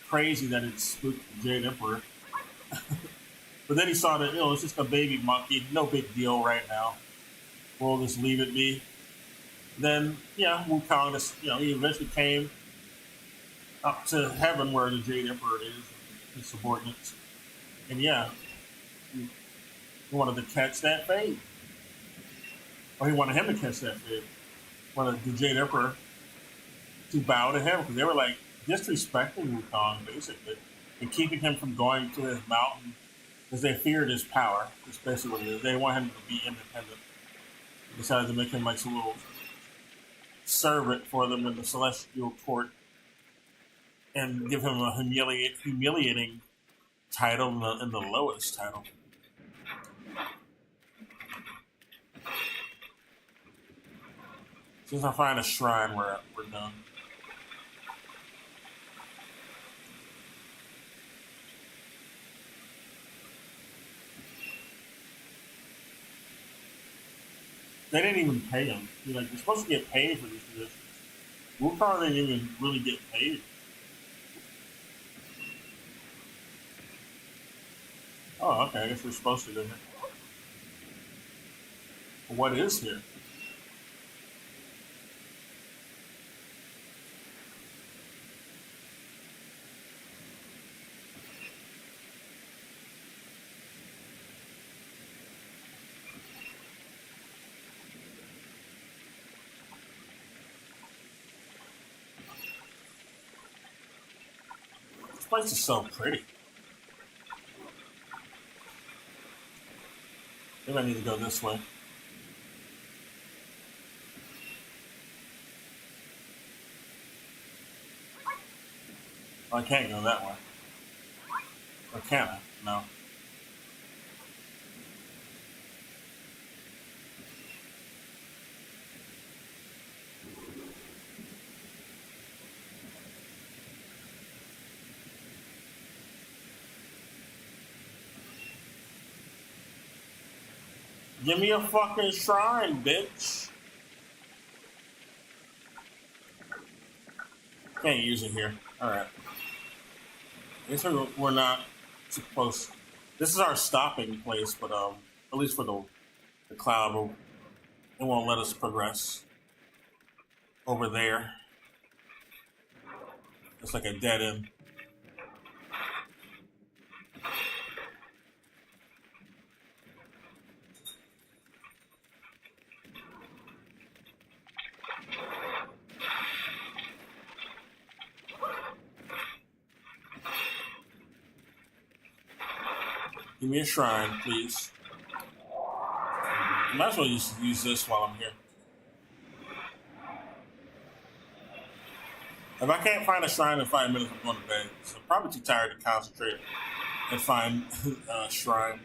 crazy that it spooked the Jade Emperor. But then he saw that, it's just a baby monkey, no big deal right now. We'll just leave it be. Then, Wukong just, he eventually came up to heaven where the Jade Emperor is. His subordinates. And he wanted to catch that fade. Or he wanted him to catch that fade. Wanted the Jade Emperor to bow to him because they were like disrespecting Wukong basically and keeping him from going to his mountain because they feared his power. That's basically what it is. They want him to be independent. They decided to make him like some little servant for them in the celestial court and give him a humiliating title and the lowest title. Since I find a shrine, we're done. They didn't even pay him. You're supposed to get paid for these positions. Wukong didn't even really get paid. Oh, okay. I guess we're supposed to do it. What is here? place is so pretty. Maybe I need to go this way. Oh, I can't go that way. Or can I? No. Give me a fucking shrine, bitch. Can't use it here. Alright. I guess we're not supposed. This is our stopping place, but at least for the cloud, it won't let us progress over there. It's like a dead end. Give me a shrine, please. Might as well use this while I'm here. If I can't find a shrine in 5 minutes, I'm going to bed. So I'm probably too tired to concentrate and find a shrine.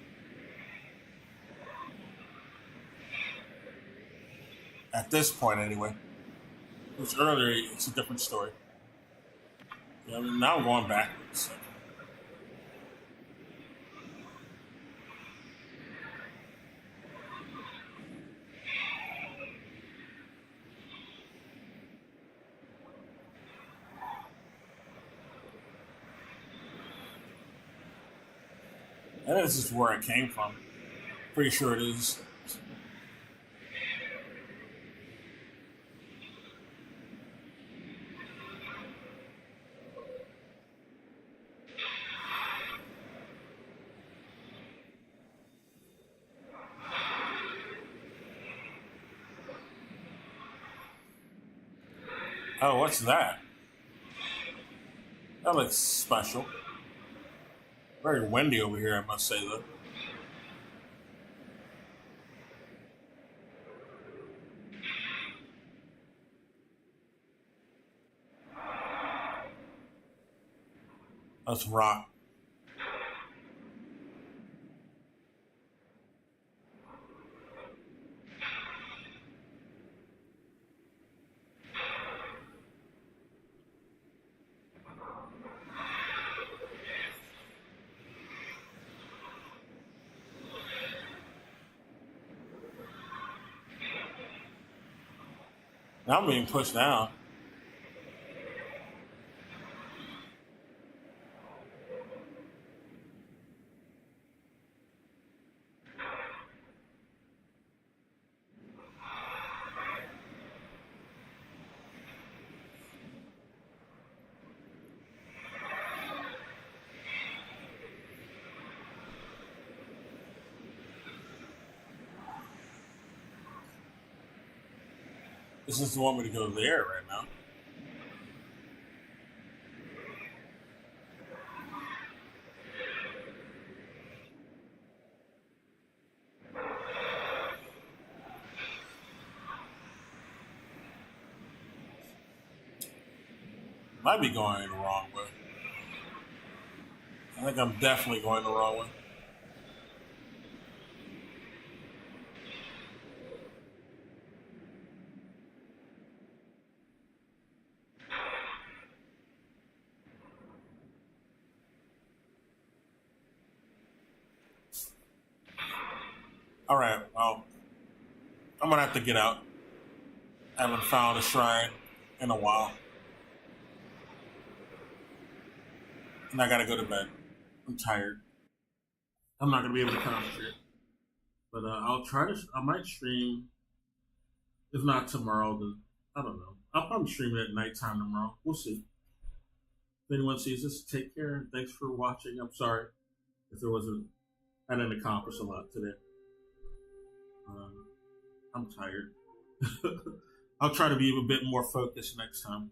At this point, anyway. Which earlier, it's a different story. Yeah, I mean, now I'm going backwards. I think this is where I came from. Pretty sure it is. Oh, what's that? That looks special. Very windy over here, I must say, though. That's rock. Now I'm being pushed down. This is want me to go there right now. Might be going the wrong way. I think I'm definitely going the wrong way. All right, well, I'm gonna have to get out. I haven't found a shrine in a while. And I gotta go to bed. I'm tired. I'm not gonna be able to concentrate. But I'll try to, I might stream, if not tomorrow, then, I don't know. I'll probably stream it at nighttime tomorrow. We'll see. If anyone sees this, take care and thanks for watching. I'm sorry if I didn't accomplish a lot today. I'm tired. I'll try to be a bit more focused next time.